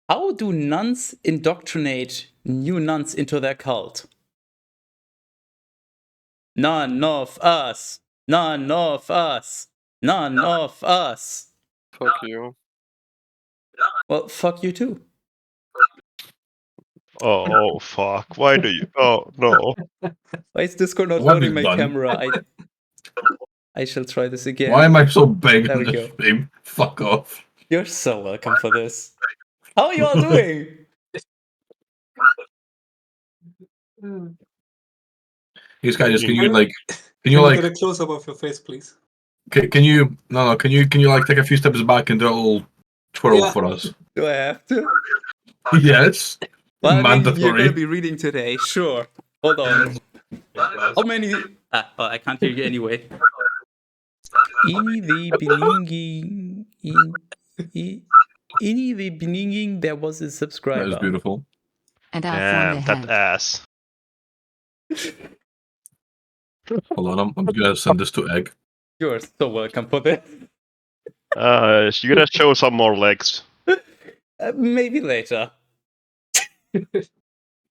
How do nuns indoctrinate new nuns into their cult? None of us. None of us. None of us. Fuck you. Well, fuck you too. Oh, fuck. Why do you... Oh, no. Why is Discord not What have loading you my done? camera? I shall try this again. Why am I so big There on we this go. stream? Fuck off. You're so welcome for this. How are you all doing? These guys, can you get a close up of your face, please? can you like take a few steps back and do a little twirl for us? Do I have to? Yes. Well, I mean, Mandatory. you're gonna be reading today, sure. Hold on. How many? I can't hear you anyway. In the beginning, there was a subscriber. That is beautiful. And I Damn, formed a that head. ass. Hold on, I'm gonna send this to Egg. You're so welcome for this. You gotta show some more legs. Maybe later.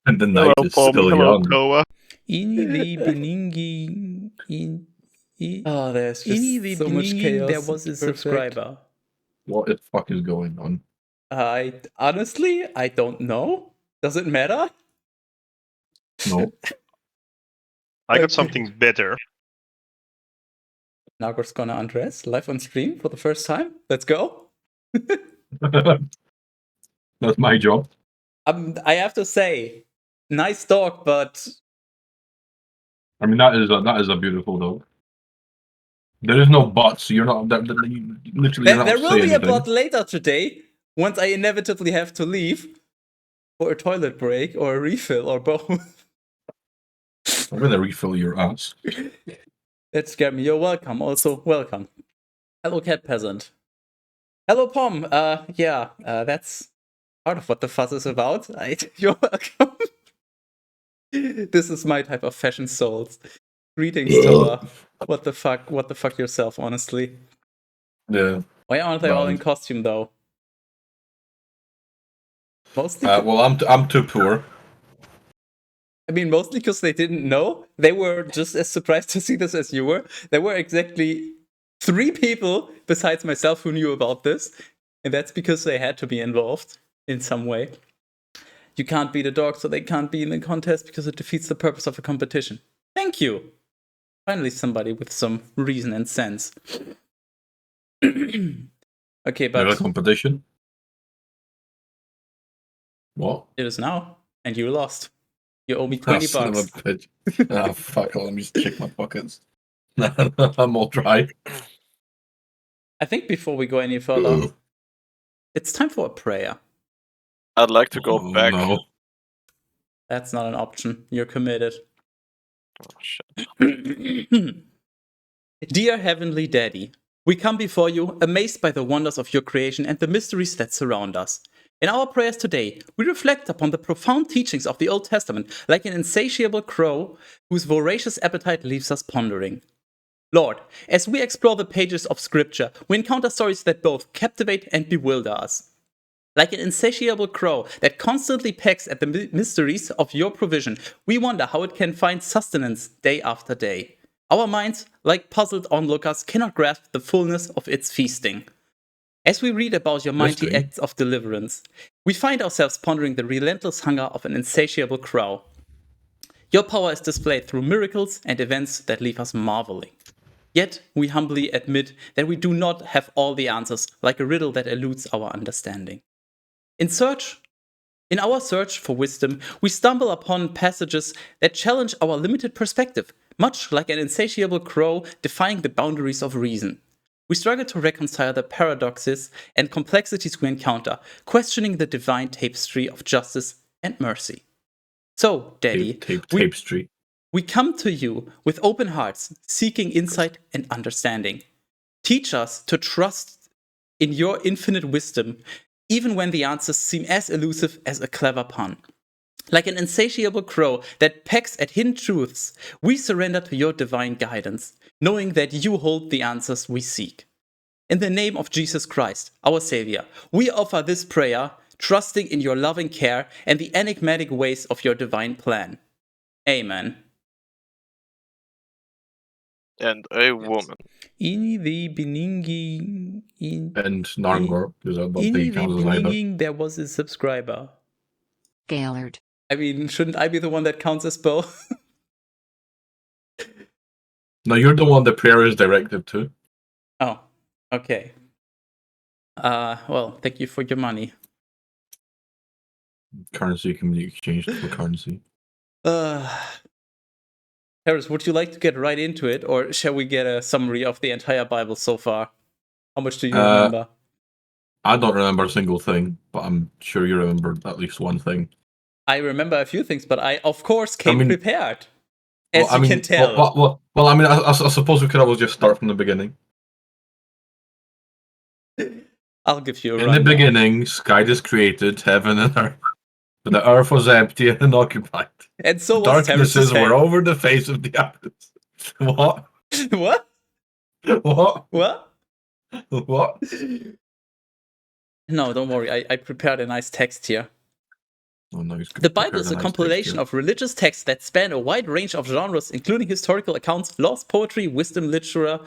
And the night is still young. Koa. In the beginning, there's just so much chaos. There was a subscriber. What the fuck is going on? I honestly don't know. Does it matter? No. I got something better. Nargor's gonna undress live on stream for the first time. Let's go. That's my job. I have to say, nice dog, but I mean, that is a beautiful dog. There is no buts. You're not. You literally, you're not there will saying be a anything. bot later today. Once I inevitably have to leave for a toilet break or a refill or both. I'm gonna refill your ass. That scared me. You're welcome. Also, welcome. Hello, cat peasant. Hello, Pom. That's part of what the fuss is about. You're welcome. This is my type of fashion souls. Greetings, Toa. What the fuck yourself, honestly. Yeah. Why aren't they all in costume, though? Mostly. Well, I'm too poor. I mean, mostly because they didn't know. They were just as surprised to see this as you were. There were exactly 3 people besides myself who knew about this. And that's because they had to be involved in some way. You can't beat a dog, so they can't be in the contest because it defeats the purpose of a competition. Thank you. Finally, somebody with some reason and sense. Okay, but... a competition? What? It is now, and you lost. You owe me 20 bucks. Ah, fuck. Let me just check my pockets. I'm all dry. I think before we go any further, it's time for a prayer. I'd like to go back. No. That's not an option. You're committed. Oh, shit. Dear Heavenly Daddy, we come before you amazed by the wonders of your creation and the mysteries that surround us. In our prayers today, we reflect upon the profound teachings of the Old Testament like an insatiable crow whose voracious appetite leaves us pondering. Lord, as we explore the pages of Scripture, we encounter stories that both captivate and bewilder us. Like an insatiable crow that constantly pecks at the mysteries of your provision, we wonder how it can find sustenance day after day. Our minds, like puzzled onlookers, cannot grasp the fullness of its feasting. As we read about your mighty acts of deliverance, we find ourselves pondering the relentless hunger of an insatiable crow. Your power is displayed through miracles and events that leave us marveling. Yet, we humbly admit that we do not have all the answers, like a riddle that eludes our understanding. In our search for wisdom, we stumble upon passages that challenge our limited perspective, much like an insatiable crow defying the boundaries of reason. We struggle to reconcile the paradoxes and complexities we encounter, questioning the divine tapestry of justice and mercy. So, Daddy, tapestry. We come to you with open hearts, seeking insight and understanding. Teach us to trust in your infinite wisdom, even when the answers seem as elusive as a clever pun. Like an insatiable crow that pecks at hidden truths, we surrender to your divine guidance, knowing that you hold the answers we seek. In the name of Jesus Christ, our Savior, we offer this prayer trusting in your loving care and the enigmatic ways of your divine plan. Amen. And a woman. In the beginning, And Nargor, because I don't in think he the counts as either. beginning there was a subscriber. Gaillard. I mean, shouldn't I be the one that counts as both? No, you're the one the prayer is directed to. Oh, okay. Well, thank you for your money. Currency can be exchanged for currency. Teras, would you like to get right into it, or shall we get a summary of the entire Bible so far? How much do you remember? I don't remember a single thing, but I'm sure you remember at least one thing. I remember a few things, but I, of course, came prepared. As Well, you can tell. Well, I mean, I suppose we could always just start from the beginning. I'll give you a In rundown. the beginning, sky is created, heaven and earth. But the earth was empty and unoccupied. And so was Darknesses Teras' were head. over the face of the earth. What? What? What? What? What? No, don't worry. I prepared a nice text here. Oh, no, The Bible is a compilation of religious texts that span a wide range of genres, including historical accounts, laws, poetry, wisdom, literature,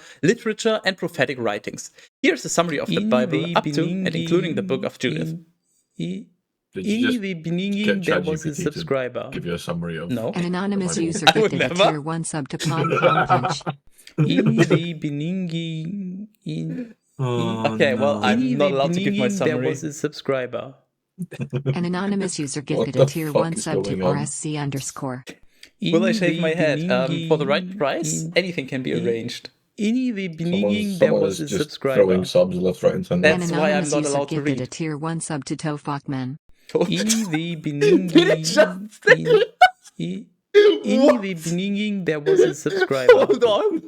and prophetic writings. Here's a summary of the Bible up to and including the book of Judith. Did you just the beginning, get there was a ChatGPT to subscriber. give you a summary of... No. An anonymous Bible. user I would gifted a never. tier 1 sub to Palm Punch. In the beginning, Oh, okay, well, no. I'm not allowed to give my summary. There was a subscriber. An anonymous user What gifted the a tier fuck 1 is sub to going on? RSC_. Will I shave my head? For the right price, anything can be arranged. In the beginning, there was a just subscriber. throwing subs left, right, and center. An That's why I'm anonymous not user allowed to gifted a read. tier 1 sub to Tofokman. In the beginning, in the beginning, there was a subscriber. Hold on.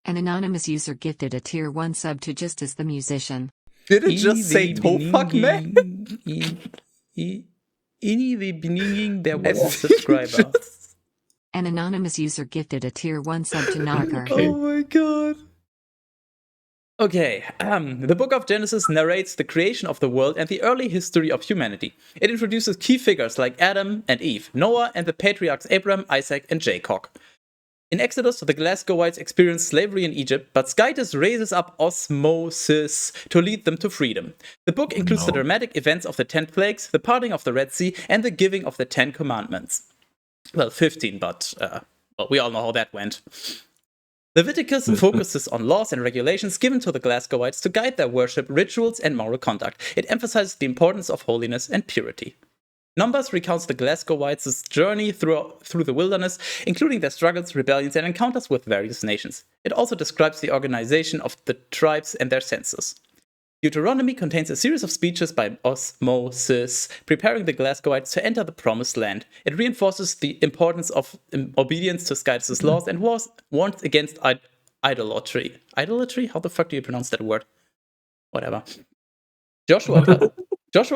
An anonymous user gifted a tier 1 sub to Just as the Musician. Did it just say Tofak, man? In the beginning, there was a subscriber. An anonymous user gifted a tier 1 sub to Nargor. Oh my god. Okay, the book of Genesis narrates the creation of the world and the early history of humanity. It introduces key figures like Adam and Eve, Noah, and the patriarchs Abraham, Isaac, and Jacob. In Exodus, the Glasgowites experienced slavery in Egypt, but Skytis raises up osmosis to lead them to freedom. The book includes the dramatic events of the 10 plagues, the parting of the Red Sea, and the giving of the 10 commandments. Well, 15, but well, we all know how that went. Leviticus focuses on laws and regulations given to the Glasgowites to guide their worship, rituals, and moral conduct. It emphasizes the importance of holiness and purity. Numbers recounts the Glasgowites' journey through the wilderness, including their struggles, rebellions, and encounters with various nations. It also describes the organization of the tribes and their census. Deuteronomy contains a series of speeches by osmosis, preparing the Glasgowites to enter the Promised Land. It reinforces the importance of obedience to Skytis' laws and warns against idolatry. Idolatry? How the fuck do you pronounce that word? Whatever. Joshua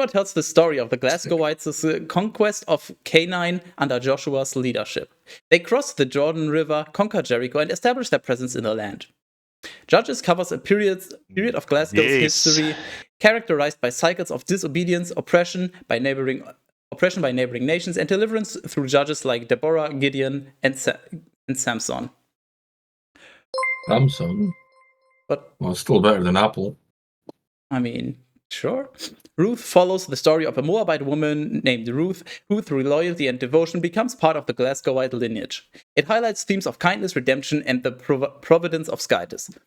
tells the story of the Glasgowites' conquest of Canaan under Joshua's leadership. They cross the Jordan River, conquer Jericho, and establish their presence in the land. Judges covers a period of Glasgow's history characterized by cycles of disobedience, oppression by neighboring nations, and deliverance through judges like Deborah, Gideon, and Samson. Samson? But well, it's still better than Apple. I mean, sure. Ruth follows the story of a Moabite woman named Ruth, who through loyalty and devotion becomes part of the Glasgowite lineage. It highlights themes of kindness, redemption, and the providence of Skytis.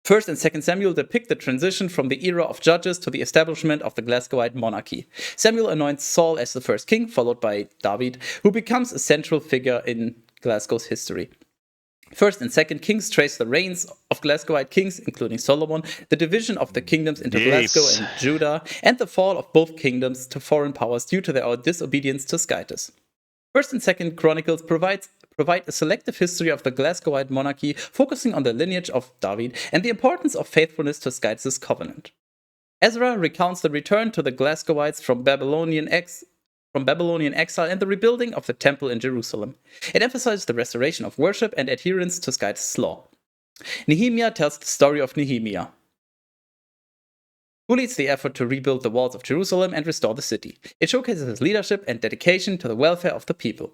1st and 2nd Samuel depict the transition from the era of judges to the establishment of the Glasgowite monarchy. Samuel anoints Saul as the first king, followed by David, who becomes a central figure in Glasgow's history. 1st and 2nd Kings trace the reigns of Glasgowite kings, including Solomon, the division of the kingdoms into Glasgow and Judah, and the fall of both kingdoms to foreign powers due to their disobedience to Skytis. 1st and 2nd Chronicles provide a selective history of the Glasgowite monarchy, focusing on the lineage of David and the importance of faithfulness to Skytis' covenant. Ezra recounts the return to the Glasgowites from Babylonian exile and the rebuilding of the temple in Jerusalem. It emphasizes the restoration of worship and adherence to Skytis' law. Nehemiah tells the story of Nehemiah, who leads the effort to rebuild the walls of Jerusalem and restore the city. It showcases his leadership and dedication to the welfare of the people.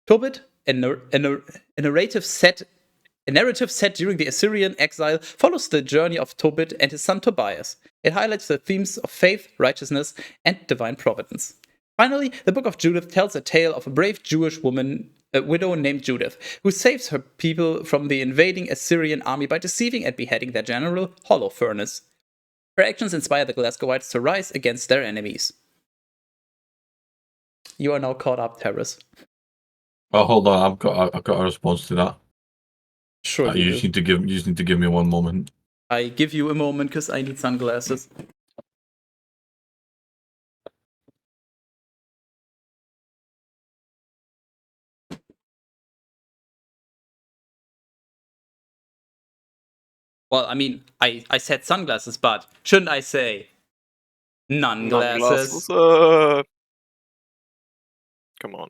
Tobit, a narrative set during the Assyrian exile, follows the journey of Tobit and his son Tobias. It highlights the themes of faith, righteousness, and divine providence. Finally, the Book of Judith tells a tale of a brave Jewish woman, a widow named Judith, who saves her people from the invading Assyrian army by deceiving and beheading their general, Holofernes. Her actions inspire the Glasgowites to rise against their enemies. You are now caught up, Teras. Oh, hold on. I've got a response to that. Sure, you just need to give me one moment. I give you a moment because I need sunglasses. Well, I mean, I said sunglasses, but shouldn't I say none-glasses? Come on.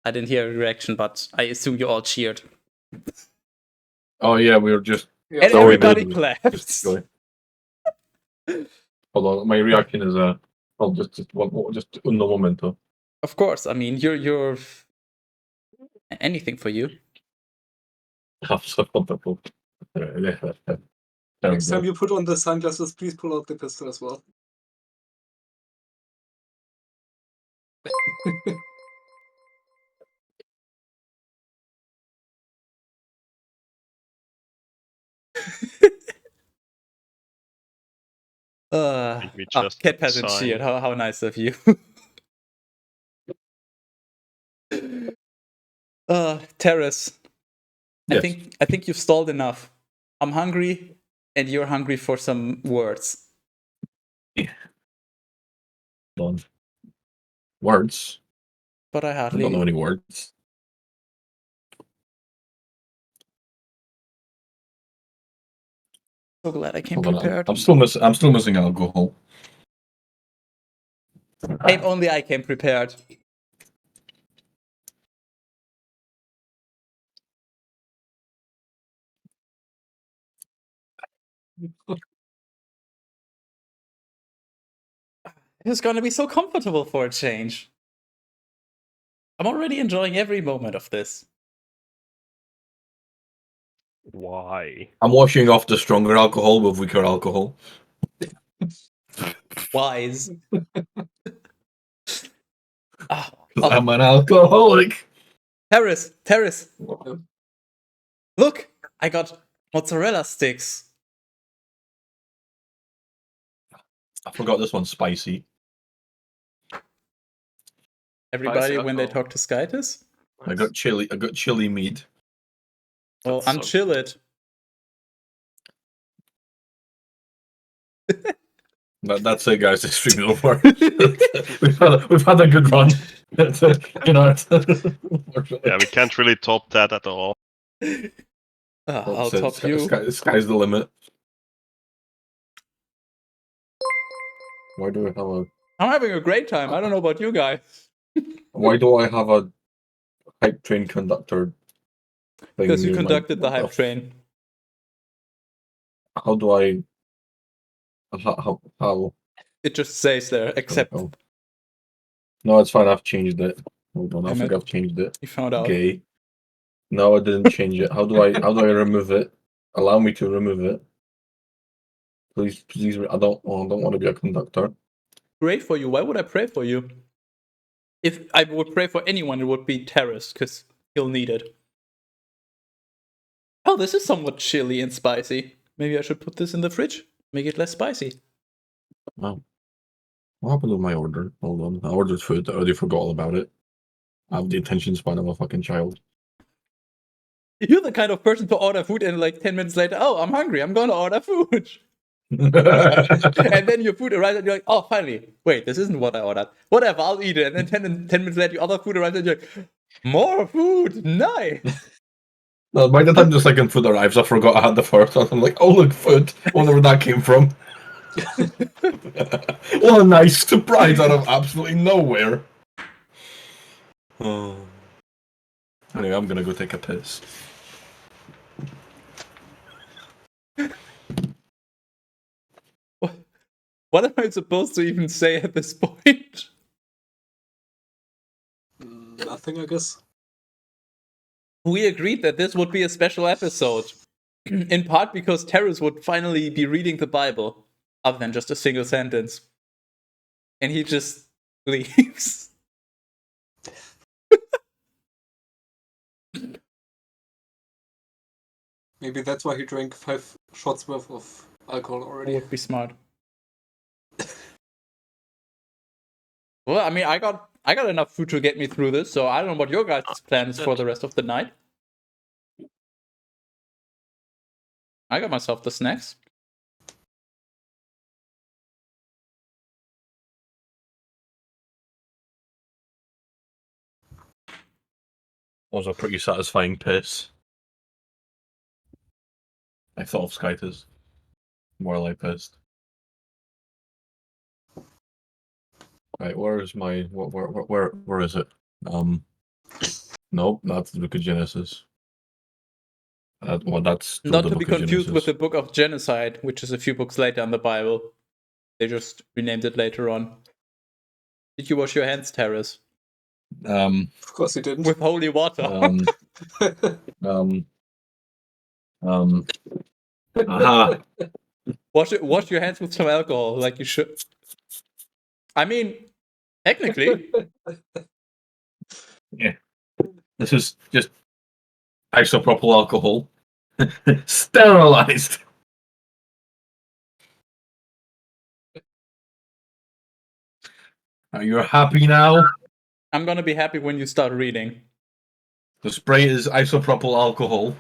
I didn't hear a reaction, but I assume you all cheered. Oh yeah, we were just. Yeah, And No, we everybody didn't. claps. Hold on, my reaction is just un momento. Of course, I mean, you're anything for you. I'm so wonderful. Next time you put on the sunglasses, please pull out the pistol as well. We just Cat hasn't sign. cheered. How nice of you. Teras. Yes. I think you've stalled enough. I'm hungry, and you're hungry for some words. Words. But I I hardly don't know any words. So glad I came Hold on, prepared. I'm still missing alcohol. If only I came prepared. It's gonna be so comfortable for a change. I'm already enjoying every moment of this. Why? I'm washing off the stronger alcohol with weaker alcohol. Wise. I'm an alcoholic. Teras. Look, I got mozzarella sticks. I forgot this one's spicy. Everybody, Spicy when they alcohol. talk to Skytus? I got chili meat. Well, That's so unchill it. That's it, guys. It's streaming over. we've had a good run. Yeah, we can't really top that at all. I'll top you. Sky's the limit. Why do I have a? I'm having a great time. I don't know about you guys. Why do I have a hype train conductor? Because you near my- conducted the what hype f- train. How do I? How? It just says there, accept. Oh. No, it's fine. I've changed it. Hold on, I Damn think it. I've changed it. You found out. Gay. No, I didn't change it. How do I remove it? Allow me to remove it. Please. I don't want to be a conductor. Pray for you. Why would I pray for you? If I would pray for anyone, it would be Teras, because he'll need it. Oh, this is somewhat chilly and spicy. Maybe I should put this in the fridge. Make it less spicy. Wow. What happened with my order? Hold on. I ordered food. I already forgot all about it. I have the attention span of a fucking child. You're the kind of person to order food and like 10 minutes later, oh, I'm hungry. I'm gonna order food. And then your food arrives and you're like, oh, finally. Wait, this isn't what I ordered. Whatever, I'll eat it. And then 10 minutes later, your other food arrives and you're like, more food. Nice. No, by the time the second food arrives, I forgot I had the first one. I'm like, oh, look, food. Wonder where that came from. What a nice surprise out of absolutely nowhere. Oh. Anyway, I'm gonna go take a piss. What am I supposed to even say at this point? Nothing, I guess. We agreed that this would be a special episode. In part because Teras would finally be reading the Bible, other than just a single sentence. And he just leaves. Maybe that's why he drank 5 shots worth of alcohol That already. would be smart. Well, I mean, I got enough food to get me through this, so I don't know what your guys' plan is for the rest of the night. I got myself the snacks. Was a pretty satisfying piss. I thought of Skyters. More like pissed. Right, where is my where is it? Nope, that's the Book of Genesis. That's still Not the to be Book of confused with the Genesis. Book of Genocide, which is a few books later in the Bible. They just renamed it later on. Did you wash your hands, Teras? Of course he didn't. With holy water. Aha. Wash your hands with some alcohol, like you should. I mean, technically. Yeah. This is just isopropyl alcohol. Sterilized. Are you happy now? I'm gonna be happy when you start reading. The spray is isopropyl alcohol.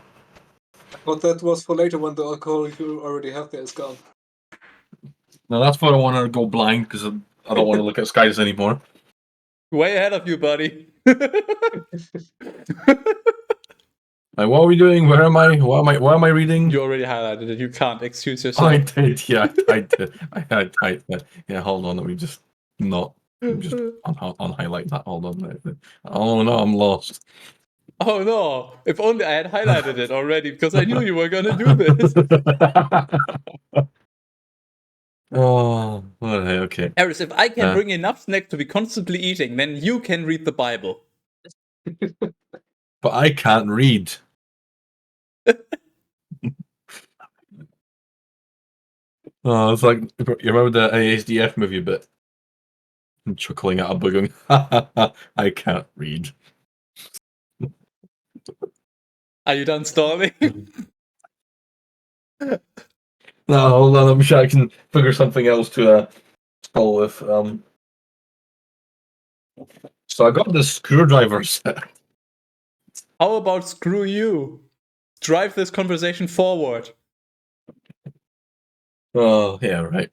But that was for later when the alcohol you already have there is gone. Now that's why I want to go blind because I don't want to look at skies anymore. Way ahead of you, buddy. Like, what are we doing? Where am I? What am I reading? You already highlighted it. You can't excuse I yourself. did, yeah, I did. I yeah, hold on, let me just not just unhighlight that. Hold on. Oh no, I'm lost. Oh no! If only I had highlighted it already, because I knew you were gonna do this. Oh, okay. Eris, if I can bring enough snacks to be constantly eating, then you can read the Bible. But I can't read. Oh, it's like, you remember the ASDF movie bit? I'm chuckling at a bug going, I can't read. Are you done stalling? No, hold on, I'm sure I can figure something else to stall with. So I got this screwdriver set. How about screw you? Drive this conversation forward. Oh, yeah, right.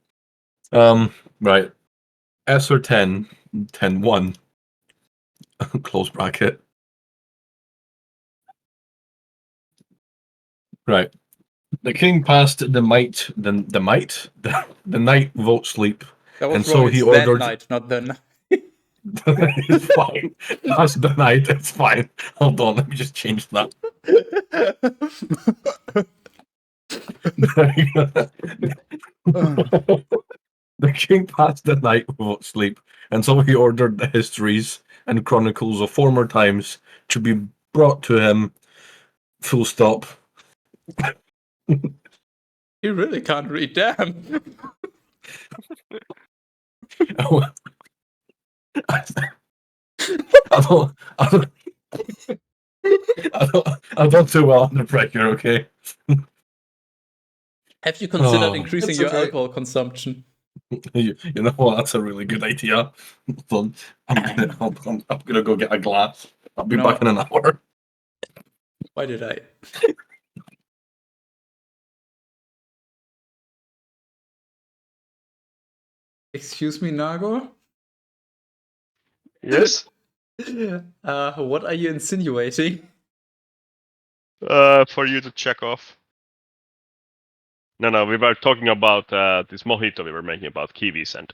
Right. Esther 10:1. Close bracket. Right. The king passed the night vote sleep. That was And wrong. so It's he that ordered- night, not the night. It's fine. That's the night. It's fine. Hold on. Let me just change that. The king passed the night without sleep, and so he ordered the histories and chronicles of former times to be brought to him. Full stop. You really can't read, damn. I don't do well under pressure, okay? Have you considered Oh. increasing It's your okay. alcohol consumption? You know what? That's a really good idea. I'm gonna go get a glass. I'll be No. back in an hour. Why did I? Excuse me, Nargor? Yes. What are you insinuating? For you to check off. No, we were talking about this mojito we were making about kiwis, and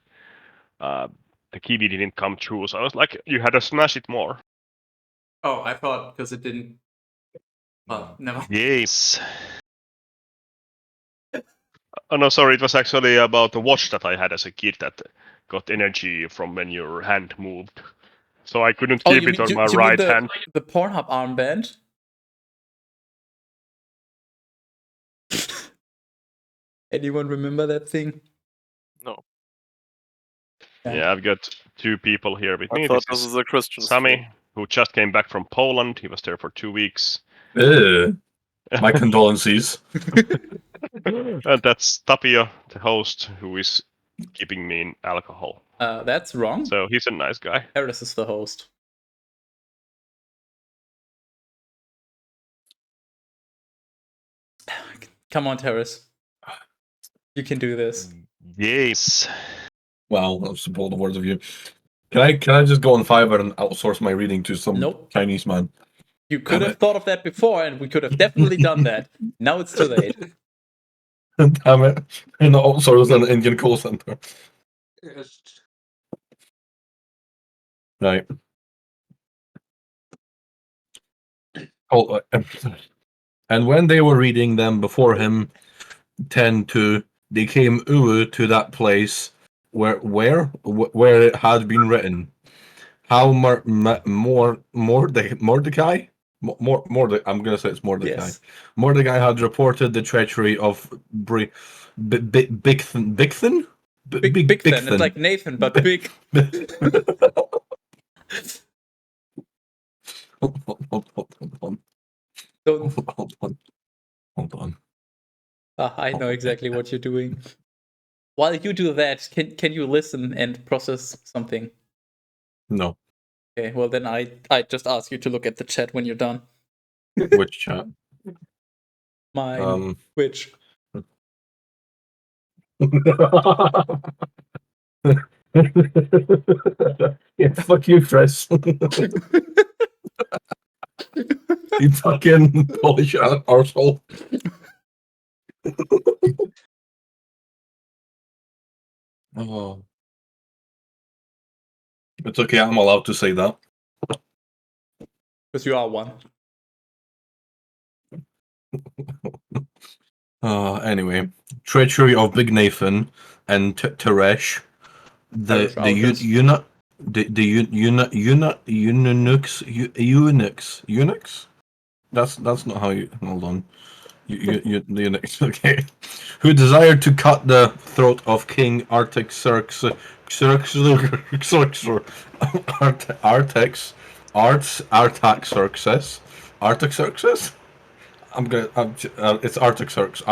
the kiwi didn't come true. So I was like, you had to smash it more. Oh, I thought because it didn't. Well, never. Yes. Oh no, sorry, it was actually about the watch that I had as a kid that got energy from when your hand moved. So I couldn't Oh, keep you it mean on you, my you mean right the hand. the Pornhub armband? Anyone remember that thing? No. Yeah, I've got two people here with I me. thought This this is was a Christian Sammy, stream. who just came back from Poland. He was there for 2 weeks. My condolences. And that's Tapio, the host, who is keeping me in alcohol. That's wrong. So he's a nice guy. Teras is the host. Come on, Teras. You can do this. Yes. Well, I'll support the words of you. Can I just go on Fiverr and outsource my reading to some Nope. Chinese man? You could have thought of that before, and we could have definitely done that. Now it's too late. Damn it. And outsource an Indian call center. Yes. Right. Oh, and when they were reading them before him, 10:2, they came to that place where it had been written. How Mordecai? I'm gonna say it's Mordecai. Yes. Mordecai had reported the treachery of Bigthan. Big Than. It's like Nathan, but big. Hold on. I know exactly what you're doing. While you do that, can you listen and process something? No. Okay, well then I just ask you to look at the chat when you're done. Which chat? Mine. Which? Yeah, fuck you, Chris. You fucking Polish arsehole. Oh. It's okay, I'm allowed to say that. Because you are one. Anyway, treachery of Big Nathan and Teresh, the eunuchs. That's not how you. Hold on. The eunuchs. Okay. Who desired to cut the throat of King Artaxerxes. Artaxerxes. It's Artaxerxes.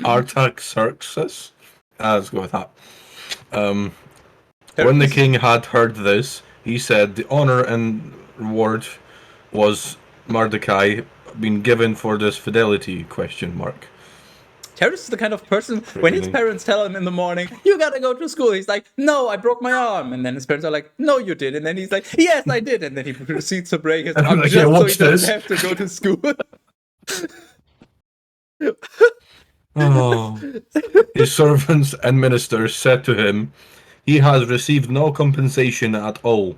Artaxerxes. Let's go with that. When the king had heard this, he said, "The honor and reward was Mordecai been given for this fidelity?" Question mark. Teras is the kind of person, when his parents tell him in the morning, you gotta go to school, he's like, no, I broke my arm. And then his parents are like, no, you did. And then he's like, yes, I did. And then he proceeds to break his arm Like, just yeah, so he watch doesn't this. have to go to school. Oh. His servants and ministers said to him, "He has received no compensation at all."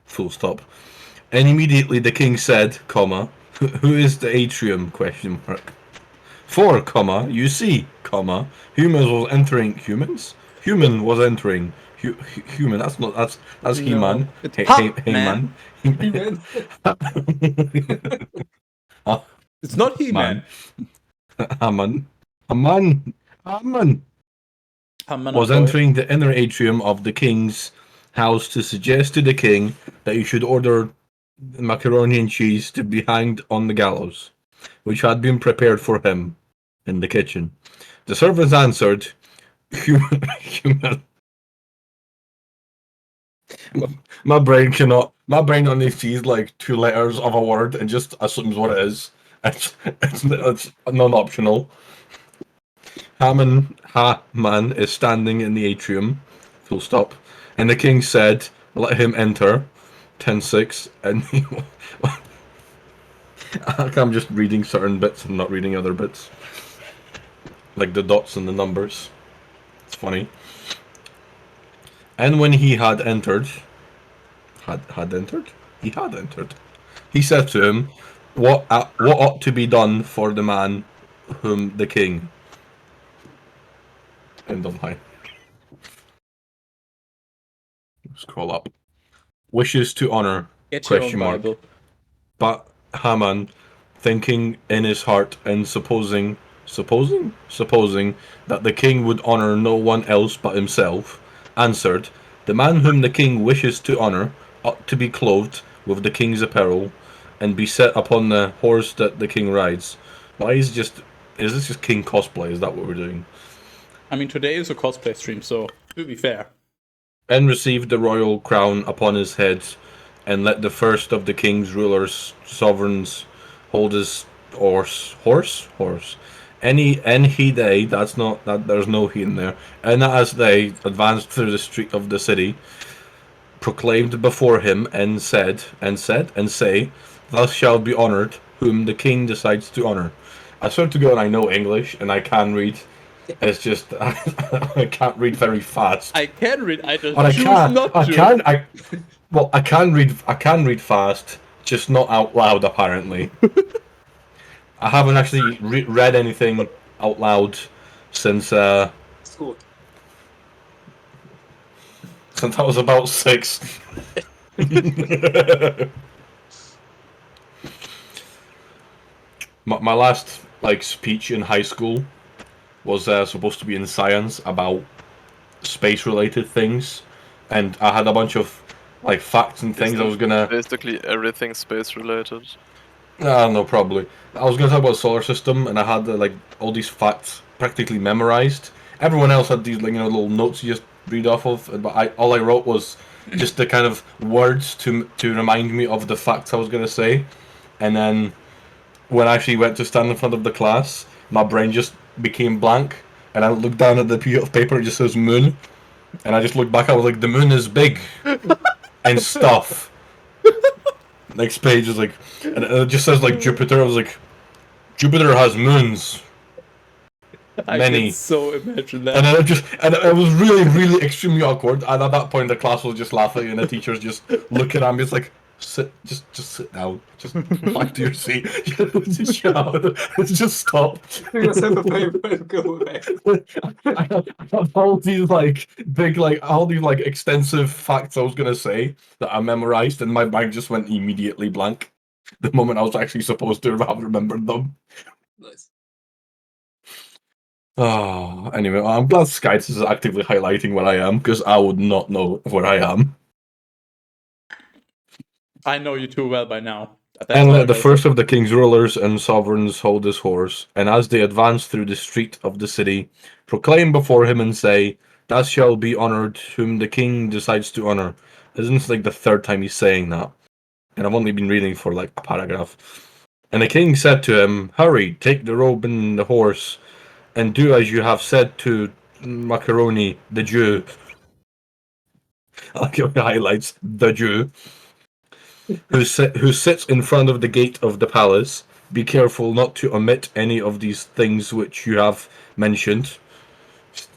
Full stop. And immediately the king said, comma, "Who is the atrium?" Question mark. For, comma, you see, comma, humans was entering humans? Human was entering human. That's not that's No, He-Man. it's He-Man. He-Man. It's not He-Man. Haman. Haman. Haman Was boy. entering the inner atrium of the king's house to suggest to the king that he should order macaroni and cheese to be hanged on the gallows, which had been prepared for him in the kitchen. The servants answered, human. My brain only sees like 2 letters of a word and just assumes what it is. It's non-optional. Haman is standing in the atrium, full stop, and the king said, "Let him enter." 10:6, and I'm just reading certain bits and not reading other bits, like the dots and the numbers. It's funny. And when he had entered, he had entered. He said to him, "What ought to be done for the man whom the king. End of line. Scroll up. Wishes to honor. Get your own Question mark. Bible. But Haman, thinking in his heart and supposing that the king would honor no one else but himself, answered, "The man whom the king wishes to honor ought to be clothed with the king's apparel, and be set upon the horse that the king rides." Why is this just king cosplay? Is that what we're doing? I mean, today is a cosplay stream, so to be fair. And received the royal crown upon his head, and let the first of the king's rulers, sovereigns, hold his horse. And he they, that's not that there's no he in there. And as they advanced through the street of the city, proclaimed before him and said, "Thus shall be honored whom the king decides to honor." I swear to God, I know English and I can read. It's just I can't read very fast. I can read. I just But choose not to. I can read fast, just not out loud apparently. I haven't actually read anything out loud since School. since I was about 6. my last speech in high school was supposed to be in science about space related things, and I had a bunch of facts and things I was gonna. Basically everything space related. No, probably. I was going to talk about the solar system, and I had all these facts practically memorized. Everyone else had these little notes you just read off of, but all I wrote was just the kind of words to remind me of the facts I was going to say. And then when I actually went to stand in front of the class, my brain just became blank, and I looked down at the piece of paper. It just says moon, and I just looked back. I was like, the moon is big and stuff. Next page is and it just says Jupiter. I was like, Jupiter has moons. I can so imagine that. And then it was really, really extremely awkward. And at that point, the class was just laughing, and the teachers just looking at me. It's like, just sit down, just back to your seat, just shut up, just stop. Just have a paper and go away. I have all these big all these extensive facts I was gonna say that I memorized, and my mind just went immediately blank the moment I was actually supposed to have remembered them. Nice. Oh, anyway, I'm glad Skytes is actively highlighting where I am, because I would not know where I am. I know you too well by now. And let the first of the king's rulers and sovereigns hold his horse, and as they advance through the street of the city, proclaim before him and say, "That shall be honored whom the king decides to honor." Isn't this the third time he's saying that? And I've only been reading for a paragraph. And the king said to him, "Hurry, take the robe and the horse, and do as you have said to Macaroni, the Jew." I like how he highlights the Jew. Who sits in front of the gate of the palace. Be careful not to omit any of these things which you have mentioned. Just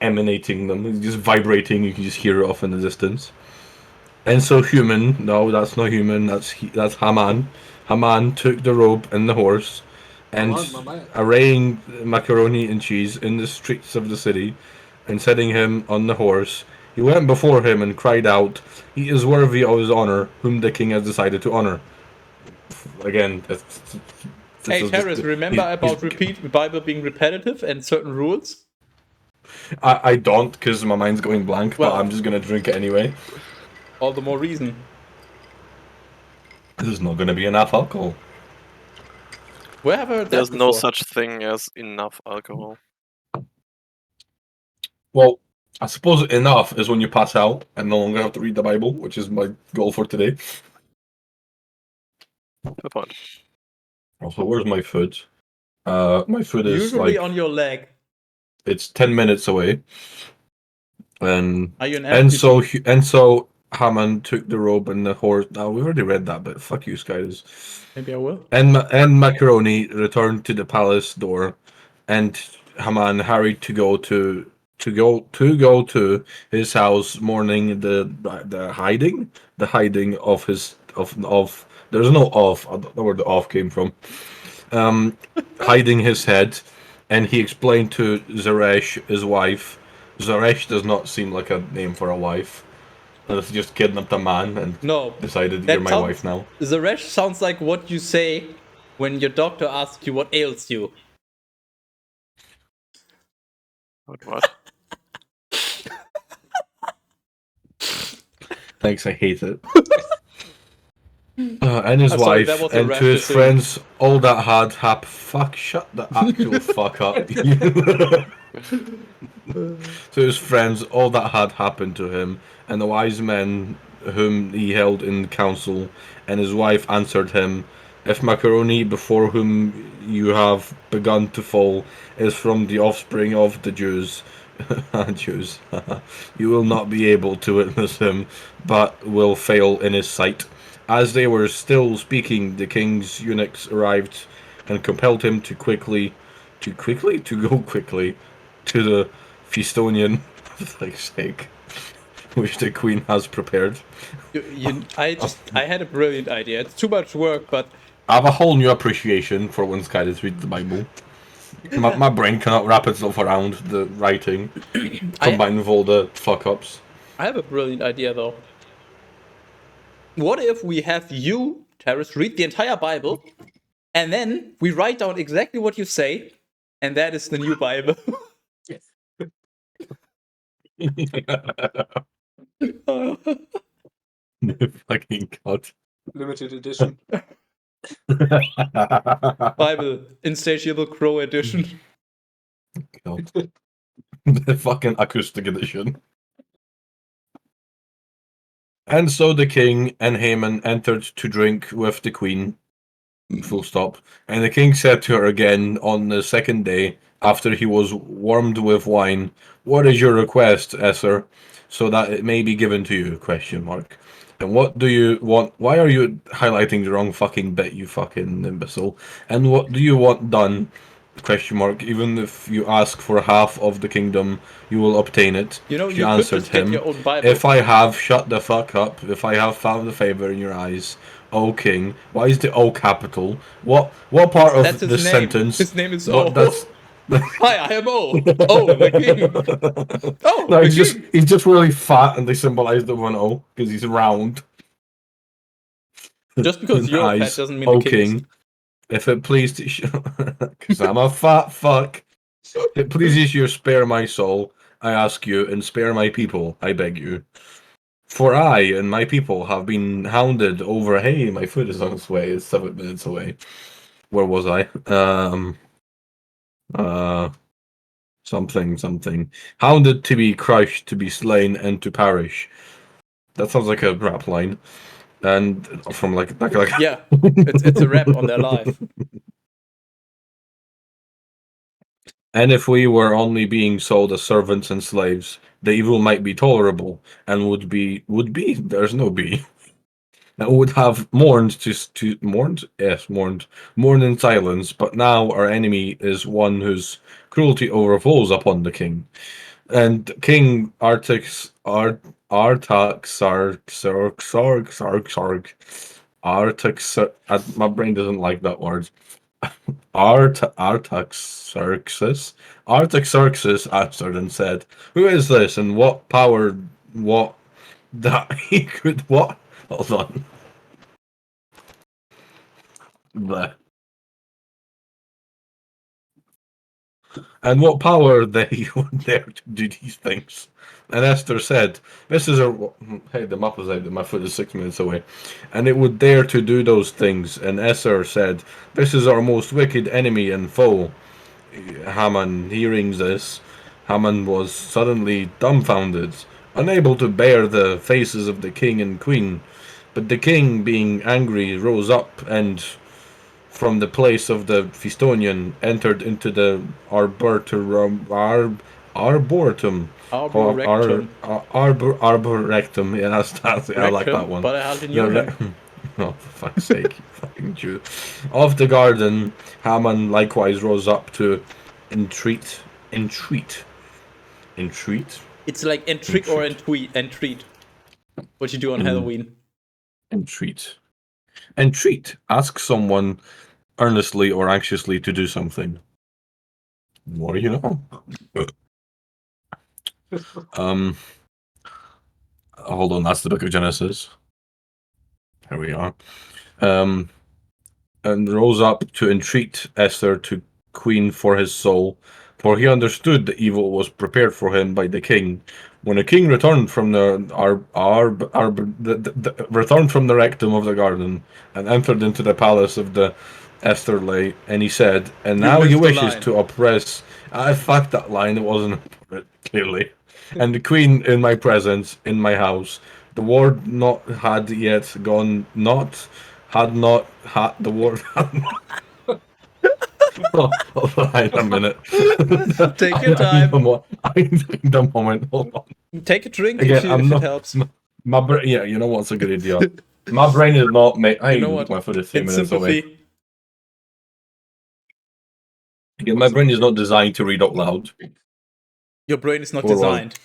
emanating them, just vibrating. You can just hear it off in the distance. And so human, no, that's not human. That's Haman. Haman took the robe and the horse, and arraying macaroni and cheese in the streets of the city, and setting him on the horse, he went before him and cried out, "He is worthy of his honor, whom the king has decided to honor." Again, hey Teras, remember about the Bible being repetitive and certain rules? I don't, because my mind's going blank, but I'm just going to drink it anyway. All the more reason. There's not going to be enough alcohol. Where have I heard that There's no before? such thing as enough alcohol. Well, I suppose enough is when you pass out and no longer have to read the Bible, which is my goal for today. Fair point. Also, where's my food? My food is usually on your leg. It's 10 minutes away. And Are you an so Haman took the robe and the horse. Now we've already read that, but fuck you, Skyders. Maybe I will. And Macaroni returned to the palace door, and Haman hurried to go to his house, mourning the hiding of his of. There's no of. I don't know where the of came from. hiding his head, and he explained to Zeresh, his wife. Zeresh does not seem like a name for a wife. Unless he just kidnapped a man and No. decided That you're my wife now. Zeresh sounds like what you say when your doctor asks you what ails you. What? Thanks, I hate it. And his I'm sorry, wife, that was a and rash to his decision. friends, all that had fuck, shut the actual fuck up. To his friends, all that had happened to him, and the wise men whom he held in council, and his wife answered him, if macaroni before whom you have begun to fall is from the offspring of the Jews, Jews, you will not be able to witness him, but will fail in his sight. As they were still speaking, the king's eunuchs arrived and compelled him to go quickly to the Feastonian, for fuck's sake, which the queen has prepared. I had a brilliant idea. It's too much work, but I have a whole new appreciation for when Skydis reads the Bible. My brain cannot wrap itself around the writing, combined with all the fuck-ups. I have a brilliant idea though. What if we have you, Teras, read the entire Bible, and then we write down exactly what you say, and that is the new Bible. Fucking god. Limited edition. Bible, Insatiable Crow edition. God. The fucking acoustic edition. And so the king and Haman entered to drink with the queen. Full stop. And the king said to her again on the second day, after he was warmed with wine, what is your request, Esther, so that it may be given to you? Question mark. And what do you want? Why are you highlighting the wrong fucking bit, you fucking imbecile? And what do you want done? Question mark. Even if you ask for half of the kingdom, you will obtain it. You know, She you could answered just get him, your own Bible. if I have shut the fuck up, if I have found the favor in your eyes, O king. Why is the O capital? What part of That's his the name. sentence? His name is What O. that's Hi, I am O. Oh, the king. Oh, no, the he's king. just really fat, and they symbolize the one O because he's round. Just because And you're eyes, fat doesn't mean O the king is. king. If it please, because I'm a fat fuck. If it pleases you, spare my soul, I ask you, and spare my people, I beg you. For I and my people have been hounded over. Hey, my foot is on its way. It's 7 minutes away. Where was I? Something. Hounded to be crushed, to be slain, and to perish. That sounds like a rap line. And from like Yeah, it's a rap on their life. And if we were only being sold as servants and slaves, the evil might be tolerable, and would be. There's no be. And would have mourned mourned in silence. But now our enemy is one whose cruelty overflows upon the king. And King Artaxerxes, my brain doesn't like that word. Artaxerxes answered and said, "Who is this, and what power? What that he could what? Hold on. Bleh. And what power they would dare to do these things?" And Esther said, "This is a hey, the map is out. My foot is 6 minutes away, and it would dare to do those things." And Esther said, "This is our most wicked enemy and foe." Haman, hearing this, Haman was suddenly dumbfounded, unable to bear the faces of the king and queen. But the king, being angry, rose up and from the place of the Feastonian entered into the arboretum, arboretum. Yeah, that's I like that one. But I hardly knew him. Oh, for fuck's sake, you fucking Jew! Of the garden, Haman likewise rose up to entreat. It's like entreat or entreat. What you do on Halloween. Entreat. Ask someone earnestly or anxiously to do something. The more you know. Hold on, that's the book of Genesis. Here we are. And rose up to entreat Esther to queen for his soul, for he understood the evil was prepared for him by the king. When the king returned from returned from the rectum of the garden and entered into the palace of the Esther lay, and he said, "And now he missed the wishes line. to oppress." I fucked that line. It wasn't important, clearly. And the queen in my presence, in my house, the ward not had yet gone. Not had not had the word. Hold on a minute. Take your I need time. I need a moment. Hold on. Take a drink Again, if I'm it not. helps. My brain. Yeah, you know what's a good idea. My brain is not made. You know what? My foot is 3 It's minutes away. sympathy. Again, my brain is not designed to read out loud. Your brain is not Or was- designed.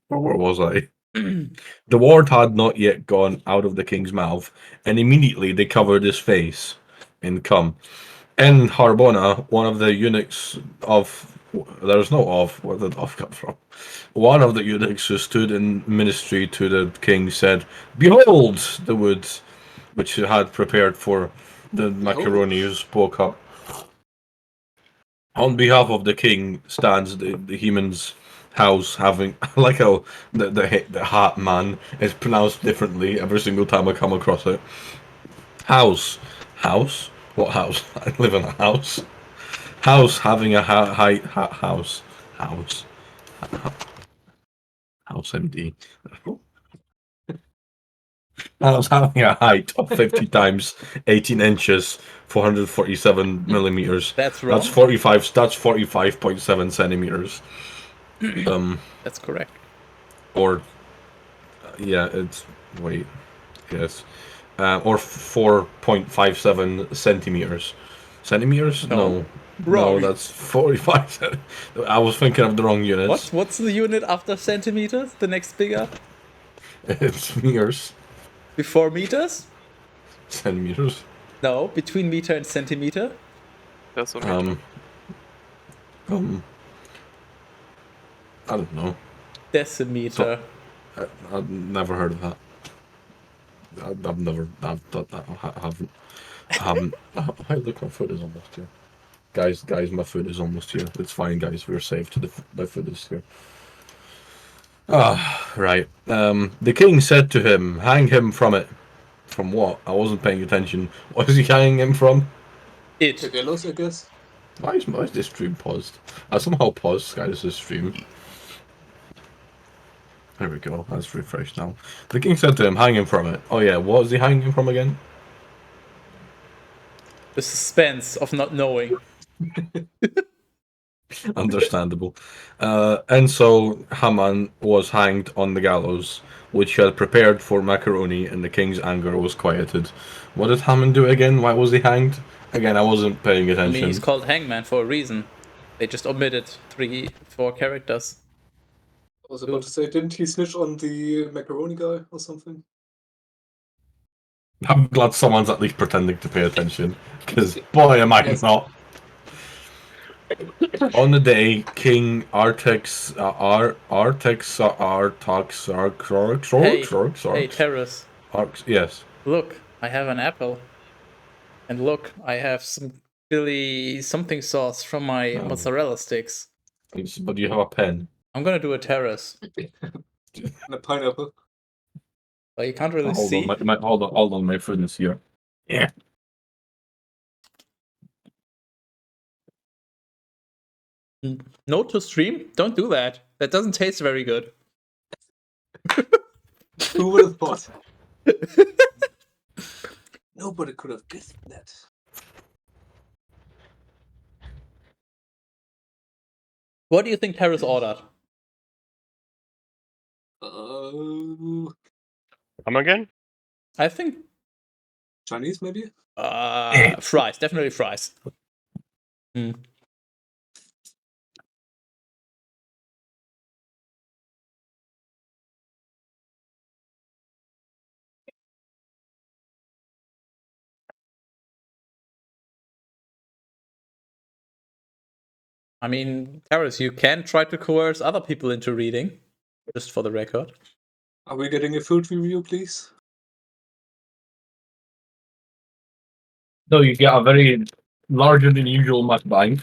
Where was I? The word had not yet gone out of the king's mouth, and immediately they covered his face in cum. And Harbona, one of the eunuchs of there's no of, where did of come from? One of the eunuchs who stood in ministry to the king said, "Behold the wood which he had prepared for the macaroni," who spoke up. On behalf of the king stands the human's house, having I like how the hat man is pronounced differently every single time I come across it. House, house, what house? I live in a house. House having a house, house MD. House having a height of 50 times 18 inches, 447 millimeters. That's wrong. That's 45. That's 45.7 centimeters. That's correct. Or yeah, it's wait, yes, or 4.57 centimeters. Centimeters? No. No, Wrong. that's 45. I was thinking of the wrong units. What's the unit after centimeters? The next bigger? It's meters, Before meters? centimeters. No, between meter and centimeter. That's a Um, I don't know. Decimeter. I've never heard of that. I've never. I haven't. Hey, look, my foot is almost here. Guys, my foot is almost here. It's fine, guys. We're safe. My foot is here. Ah, right. The king said to him, "Hang him from it." From what? I wasn't paying attention. What is he hanging him from? The It. gallows, I guess. Why is this stream paused? I somehow paused Sky's stream. There we go. That's refreshed now. The king said to him, "Hang him from it." Oh yeah, what was he hanging him from again? The suspense of not knowing. Understandable. And so Haman was hanged on the gallows, which he had prepared for macaroni, and the king's anger was quieted. What did Haman do again? Why was he hanged? Again, I wasn't paying I attention. mean, he's called Hangman for a reason. They just omitted 4 characters. I was about to say, didn't he snitch on the macaroni guy or something? I'm glad someone's at least pretending to pay attention, because boy, am I Yes. not. On the day, King Artax, Hey, Teras. yes. Look, I have an apple. And look, I have some Billy something sauce from my Oh. mozzarella sticks. But you have a pen. I'm gonna do a terrace. And a pineapple. But you can't really Hold see. on, hold on, my food is here. Yeah. Note to stream, don't do that. That doesn't taste very good. Who would have thought? Nobody could have guessed that. What do you think Terrace ordered? Come again? I think Chinese, maybe? fries, definitely fries. Hmm. I mean, Teras, you can try to coerce other people into reading, just for the record. Are we getting a food review, please? No, you get a very larger than usual mukbang.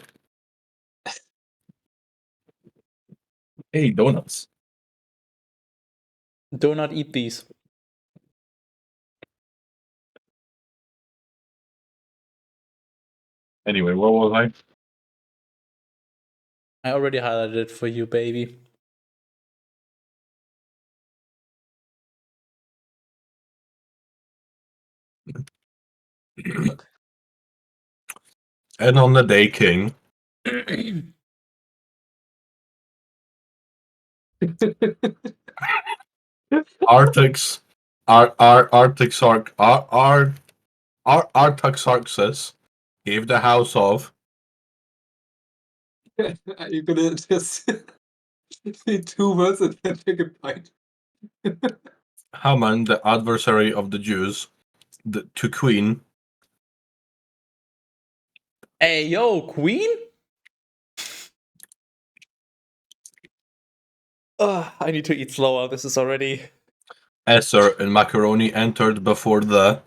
Hey, donuts. Do not eat these. Anyway, where was I? I already highlighted it for you, baby. And on the day, King Artax Artaxerxes gave the house of Are you gonna just say 2 words and then take a bite? Haman, the adversary of the Jews, to Queen Hey, yo, Queen? I need to eat slower. This is already... Esther and macaroni entered before the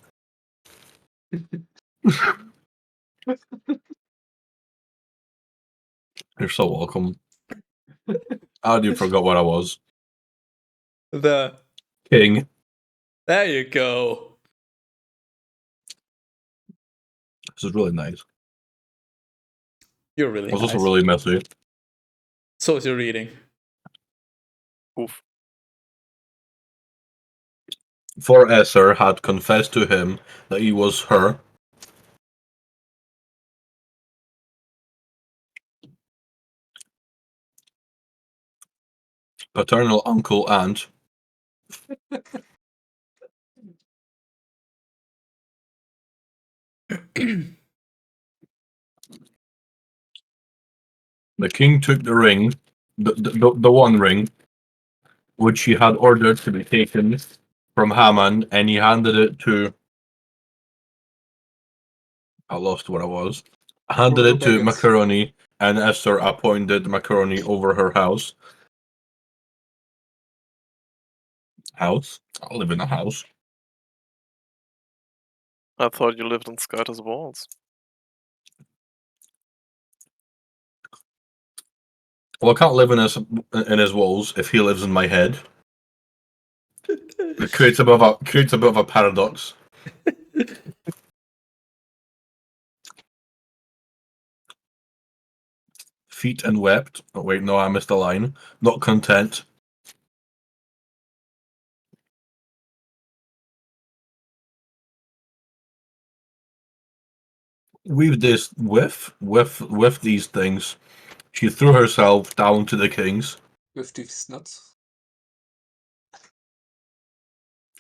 You're so welcome. I already forgot what I was. The... King. There you go. This is really nice. You're really It was nice. also really messy. So is your reading. Oof. For Esther had confessed to him that he was her paternal uncle and the king took the ring, the one ring, which he had ordered to be taken from Haman, and he handed it to. I lost what I was. Handed Bruno it to Baggins. Macaroni, and Esther appointed Macaroni over her house. House? I live in a house. I thought you lived on Skyter's walls. Well, I can't live in his walls if he lives in my head. It creates a bit of a paradox. Feet and wept. Oh wait, no, I missed a line. Not content. With these things, she threw herself down to the kings. With these nuts.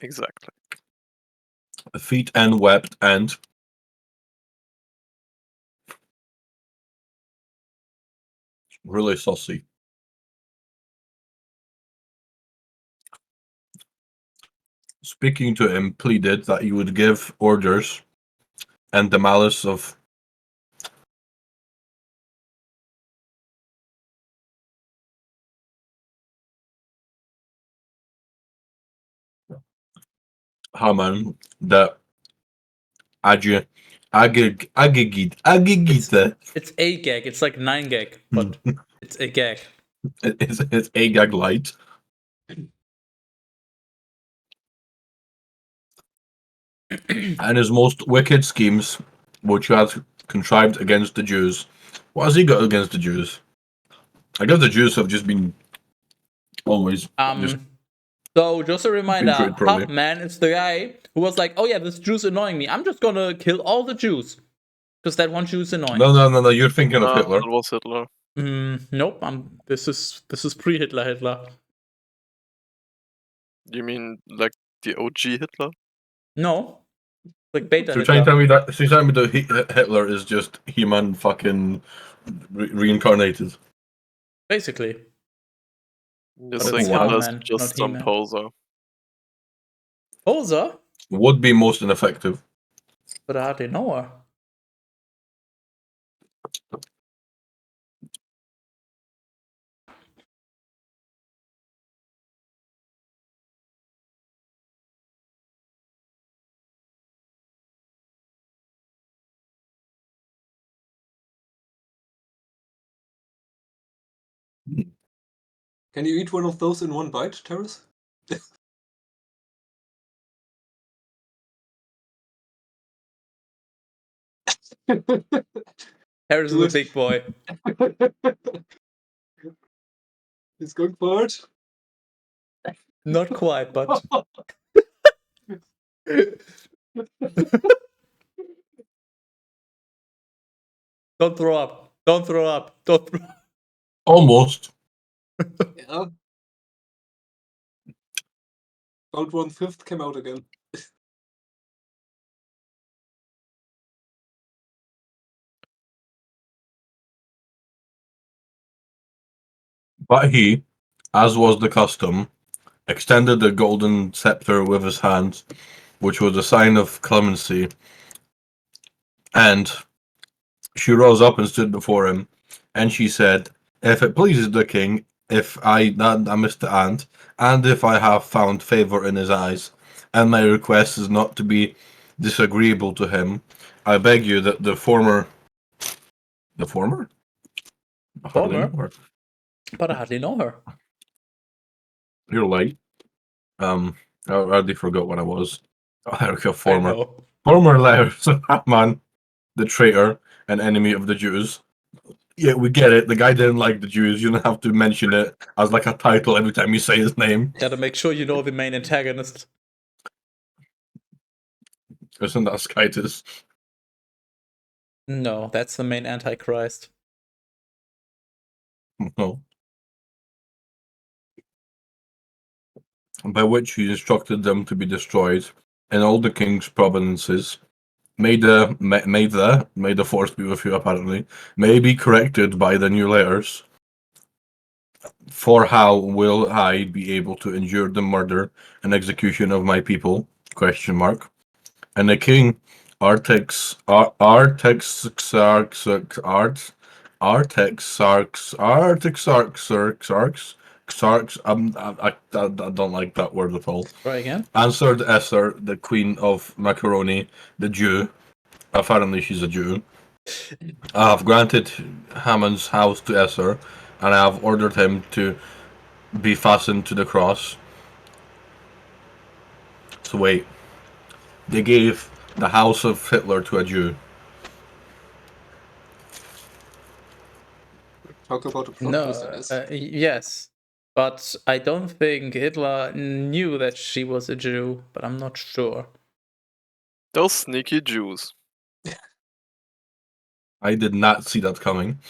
Exactly. Feet and wept and really saucy. Speaking to him, pleaded that he would give orders, and the malice of Haman, the Agagita. It's a gag. It's like 9 gag, but it's a gag. It's Agag light. And his most wicked schemes, which he has contrived against the Jews. What has he got against the Jews? I guess the Jews have just been always just So just a been reminder, treated poorly. Huffman is the guy who was like, oh yeah, this Jew's annoying me. I'm just gonna kill all the Jews. Because that one Jew's annoying. No. You're thinking of Hitler. That was Hitler. Nope. This is pre-Hitler. You mean like the OG Hitler? No. Like beta So you're trying Hitler. to tell me that Hitler is just human fucking reincarnated. Basically. You're But saying it's Hitler's Hellman, just not some He-Man. poser. Poser? Would be most ineffective. But I hardly know her. Can you eat one of those in one bite, Teras? Harris is Do a it. big boy. He's going for it. Not quite, but don't throw up. Don't throw up. Don't throw up. Almost. Yeah. About 1/5 came out again. But he, as was the custom, extended the golden scepter with his hand, which was a sign of clemency, and she rose up and stood before him, and she said, "If it pleases the king, if I missed the ant, and if I have found favor in his eyes, and my request is not to be disagreeable to him, I beg you that the former. I hardly Former? know her. But I hardly know her. You're late. I already forgot what I was. Oh, there we go. I Former know. layers of Haman, the traitor and enemy of the Jews. Yeah, we get it. The guy didn't like the Jews. You don't have to mention it as like a title every time you say his name. Gotta make sure you know the main antagonist. Isn't that Skytus? No, that's the main antichrist. No. By which he instructed them to be destroyed in all the king's provinces. May the force be with you, apparently, may be corrected by the new layers. For how will I be able to endure the murder and execution of my people? Question mark. And the king Artaxerxes, I don't like that word at all. Try again. Answered Esther, the queen of Macaroni, the Jew. Apparently she's a Jew. I have granted Haman's house to Esther, and I have ordered him to be fastened to the cross. So wait, they gave the house of Hitler to a Jew. Talk about the plot No, twist, I guess. yes. But I don't think Hitler knew that she was a Jew, but I'm not sure. Those sneaky Jews. I did not see that coming.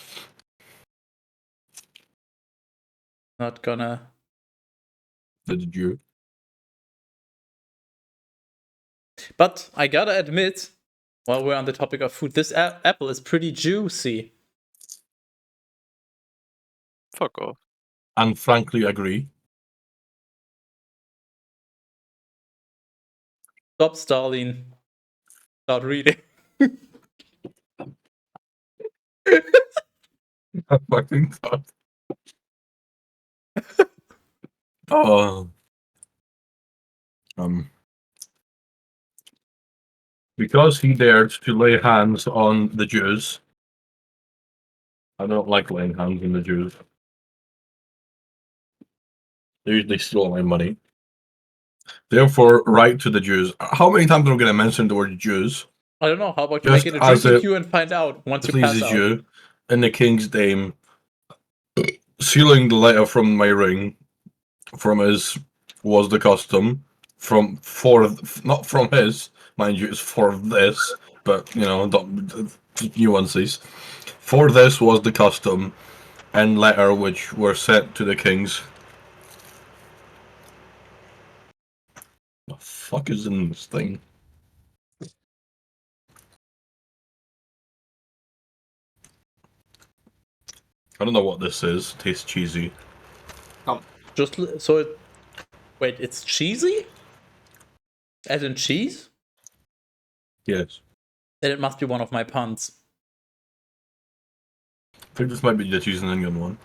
Not gonna. Did you? But I gotta admit, while we're on the topic of food, this apple is pretty juicy. Fuck off. And frankly agree. Stop stalling. Start reading. I fucking thought. Oh. Because he dared to lay hands on the Jews. I don't like laying hands on the Jews. They usually steal my money. Therefore, write to the Jews. How many times are we going to mention the word Jews? I don't know. How about you Just make it a as drinking it queue and find out once you pass pleases out? you, in the king's name, sealing the letter from my ring, from his was the custom, not from his, mind you, it's for this, but you know, nuances. For this was the custom, and letter which were sent to the kings. The fuck is in this thing? I don't know what this is. Tastes cheesy. Just so it. Wait, it's cheesy? As in cheese? Yes. Then it must be one of my puns. I think this might be the cheese and onion one.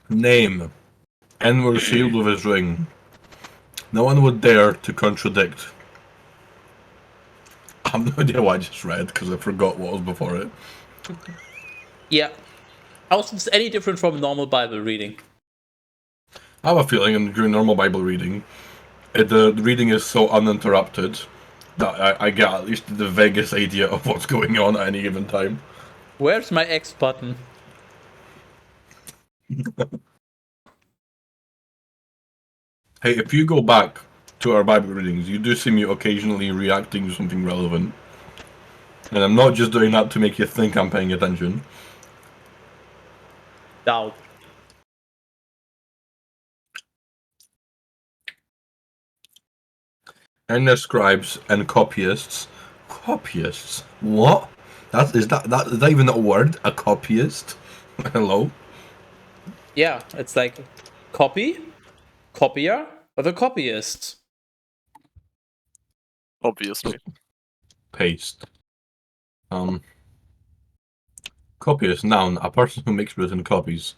Name. And were sealed with his ring. No one would dare to contradict. have no idea what I just read because I forgot what was before it. Yeah. How is this any different from normal Bible reading? I have a feeling during normal Bible reading, the reading is so uninterrupted that I get at least the vaguest idea of what's going on at any given time. Where's my X button? Hey, if you go back to our Bible readings, you do see me occasionally reacting to something relevant. And I'm not just doing that to make you think I'm paying attention. Doubt. And their scribes and copyists. Copyists? What? Is that even a word? A copyist? Hello? Yeah, it's like copy, copier, or the copyist. Obviously. Paste. Copyist, noun, a person who makes written copies.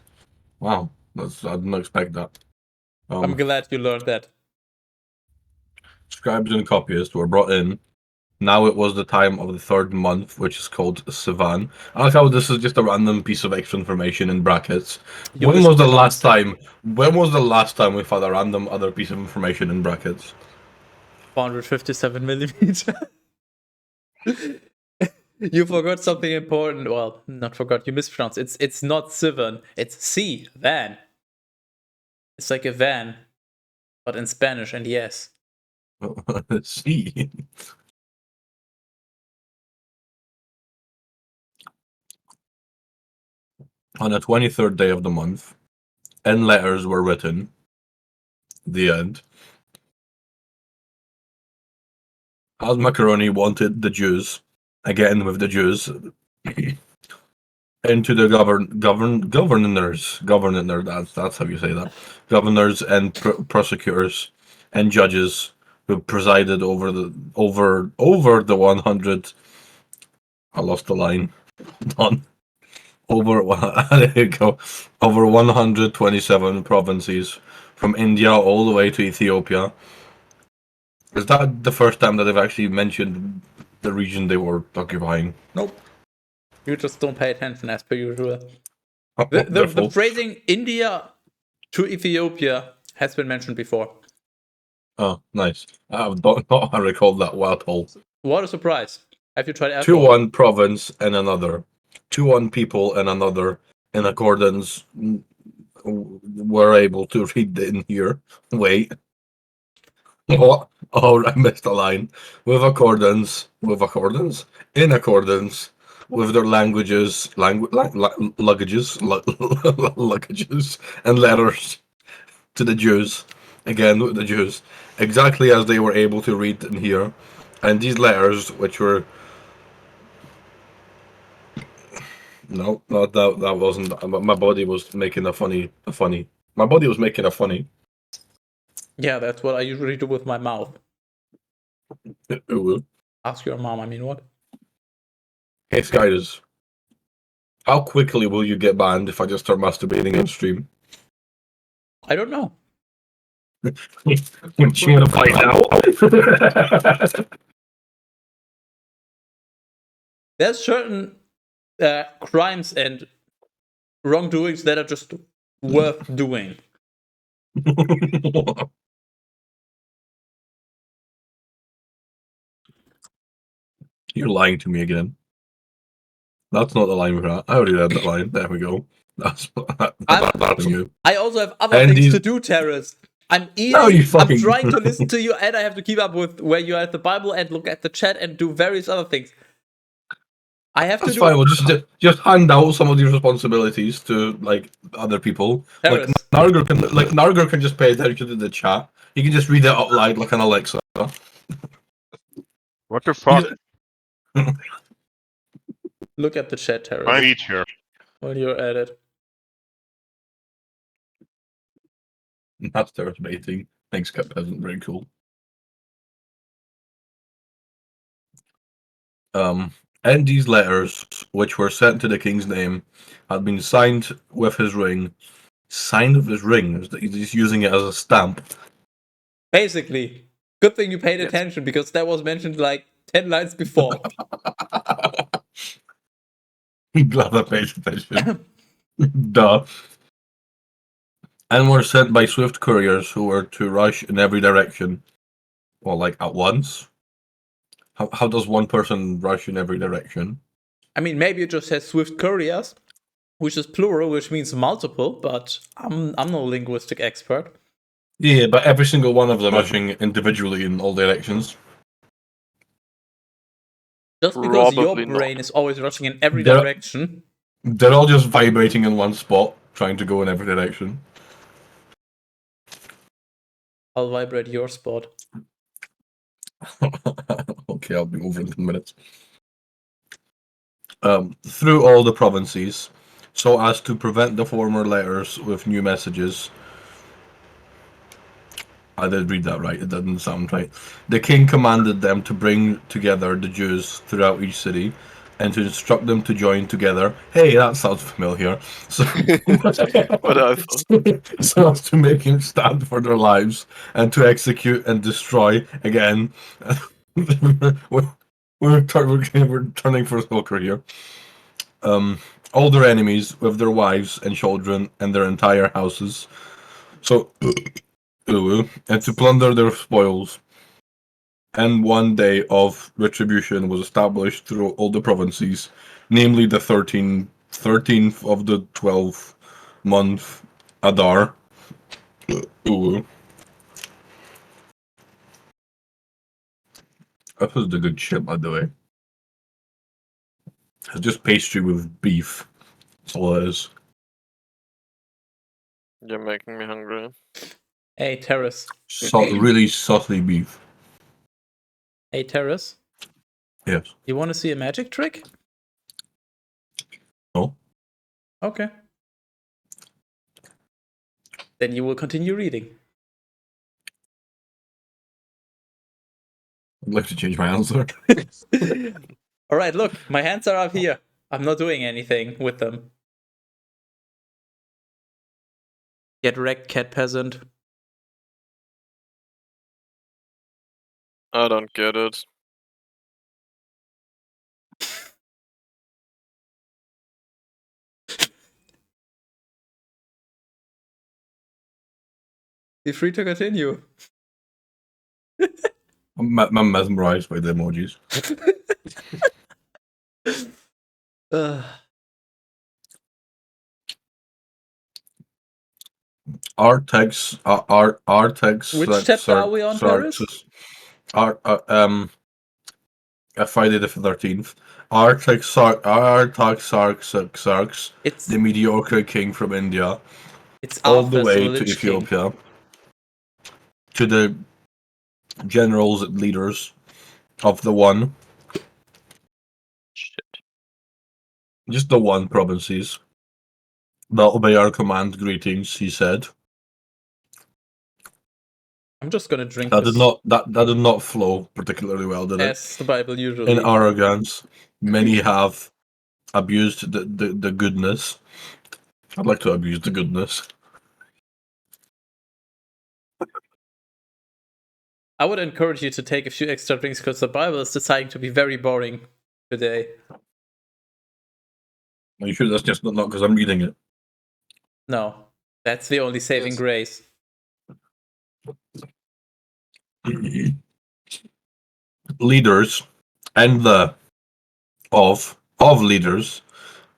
Wow, I didn't expect that. I'm glad you learned that. Scribes and copyists were brought in. Now it was the time of the third month, which is called Sivan. I like how this is just a random piece of extra information in brackets. You When was the mispronounced last time? When was the last time we found a random other piece of information in brackets? 457 millimeter. You forgot something important. Well, not forgot. You mispronounced. It's not Sivan. It's C van. It's like a van, but in Spanish. And yes, See. On the 23rd day of the month, N letters were written. The end. As Macaroni wanted the Jews, again with the Jews, into the governors. That's how you say that. Governors and prosecutors and judges who presided over the 100. I lost the line. On there you go. Over 127 provinces from India all the way to Ethiopia. Is that the first time that they've actually mentioned the region they were occupying? nope. You just don't pay attention as per usual. Oh, The wonderful. phrasing India to Ethiopia has been mentioned before. Oh, nice. I don't I recall that well at all. What a surprise. Have you tried alcohol? 2-1 province and another. 2-1 people and another in accordance. Were able to read in here. Wait. What? Oh, I missed a line. In accordance with their luggages, and letters to the Jews. Again, with the Jews. Exactly as they were able to read in here. And these letters, which were... No, not that. That wasn't... My body was making a funny... My body was making a funny... Yeah, that's what I usually do with my mouth. Ooh. Ask your mom, I mean, what? Hey, Skyders. How quickly will you get banned if I just start masturbating on stream? I don't know. Would you want to find out? There's certain crimes and wrongdoings that are just worth doing. You're lying to me again. That's not the line we're at. I already read that line. There we go. That's you. I also have other And things these- to do, Teras. I'm eating, No, you I'm fucking- trying to listen to you, and I have to keep up with where you are at the Bible and look at the chat and do various other things. I have That's to do fine. We'll just hand out some of these responsibilities to like other people. Teras. Nargor can just pay attention to the chat. He can just read it out loud like an Alexa. What the fuck? Look at the chat, I Teras, eat here. while you're at it. That's terrifying. Thanks, Cat Peasant. Very cool. And these letters, which were sent to the king's name, had been signed with his ring. Signed with his ring? He's using it as a stamp. Basically, good thing you paid Yes. attention because that was mentioned like 10 lines before. Glad I paid attention. Duh. And were sent by swift couriers who were to rush in every direction. Well, like at once? How does one person rush in every direction? I mean, maybe it just says swift couriers, which is plural, which means multiple, but I'm no linguistic expert. Yeah, but every single one of them rushing individually in all directions. Just because your Probably brain not. is always rushing in every They're- direction. They're all just vibrating in one spot, trying to go in every direction. I'll vibrate your spot. Okay, I'll be over in 10 minutes. Through all the provinces, so as to prevent the former letters with new messages. I did read that right, it doesn't sound right. The king commanded them to bring together the Jews throughout each city and to instruct them to join together. Hey, that sounds familiar. So, But I thought, so as to make him stand for their lives and to execute and destroy again. we're turning for soccer here. All their enemies with their wives and children and their entire houses. So, and to plunder their spoils. And one day of retribution was established through all the provinces, namely the 13th of the 12th month, Adar. This is the good shit, by the way. It's just pastry with beef. That's all it is. you're making me hungry. Hey, Teras. Really saucy beef. Hey, Teras. Yes. You want to see a magic trick? No? Okay. Then you will continue reading. I'd like to change my answer. All right, look, my hands are up here. I'm not doing anything with them. Get wrecked, cat peasant. I don't get it. Be free to continue. I'm mesmerized by the emojis. Artex, Which chapter are we on, Paris? Friday the 13th. Artaxerxes, It's the mediocre king from India, it's all the Arthas, way the to Lich King. Ethiopia, to the generals and leaders of the one, Shit. just the one provinces, that obey our command. Greetings, he said. I'm just gonna drink That this did not flow particularly well, did it? as the Bible usually. In arrogance, many have abused the goodness. I'd like to abuse the goodness. I would encourage you to take a few extra drinks because the Bible is deciding to be very boring today. Are you sure that's just not because I'm reading it? No, that's the only saving Yes. grace. Leaders and the of leaders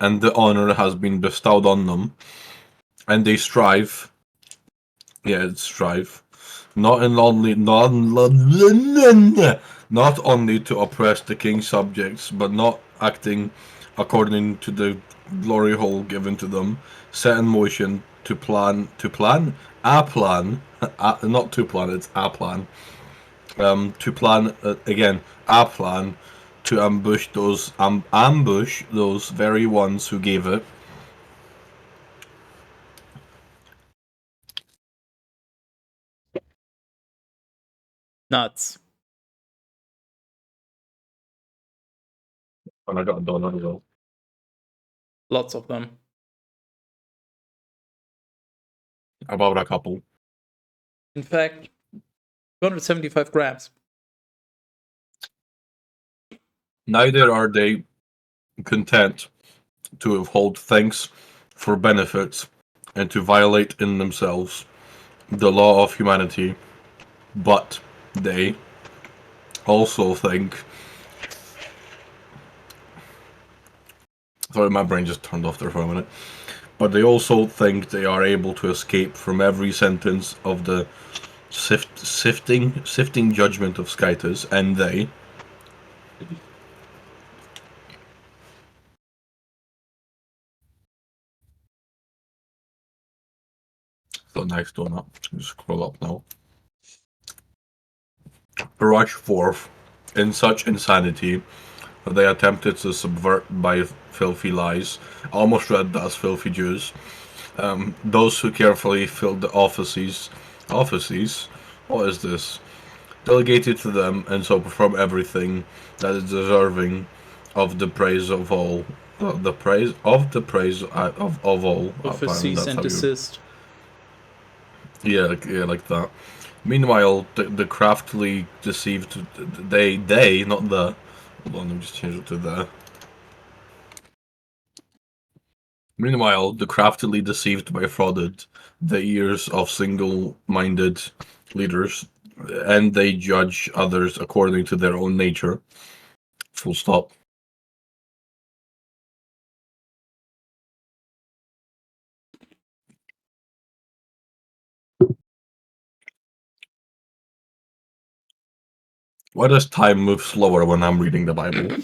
and the honor has been bestowed on them, and they strive. Yeah, it's strive. Not only to oppress the king's subjects, but not acting according to the glory hole given to them, set in motion to plan, not to plan, it's a plan, to plan, again, a plan, to ambush those very ones who gave it. Nuts. And I got a donut as well. Lots of them. About a couple. In fact, 275 grams. Neither are they content to withhold thanks for benefits and to violate in themselves the law of humanity, but they also think. Sorry, my brain just turned off there for a minute. But they also think they are able to escape from every sentence of the sifting judgment of Skytus, and they. So nice donut. Just scroll up now. Rush forth in such insanity that they attempted to subvert by filthy lies. I almost read that as filthy Jews. Those who carefully filled the offices. Offices? What is this? Delegated to them, and so perform everything that is deserving of the praise of all. The praise of all. With a Apparently, cease that's and how you. desist. Yeah, like that. Meanwhile, the craftily deceived. They, not the. Hold on, let me just change it to the. Meanwhile, the craftily deceived by frauded the ears of single-minded leaders, and they judge others according to their own nature. Full stop. Why does time move slower when I'm reading the Bible?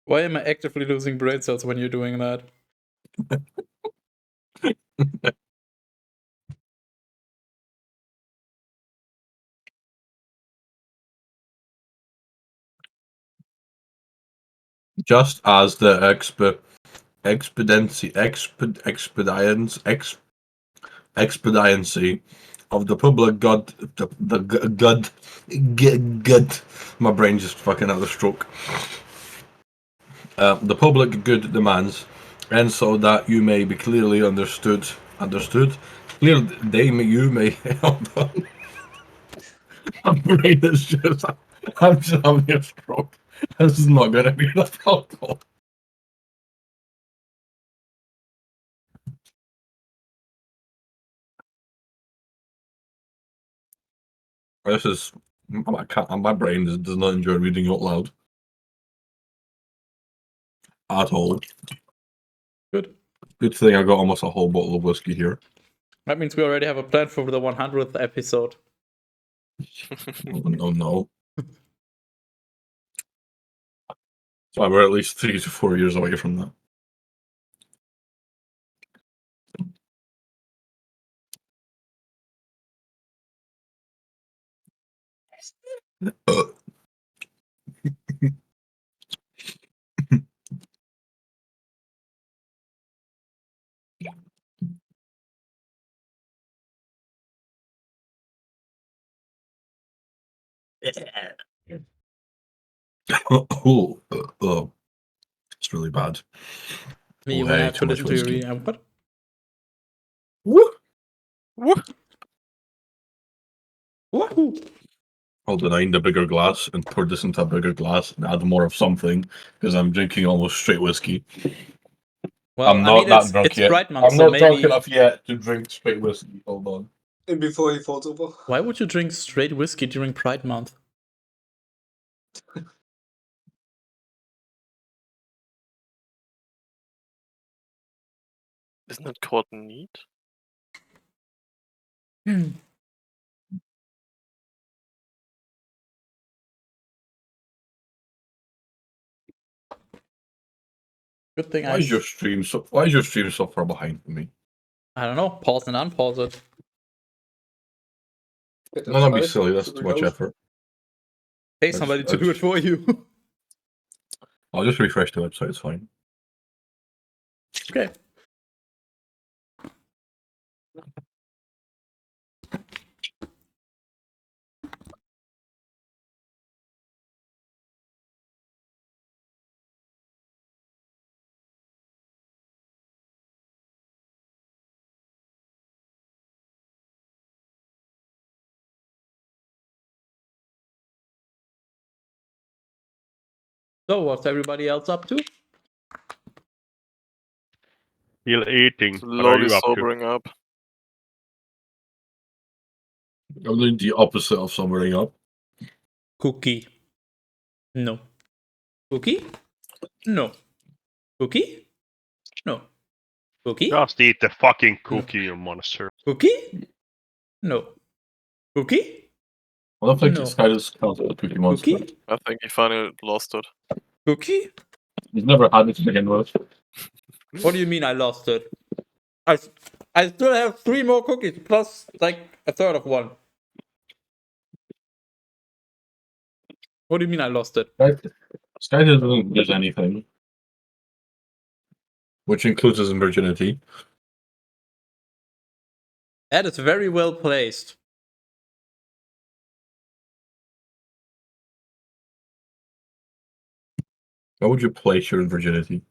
Why am I actively losing brain cells when you're doing that? Just as the expediency of the public good, the good. My brain just fucking had a stroke. The public good demands, and so that you may be clearly understood. Clearly, you may. Hold on. My brain is just. I'm just having a stroke. This is not going to be enough alcohol. This is. My brain does not enjoy reading out loud. At all. Good. Good thing I got almost a whole bottle of whiskey here. That means we already have a plan for the 100th episode. Oh no. So we're at least 3 to 4 years away from that. Oh, it's really bad. Me Oh, when I hey, have too to much listen to you whiskey. read. What? Woo! Woohoo! I'll deny the bigger glass and pour this into a bigger glass and add more of something because I'm drinking almost straight whiskey. Well, I'm not that drunk it's yet. Pride Month, I'm so not drunk maybe. enough yet to drink straight whiskey. Hold on. And before he falls over. Why would you drink straight whiskey during Pride Month? Isn't it called neat? Good thing Why is your stream so far behind me? I don't know. Pause and unpause it. Get No, that'd be F5 silly. That's to too much reload. effort. Pay somebody to do it for you. I'll just refresh the website. It's fine. Okay. So, what's everybody else up to? Still eating. What are Slowly you up to? sobering up. I'm doing the opposite of sobering up. Cookie. No. Cookie? No. Cookie? No. Cookie? Just eat the fucking cookie, you monster. Cookie? No. Cookie? I don't think No. this guy is counts as a Cookie Monster. Cookie? I think he finally lost it. Cookie? He's never had it to begin with. What do you mean I lost it? I still have 3 more cookies, plus like a third of one. What do you mean I lost it? Sky doesn't lose anything. Which includes his virginity. That is very well placed. How would you place your virginity?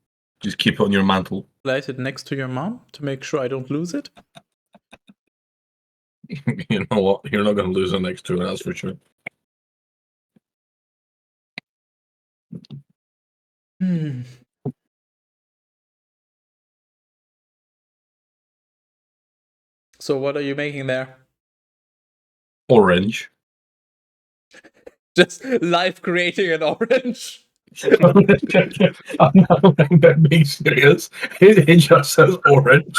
Just keep it on your mantle. Place it next to your mom to make sure I don't lose it. You know what? You're not going to lose it next to it, that's for sure. Hmm. So what are you making there? Orange. Just live creating an orange. I'm not being serious. It just says orange.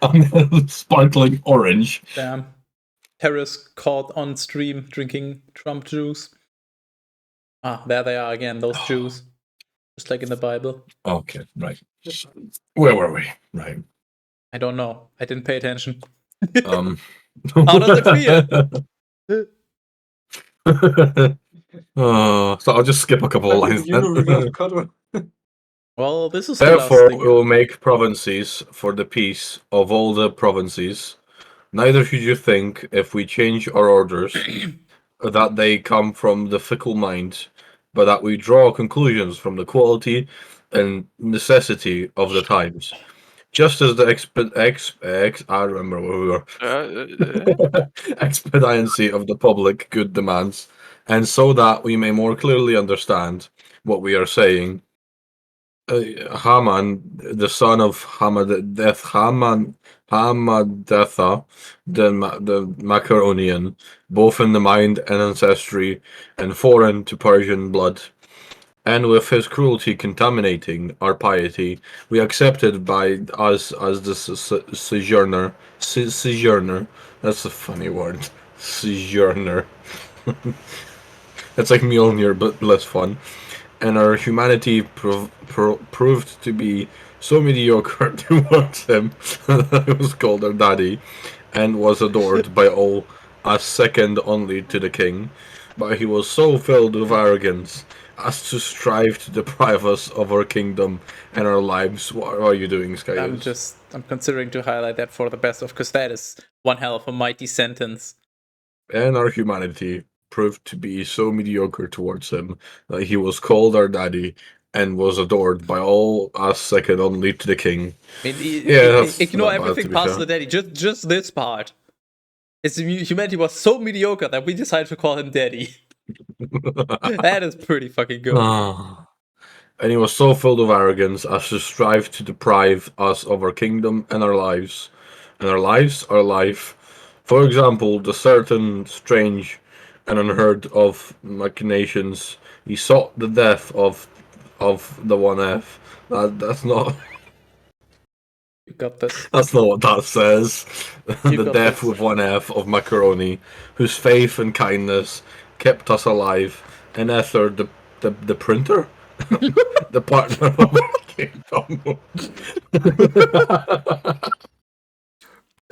I'm sparkling orange. Damn. Teras caught on stream drinking Trump juice. Ah, there they are again, those Jews. Just like in the Bible. Okay, right. Where were we? Right. I don't know. I didn't pay attention. How does it feel? So I'll just skip a couple of lines You know, we then. got cut. Well, this is the Therefore, last we thing. will make provinces for the peace of all the provinces. Neither should you think, if we change our orders, that they come from the fickle mind, but that we draw conclusions from the quality and necessity of the times. Just as the I remember where we were. Expediency of the public good demands, and so that we may more clearly understand what we are saying. Haman, the son of Hamadetha, the Macaronian, both in the mind and ancestry, and foreign to Persian blood, and with his cruelty contaminating our piety, we accepted by us as the sojourner. Sojourner. That's a funny word. Sojourner. It's like Mjolnir, but less fun. And our humanity proved to be so mediocre towards him that he was called our daddy, and was adored by all as second only to the king. But he was so filled with arrogance as to strive to deprive us of our kingdom and our lives. What are you doing, Skyus? I'm considering to highlight that for the best of, because that is one hell of a mighty sentence. And our humanity proved to be so mediocre towards him that he was called our daddy and was adored by all as second only to the king. I mean, That's ignore not bad, everything to be past fair. the daddy. Just this part. His humanity was so mediocre that we decided to call him daddy. That is pretty fucking good. And he was so filled of arrogance as to strive to deprive us of our kingdom and our lives. And our lives, our life. For example, the certain strange and unheard of machinations. He sought the death of the one F. That's not. You got this. That's not what that says. You The got death this. with one F of Macaroni, whose faith and kindness kept us alive, and Esther, the printer, the partner of our kingdom.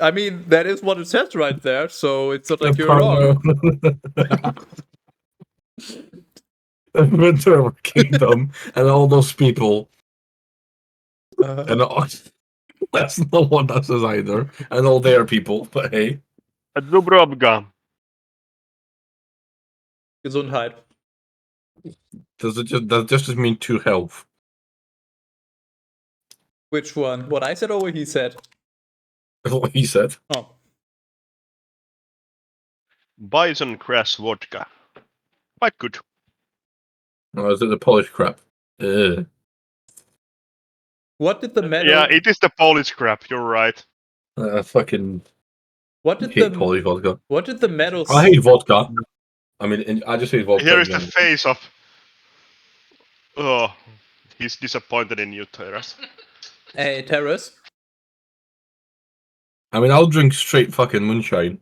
I mean, that is what it says right there, so it's not like The you're wrong. The printer of our kingdom, and all those people, and that's not what that says either, and all their people. But hey, Dubrovka. Gesundheit. does just mean to health? Which one? What I said or what he said? That's what he said. Oh. Bison grass vodka. Quite good. Oh, is it the Polish crap? Ugh. What did the meadow? Yeah, it is the Polish crap. You're right. I fucking What did hate the Polish vodka. What did the meadow? I hate vodka. I mean, I just hate vodka. Here in is the general. face of. Oh, he's disappointed in you, Teras. Hey, Teras. I mean, I'll drink straight fucking moonshine,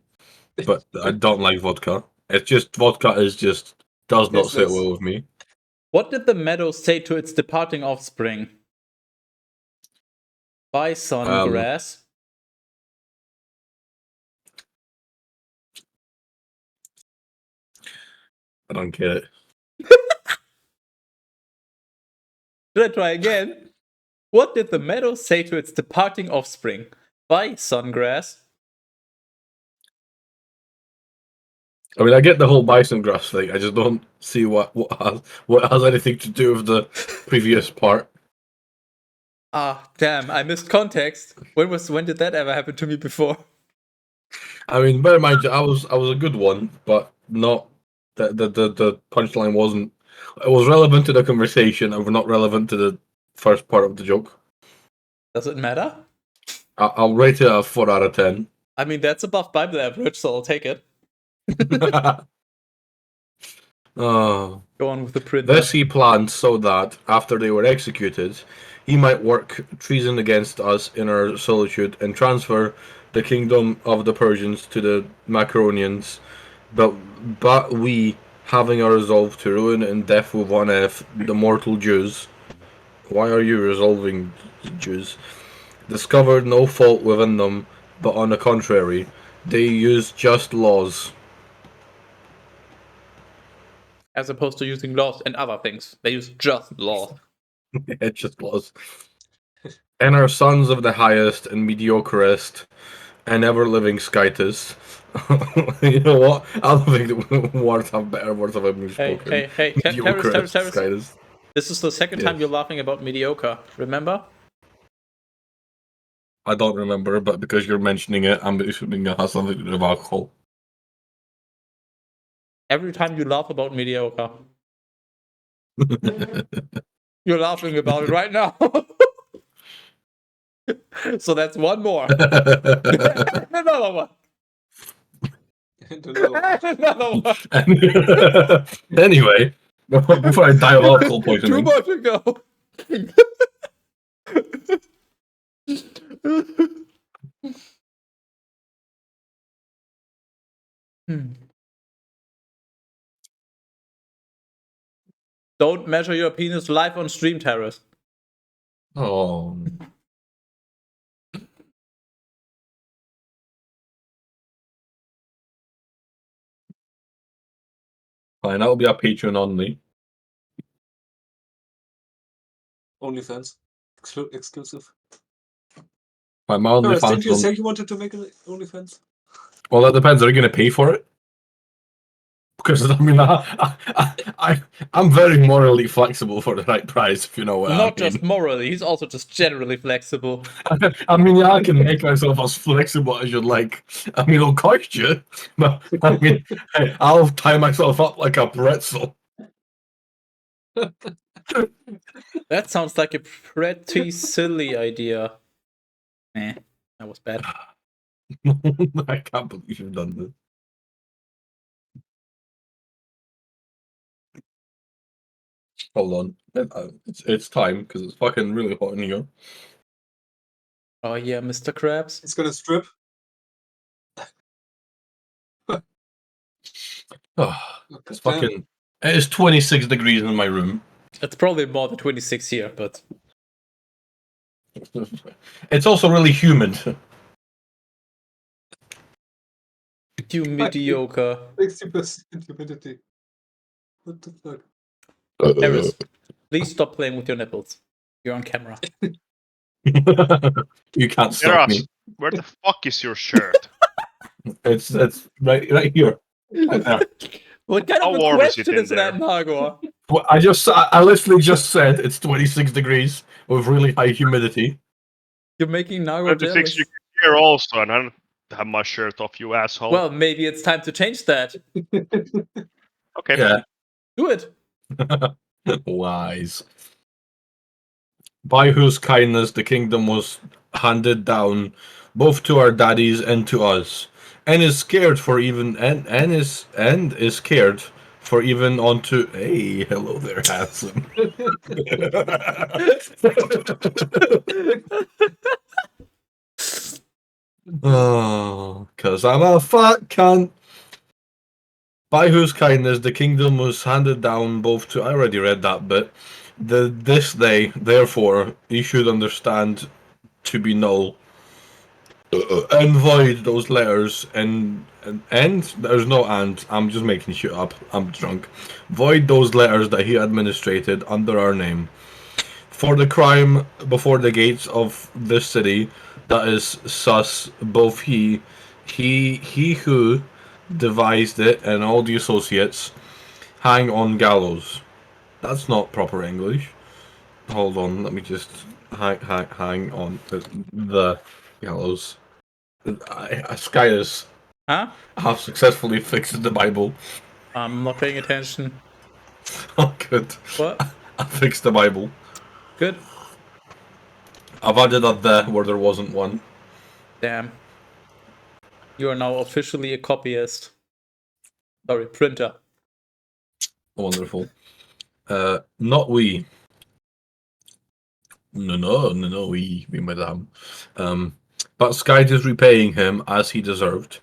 but I don't like vodka. It's just vodka does not sit Tasteless. well with me. What did the meadow say to its departing offspring? Bison grass. I don't get it. Should I try again? What did the meadow say to its departing offspring? Bison grass. I mean, I get the whole bison grass thing. I just don't see what has anything to do with the previous part. Ah, damn! I missed context. When did that ever happen to me before? I mean, bear in mind, I was a good one, but not the punchline wasn't. It was relevant to the conversation, and not relevant to the first part of the joke. Does it matter? I'll rate it a 4 out of 10. I mean, that's above Bible average, so I'll take it. Oh. Go on with the print. This he planned so that, after they were executed, he might work treason against us in our solitude and transfer the kingdom of the Persians to the Macaronians. But we, having a resolve to ruin and death with one F the mortal Jews. Why are you resolving Jews? Discovered no fault within them, but on the contrary, they use just laws. As opposed to using laws and other things. They use just law. It just laws. And are sons of the highest and mediocrist and ever-living Skytus. You know what? I don't think that words have better words of English spoken. Hey, Teras. Skytus. This is the second time Yes. you're laughing about mediocre, remember? I don't remember, but because you're mentioning it, I'm assuming it has something to do with alcohol. Every time you laugh about mediocre. You're laughing about it right now. So that's one more. Another one. Another one. Anyway, before I die of alcohol Two poisoning. more to go. Don't measure your penis live on stream, Teras. Oh. Fine, that'll be a Patreon only. OnlyFans. Exclusive. My Teras, OnlyFans. didn't you say you wanted to make an OnlyFans? Well, that depends. Are you going to pay for it? Because I mean, I'm very morally flexible for the right price, if you know what I mean. Not just morally, he's also just generally flexible. I mean, yeah, I can make myself as flexible as you'd like. I mean, it'll cost you, but I mean, hey, I'll tie myself up like a pretzel. That sounds like a pretty silly idea. That was bad. I can't believe you've done this. Hold on, it's time because it's fucking really hot in here. Oh yeah, Mr. Krabs. It's gonna strip. It's fucking. It is 26 degrees in my room. It's probably more than 26 here, but It's also really humid. you mediocre. 60% humidity. What the fuck? Teras, please stop playing with your nipples. You're on camera. You can't stop Teras, me. where the fuck is your shirt? It's right here. Right there. What kind How of a warm is it question in is that, there? Nargor? Well, I literally just said it's 26 degrees with really high humidity. You're making Nargor 26 jealous. you here also, and I don't have my shirt off, you asshole. Well, maybe it's time to change that. okay. Yeah. Do it. Wise. By whose kindness the kingdom was handed down both to our daddies and to us, and is scared for even and is scared for even onto. Hey, hello there, handsome. Oh, 'cause I'm a fat cunt. By whose kindness the kingdom was handed down both to. I already read that bit. This day, therefore, you should understand to be null. And void those letters and there's no and. I'm just making shit up. I'm drunk. Void those letters that he administrated under our name. For the crime before the gates of this city, that is sus, both he who devised it and all the associates hang on gallows. That's not proper English. Hold on, let me just hang on the gallows. Skyus, Huh? I have successfully fixed the Bible. I'm not paying attention. Oh, good. What? I fixed the Bible. Good. I've added a there where there wasn't one. Damn. You are now officially a copyist. Sorry, printer. Wonderful. Not we. No, we madame. But Skyde is repaying him as he deserved.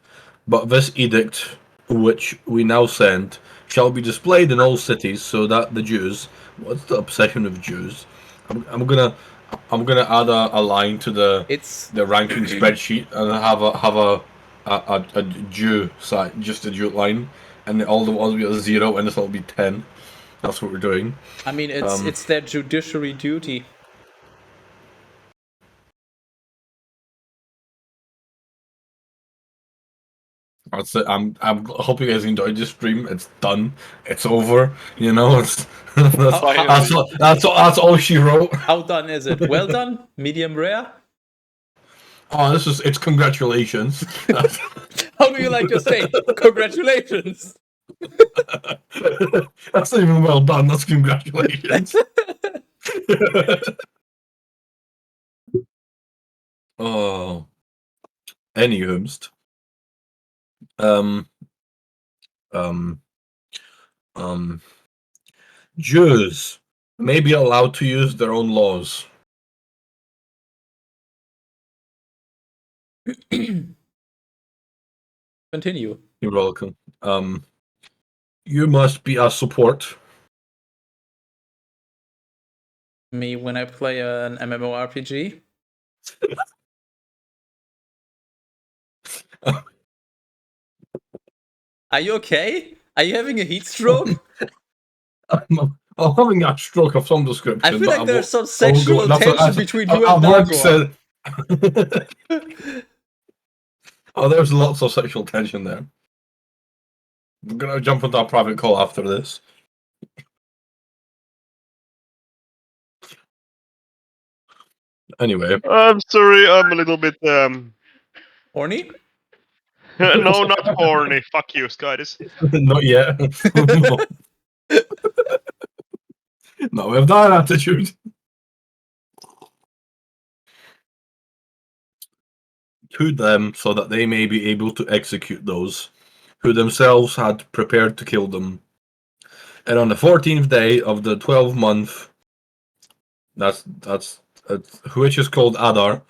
But this edict, which we now send, shall be displayed in all cities, so that the Jews. What's the obsession of Jews? I'm gonna add a line to the ranking spreadsheet and have a Jew side, just a Jew line, and all the ones will be a 0, and this will be 10. That's what we're doing. I mean, it's their judiciary duty. That's it. I'm hope you guys enjoyed this stream. It's done. It's over. You know, it's that's all she wrote. How done is it? Well done? Medium rare? Oh, it's congratulations. How do you like to say congratulations? That's not even well done. That's congratulations. Oh, anywhomst. Jews may be allowed to use their own laws. Continue. You're welcome. You must be our support. Me when I play an MMORPG? Are you okay? Are you having a heat stroke? I'm having a stroke of some description. I feel like there's some sexual tension between you and Nargor. Oh, there's lots of sexual tension there. I'm gonna jump into a private call after this. Anyway. I'm sorry, I'm a little bit Horny? No, not horny. Fuck you, Skydis. Not yet. No, we have that attitude. To them, so that they may be able to execute those who themselves had prepared to kill them. And on the 14th day of the 12th month, that's which is called Adar,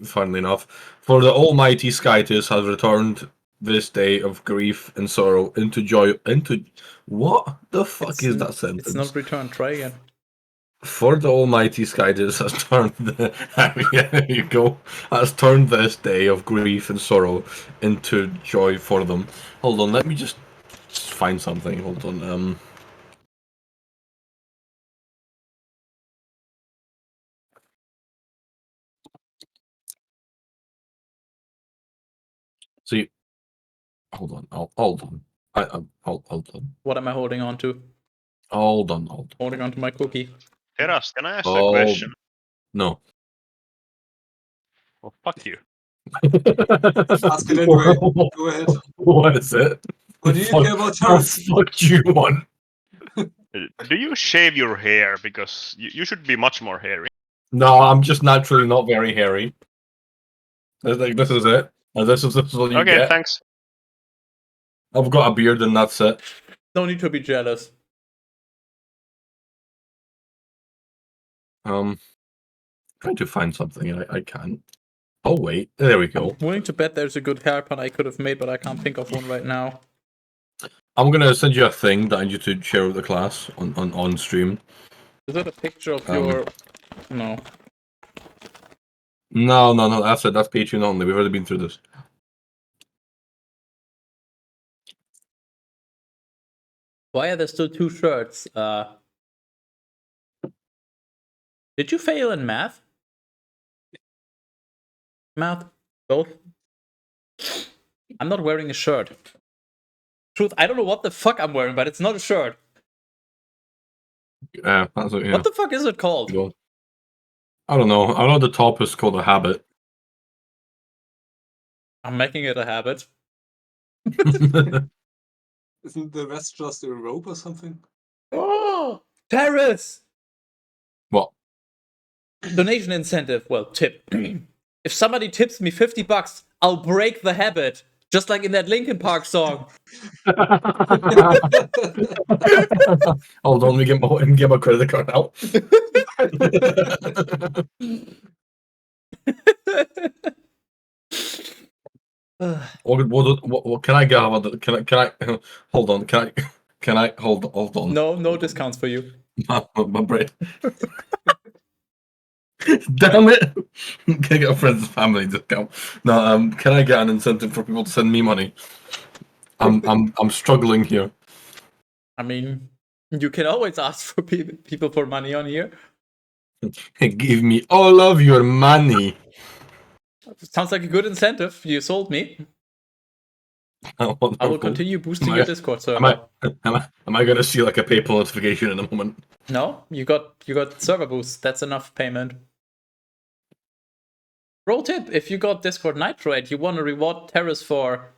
funnily enough, for the Almighty Skytis has returned this day of grief and sorrow into joy. Into what the fuck is that sentence? It's not returned. Try again. For the Almighty Skytis has turned there you go. Has turned this day of grief and sorrow into joy for them. Hold on, let me just find something. Hold on. See, hold on. Hold on. Hold on. What am I holding on to? Hold on. Holding on to my cookie. Teras, can I ask you a question? No. Well, fuck you. Ask it anyway. Go ahead. What is it? What do you care about Teras? Fuck you, one. Do you shave your hair? Because you should be much more hairy. No, I'm just naturally not very hairy. It's like, this is it. And this is what you Okay, get. thanks. I've got a beard and that's it. No need to be jealous. Trying to find something and I can't. Oh wait, there we go. I'm willing to bet there's a good haircut I could have made, but I can't think of one right now. I'm gonna send you a thing that I need you to share with the class on stream. Is it a picture of your... No. No, that's it. That's Patreon only. We've already been through this. Why are there still 2 shirts? Did you fail in math? Math? Both? I'm not wearing a shirt. Truth, I don't know what the fuck I'm wearing, but it's not a shirt. That's what, yeah. What the fuck is it called? Well, I don't know. I know the top is called a habit. I'm making it a habit. Isn't the rest just a rope or something? Oh! Teras! What? Donation incentive. Well, tip. If somebody tips me $50, I'll break the habit. Just like in that Linkin Park song. Hold on, let me get my credit card out. What can I get? Can I hold on? Can I hold on? No discounts for you. My brain. Damn it! Can I get a friends and family discount? No, can I get an incentive for people to send me money? I'm struggling here. I mean, you can always ask for people for money on here. Give me all of your money. Sounds like a good incentive. You sold me. I will continue boosting your Discord server. Am I gonna see like a PayPal notification in a moment? No, you got server boost. That's enough payment. Pro tip: if you got Discord Nitro and you want to reward Teras for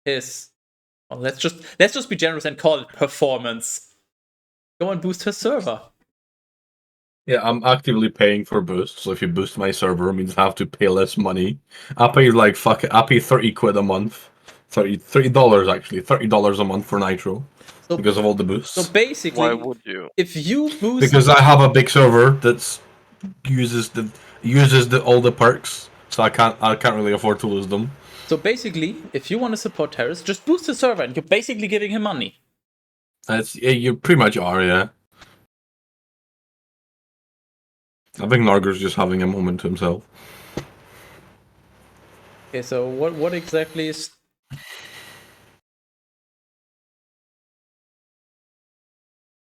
his, well, let's just be generous and call it performance. Go and boost his server. Yeah, I'm actively paying for boost. So if you boost my server, it means I have to pay less money. I pay like fuck it. I pay 30 quid a month. $30 actually. $30 a month for Nitro. So, because of all the boosts. So basically, Why would you? if you boost, because I have a big server that uses all the perks, so I can't really afford to lose them. So basically, if you want to support Teras, just boost the server, and you're basically giving him money. You pretty much are, yeah. I think Nargor's just having a moment to himself. Okay, so what exactly is?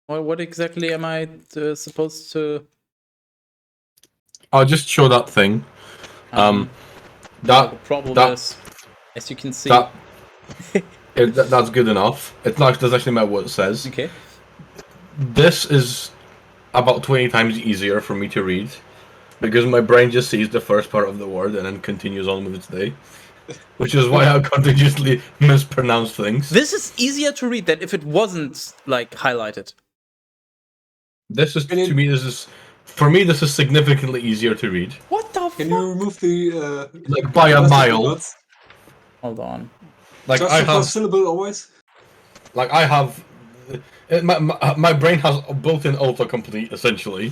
What exactly am I supposed to? I'll just show that thing. The problem is, as you can see, that's good enough. It doesn't actually matter what it says. Okay. This is about 20 times easier for me to read because my brain just sees the first part of the word and then continues on with its day. Which is why I continuously mispronounce things. This is easier to read than if it wasn't like highlighted. This is for me. This is significantly easier to read. What the fuck? Can you remove the like by a mile? Hold on. Like just I have syllable always. Like I have, my brain has built-in autocomplete essentially.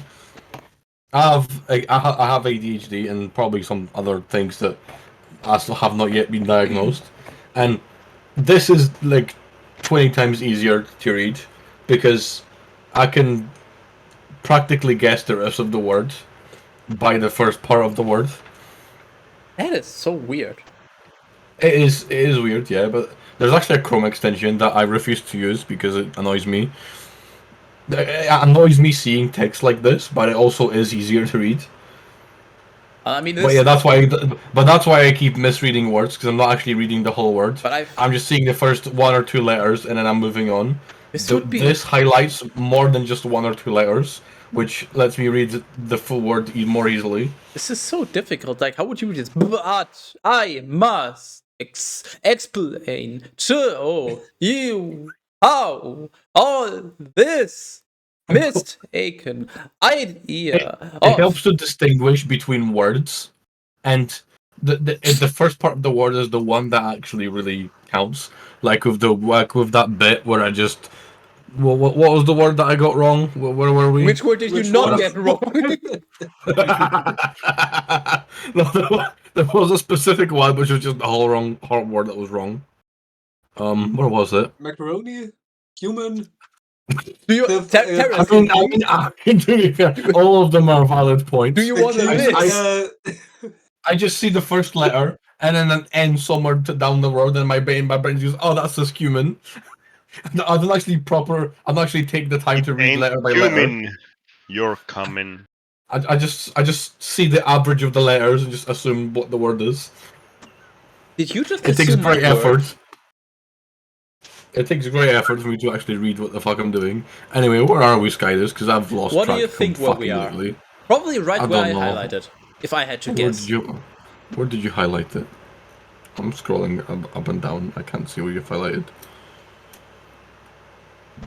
I have ADHD and probably some other things that I still have not yet been diagnosed, and this is like 20 times easier to read because I can practically guess the rest of the word by the first part of the word. That is so weird. It is weird, yeah, but there's actually a Chrome extension that I refuse to use because it annoys me. It annoys me seeing text like this, but it also is easier to read. I mean, but yeah, that's why I keep misreading words because I'm not actually reading the whole word. But I'm just seeing the first 1 or 2 letters and then I'm moving on. This highlights more than just 1 or 2 letters, which lets me read the full word more easily. This is so difficult. Like, how would you read this? But I must explain to you How all this mistaken idea It of helps to distinguish between words, and the first part of the word is the one that actually really counts. Like with that bit where I just what was the word that I got wrong? Where were we? which word did you Which not one? get wrong? No, there was a specific one which was just the whole word that was wrong. Where was it? Macaroni? Human? Do you, The, Teras, To be fair, all of them are valid points. do you want a king, list? I just see the first letter and then an N somewhere down the road, and my brain goes, "Oh, that's just human." I don't actually take the time to read Ain't letter by letter. human. You're coming. I just see the average of the letters and just assume what the word is. Did you just It takes assume my great word? effort. It takes great effort for me to actually read what the fuck I'm doing. Anyway, where are we, Skyders? Because I've lost What do track you think where we are? completely. Probably right I where I don't know. highlighted. If I had to Where guess. did you highlight it? I'm scrolling up and down. I can't see where you've highlighted.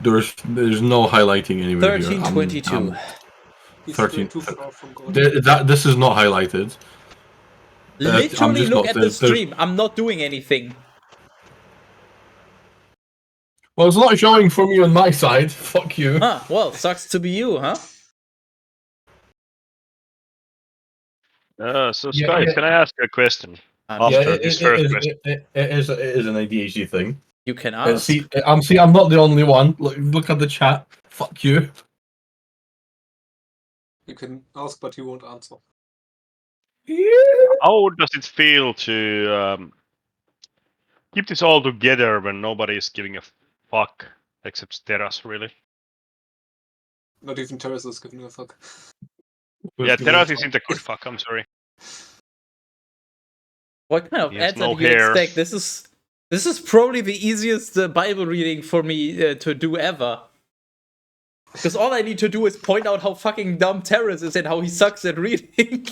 There's no highlighting anywhere here. 1322. He's 13. too far from God. This is not highlighted. I'm Literally just look not. at the stream. I'm not doing anything. Well, it's not showing for me on my side. Fuck you. Huh, well, sucks to be you, huh? So, Yeah, Skies, yeah. can I ask you a question? I'm After sure this first question. It is an ADHD thing. you can ask. I'm not the only one. Look at the chat. Fuck you. You can ask, but he won't answer. How does it feel to keep this all together when nobody is giving a fuck except Teras, really? Not even Teras is giving a fuck. Yeah, Teras isn't a good fuck. I'm sorry. What kind of He has answer no do you hair. expect? This is probably the easiest Bible reading for me to do ever. Because all I need to do is point out how fucking dumb Teras is and how he sucks at reading.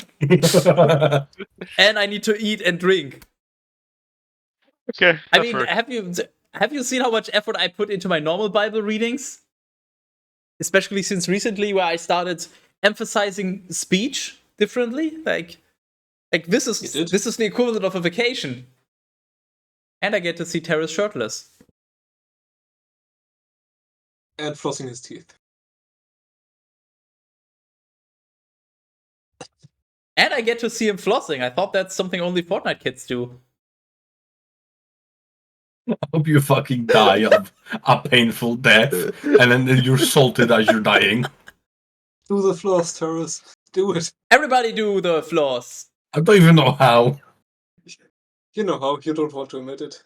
And I need to eat and drink. Okay. I that mean, works. have you seen how much effort I put into my normal Bible readings? Especially since recently, where I started emphasizing speech differently. Like this is the equivalent of a vacation. And I get to see Teras shirtless. And flossing his teeth. And I get to see him flossing. I thought that's something only Fortnite kids do. I hope you fucking die of a painful death, and then you're salted as you're dying. Do the floss, Teras. Do it. Everybody do the floss. I don't even know how. You know how, you don't want to admit it.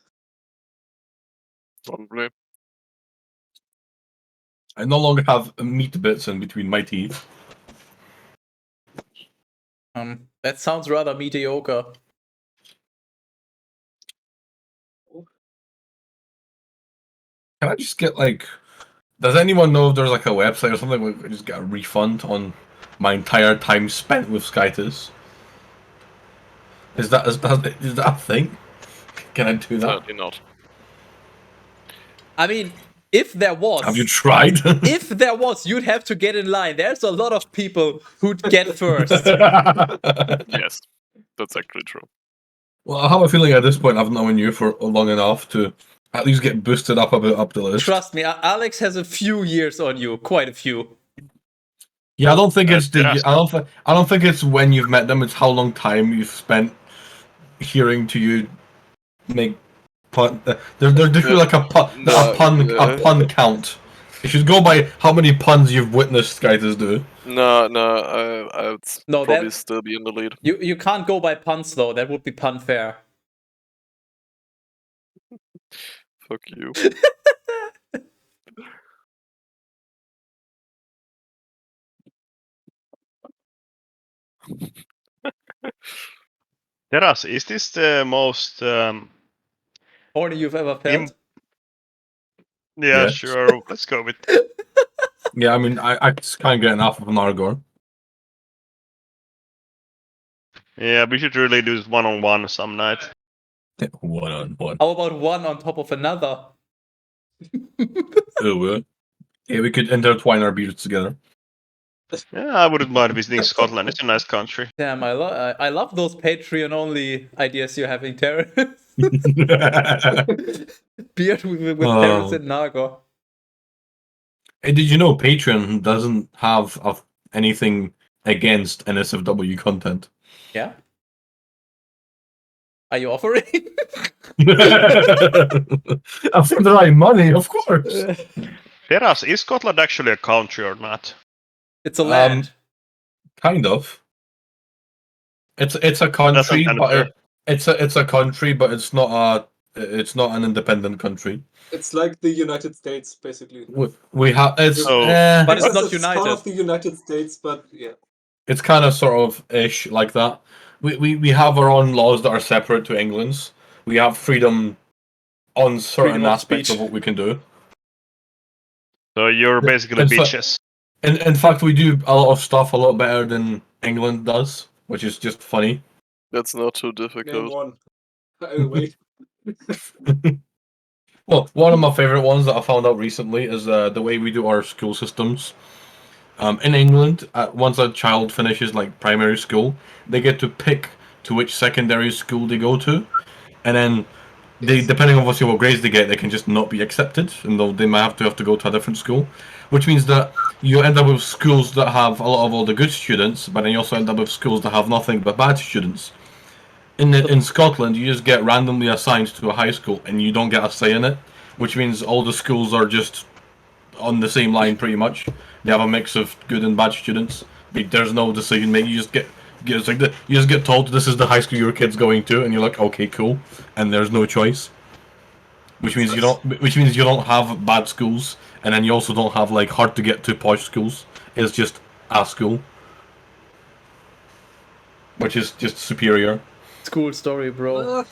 Probably. I no longer have meat bits in between my teeth. That sounds rather mediocre. Can I just get does anyone know if there's a website or something where I just get a refund on my entire time spent with Skytus? Is that a thing? Can I do that? Certainly not. I mean, if there was, Have you tried? if there was, you'd have to get in line. There's a lot of people who'd get first. Yes, that's actually true. Well, I have a feeling at this point I've known you for long enough to at least get boosted up a bit up the list. Trust me, Alex has a few years on you, quite a few. Yeah, I don't think it's Teras. I don't think it's when you've met them. It's how long time you've spent hearing to you make pun. There's definitely a pun count. You should go by how many puns you've witnessed Skyters do. No, I'd No, probably that- still be in the lead. You can't go by puns though. That would be pun fair. Fuck you. Teras, is this the most Horny you've ever felt? yeah, Yeah. sure. Let's go with Yeah, I mean, I just can't get enough of Nargor. yeah, we should really do this one-on-one some night. 1-on-1. How about one on top of another? Yeah, we could intertwine our beards together. Yeah, I wouldn't mind visiting Scotland. It's a nice country. Damn, I love those Patreon-only ideas you're having, Teras. Beard with Teras and Nargor. Hey, did you know Patreon doesn't have anything against NSFW content? Yeah? Are you offering? For the right money, of course. Teras, is Scotland actually a country or not? It's a land. Kind of. It's a country, Doesn't but answer. it's a country, but it's not an independent country. It's like the United States, basically. We have it's Oh. But it's Because not it's united. part of the United States, but yeah. It's kind of sort of ish like that. We have our own laws that are separate to England's. We have freedom on certain Freedom of aspects speech. of what we can do. So you're basically And so- bitches. In fact, we do a lot of stuff a lot better than England does, which is just funny. That's not too Name difficult. one. I'll wait. Well, one of my favorite ones that I found out recently is the way we do our school systems. In England, once a child finishes like primary school, they get to pick to which secondary school they go to, and then they, Yes. depending on what grades they get, they can just not be accepted, and they might have to go to a different school, which means that you end up with schools that have a lot of all the good students, but then you also end up with schools that have nothing but bad students. In Scotland, you just get randomly assigned to a high school, and you don't get a say in it, which means all the schools are just on the same line pretty much. They have a mix of good and bad students. There's no decision making. You just it's like you just get told this is the high school your kid's going to, and you're like, okay, cool, and there's no choice. Which means you don't have bad schools, and then you also don't have like hard to get to posh schools. It's just a school, which is just superior. Cool story, bro.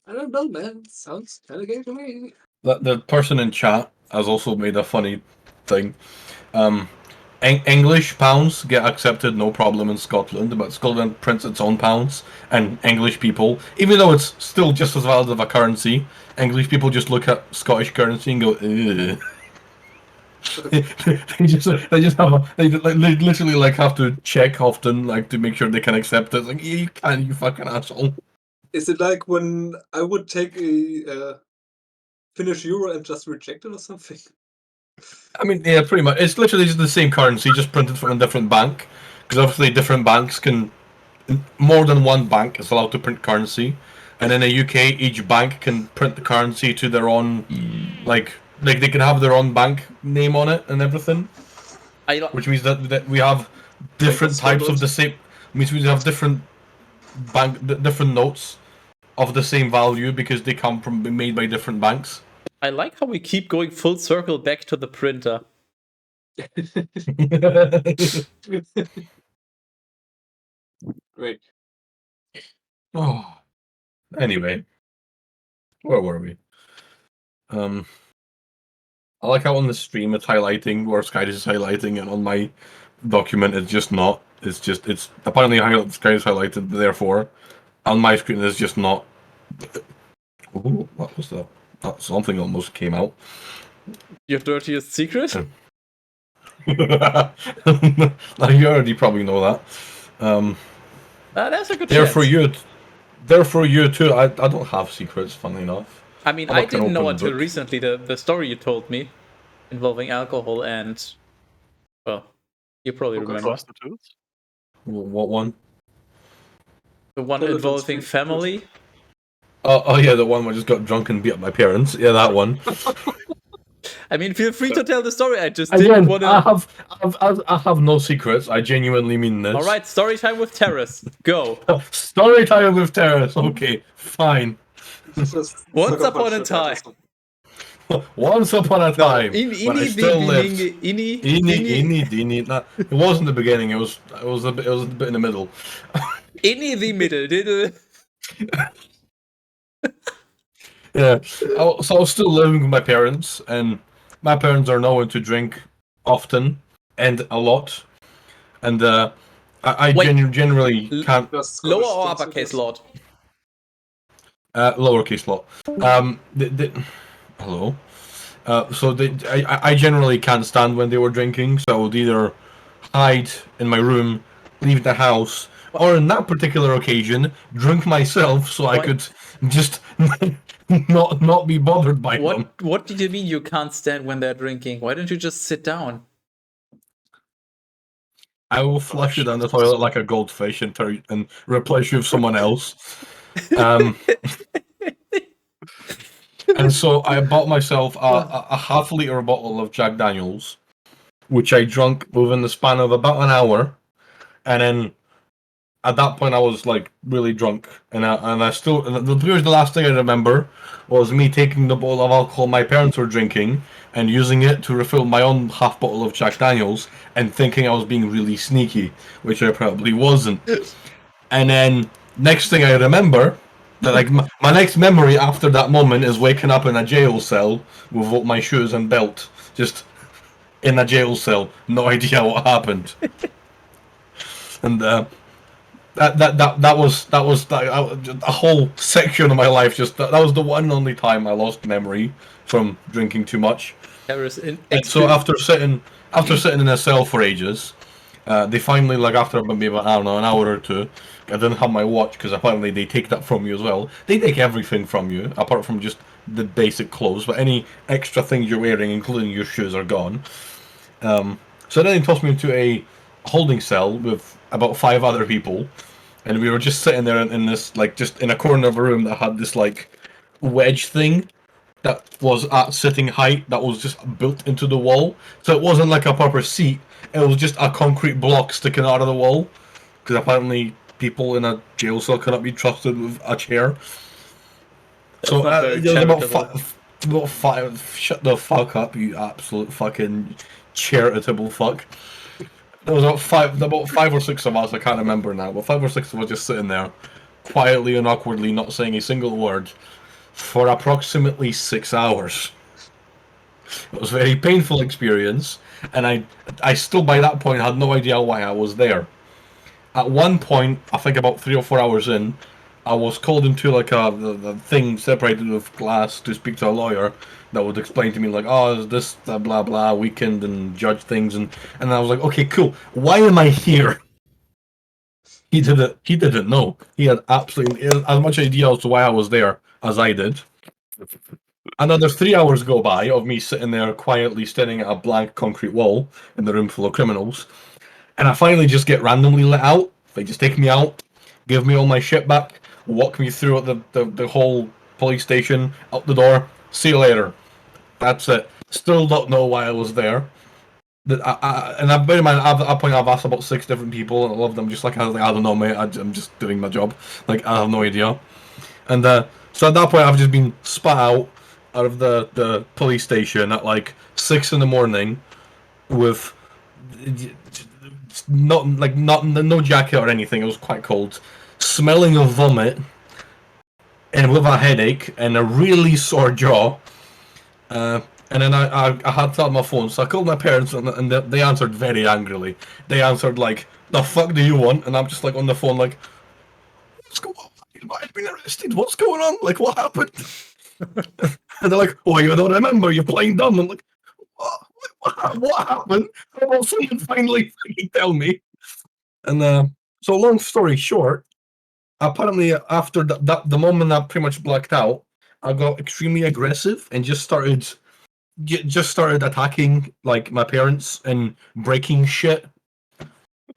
I don't know, man. Sounds kind of gay to me. The person in chat has also made a funny thing. English pounds get accepted no problem in Scotland, but Scotland prints its own pounds, and English people, even though it's still just as valid of a currency, English people just look at Scottish currency and go, ugh. they literally like have to check often, like to make sure they can accept it. It's like, yeah, you can, you fucking asshole. Is it like when I would take a Finnish euro and just reject it or something? I mean, yeah, pretty much. It's literally just the same currency, just printed from a different bank. Because obviously, different banks can, more than one bank is allowed to print currency, and in the UK, each bank can print the currency to their own, like they can have their own bank name on it and everything. Which means that we have different types of the same. Means we have different different notes of the same value because they come from being made by different banks. I like how we keep going full circle back to the printer. Great. Oh. Anyway, where were we? I like how on the stream it's highlighting where Sky is highlighting, and on my document it's just not. It's apparently Sky is highlighted, therefore on my screen it's just not. Ooh, what was that? Something almost came out. Your dirtiest secret? Now you already probably know that. That's a good Therefore chance. you too. I don't have secrets, funnily enough. I mean, I'm I not gonna didn't know open the until book. recently the story you told me involving alcohol and, well, you probably Okay. remember. Prostitutes? What one? The one Tell it on involving stream. family. Oh yeah, the one where I just got drunk and beat up my parents. Yeah, that one. I mean, feel free to tell the story. I just Again, didn't want to. I have no secrets. I genuinely mean this. All right, story time with Teras. Go. Story time with Teras. Okay, fine. Just Once sucker upon punch a it out time. or something. Once upon a time, when I still lived. Inni Dini. Nah, it wasn't the beginning. It was a bit in the middle. the middle. Yeah. So I was still living with my parents, and my parents are known to drink often and a lot, and I Wait. generally can't. Just Lower Scottish or things, I uppercase guess. lord? Lowercase lot. Hello. I generally can't stand when they were drinking, so I would either hide in my room, leave the house, or in that particular occasion, drink myself so I Why- could just not be bothered by them. What do you mean you can't stand when they're drinking? Why don't you just sit down? I will flush you down the toilet like a goldfish and replace you with someone else. And so I bought myself a half-liter bottle of Jack Daniels, which I drank within the span of about an hour, and then at that point I was like really drunk, and I still the last thing I remember was me taking the bottle of alcohol my parents were drinking and using it to refill my own half bottle of Jack Daniels and thinking I was being really sneaky, which I probably wasn't. And then next thing I remember, that like my next memory after that moment is waking up in a jail cell with my shoes and belt, just in a jail cell, no idea what happened. And that was a whole section of my life. Just that was the one and only time I lost memory from drinking too much. And so after sitting in a cell for ages, they finally, like after maybe about, I don't know, an hour or two, I didn't have my watch because apparently they take that from you as well. They take everything from you apart from just the basic clothes, but any extra things you're wearing, including your shoes, are gone. So then they tossed me into a holding cell with about 5 other people, and we were just sitting there in this, like, just in a corner of a room that had this like wedge thing that was at sitting height that was just built into the wall. So it wasn't like a proper seat. It was just a concrete block sticking out of the wall. Because apparently people in a jail cell cannot be trusted with a chair. So there was about five. Shut the fuck up, you absolute fucking charitable fuck. There was about five or six of us. I can't remember now, but 5 or 6 of us just sitting there, quietly and awkwardly, not saying a single word, for approximately 6 hours. It was a very painful experience, and I still by that point had no idea why I was there. At one point, I think about 3 or 4 hours in, I was called into like the thing separated with glass to speak to a lawyer that would explain to me like, oh, is this blah blah weekend and judge things, and I was like, okay, cool. Why am I here? He didn't know. He had absolutely as much idea as to why I was there as I did. Another 3 hours go by of me sitting there quietly staring at a blank concrete wall in the room full of criminals, and I finally just get randomly let out. They just take me out, give me all my shit back, walk me through the whole police station, out the door. See you later. That's it. Still don't know why I was there. And I've been in mind, at that point I've asked about 6 different people, and all of them just like, I don't know, mate. I'm just doing my job. Like, I have no idea. And so at that point I've just been spat out of the police station at like 6 in the morning with no jacket or anything. It was quite cold, smelling of vomit, and with a headache and a really sore jaw. And then I had to have my phone, so I called my parents, and they answered very angrily. They answered like, "The fuck do you want?" And I'm just like on the phone like, "What's going on? I've been arrested. What's going on? Like, what happened?" And they're like, "Oh, you don't remember? You're playing dumb." I'm like, what happened? How about someone finally fucking tell me? And so long story short, apparently after the moment I pretty much blacked out, I got extremely aggressive and just started attacking like my parents and breaking shit.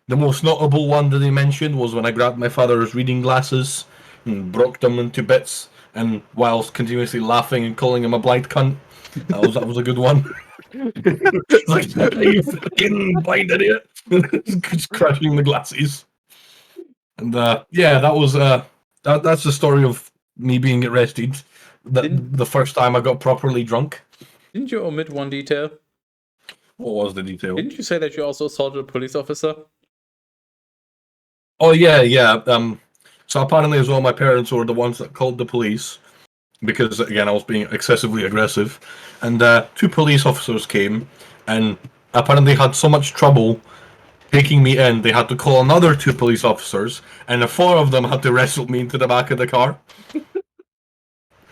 The most notable one that they mentioned was when I grabbed my father's reading glasses and broke them into bits, and whilst continuously laughing and calling him a blind cunt. That was a good one. Like, you fucking blind idiot. Just crashing the glasses. And yeah, that was that's the story of me being arrested. The first time I got properly drunk. Didn't you omit one detail? What was the detail? Didn't you say that you also assaulted a police officer? Oh yeah. So apparently as well, my parents were the ones that called the police because again I was being excessively aggressive, and 2 police officers came and apparently had so much trouble taking me in, they had to call another 2 police officers, and the 4 of them had to wrestle me into the back of the car.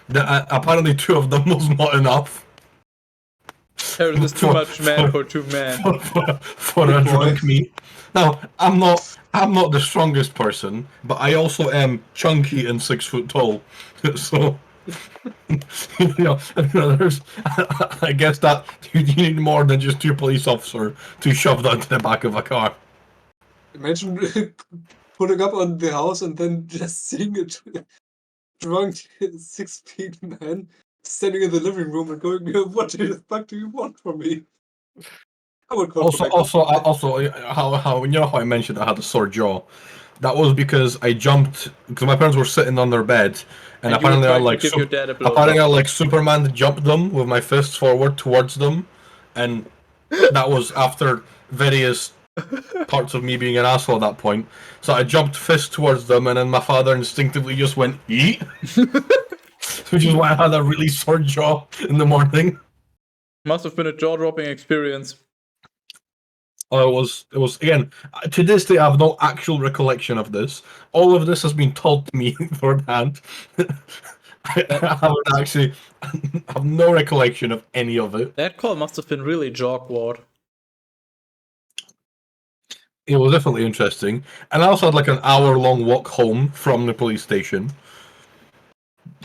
Apparently 2 of them was not enough. Teras is too much man for 2 men. For Good a boy. drunk me. Now, I'm not the strongest person, but I also am chunky and 6 foot tall. So, there's, I guess that you need more than just 2 police officers to shove that to the back of a car. Imagine pulling up on the house and then just seeing a drunk 6 feet man standing in the living room and going, "What the fuck do you want from me?" I would call for backup. How you know how I mentioned I had a sore jaw? That was because I jumped because my parents were sitting on their bed, and And you were apparently trying to give your dad a blowjob. Superman jumped them with my fists forward towards them, and that was after various parts of me being an asshole at that point. So I jumped fist towards them, and then my father instinctively just went eat, which is why I had a really sore jaw in the morning. Must have been a jaw-dropping experience. Oh, it was again. To this day, I have no actual recollection of this. All of this has been told to me beforehand. I would actually have no recollection of any of it. That call must have been really jawkward. It was definitely interesting, and I also had like an hour-long walk home from the police station.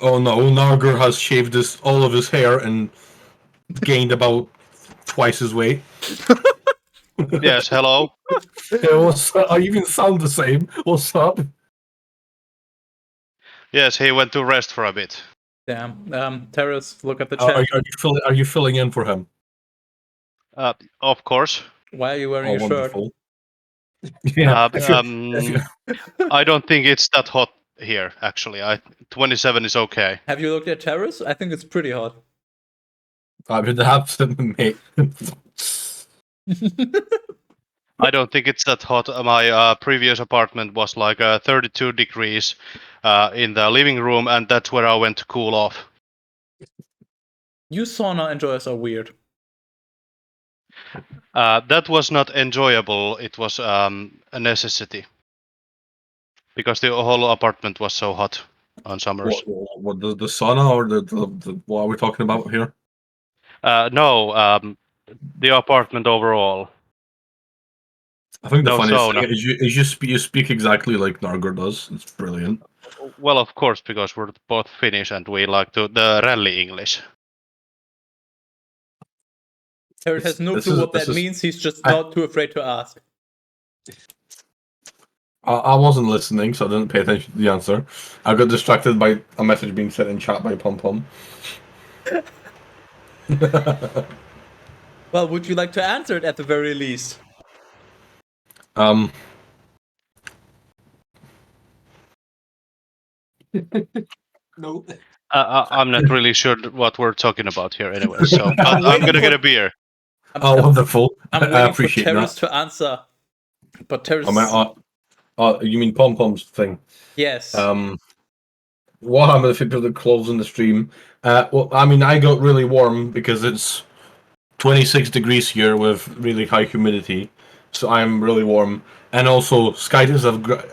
Oh no, Nargor has shaved all of his hair and gained about twice his weight. Yes, hello. I even sound the same. What's up? Yes, he went to rest for a bit. Damn. Teras, look at the Are chat. you filling in for him? Of course. Why are you wearing Oh, a shirt? wonderful. Yeah. I don't think it's that hot here. Actually, 27 is okay. Have you looked at Teras? I think it's pretty hot. I would have to, mate. I don't think it's that hot. My previous apartment was like 32 degrees in the living room, and that's where I went to cool off. You sauna enjoyers are weird. That was not enjoyable. It was a necessity because the whole apartment was so hot on summers. What the sauna or the what are we talking about here? No, the apartment overall. I think the No funniest sauna. thing is you speak exactly like Nargor does. It's brilliant. Well, of course, because we're both Finnish and we like the rally English. Teras has no clue what that means. He's just not too afraid to ask. I wasn't listening, so I didn't pay attention to the answer. I got distracted by a message being sent in chat by Pom Pom. Well, would you like to answer it at the very least? No. I'm not really sure what we're talking about here anyway, so but I'm gonna get a beer. Wonderful. I'm I waiting for appreciate Teras that. to answer. But Teras... You mean Pom Pom's thing? Yes. What happened if people that close in the stream? Well, I mean, I got really warm because it's 26 degrees here with really high humidity, so I'm really warm. And also, Skytis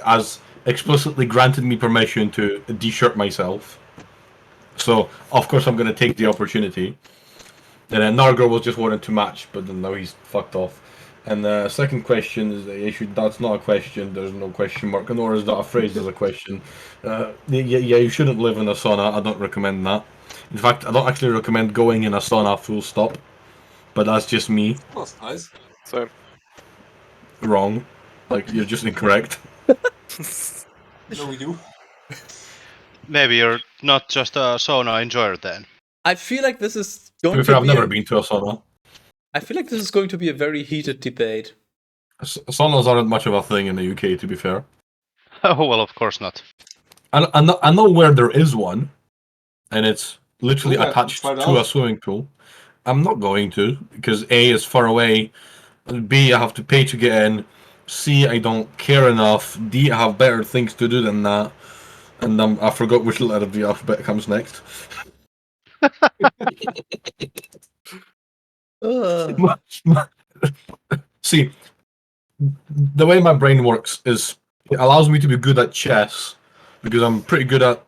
has explicitly granted me permission to de-shirt myself. So, of course, I'm going to take the opportunity. And then Nargor was just wanting to match, but then now he's fucked off. And the second question is the issue. That's not a question. There's no question mark, nor is that a phrase as a question. Yeah, you shouldn't live in a sauna. I don't recommend that. In fact, I don't actually recommend going in a sauna full stop. But that's just me. Oh, that's nice. Same. Wrong. Like, you're just incorrect. No, you. Maybe you're not just a sauna enjoyer then. I feel like this is To going be fair, to I've be... never been to a sauna. I feel like this is going to be a very heated debate. Saunas aren't much of a thing in the UK, to be fair. Oh, well, of course not. I know where there is one, and it's literally Yeah, attached try it to a out. swimming pool. I'm not going to, because A, it's far away, B, I have to pay to get in, C, I don't care enough, D, I have better things to do than that, and I forgot which letter of the alphabet comes next. See, the way my brain works is it allows me to be good at chess, because I'm pretty good at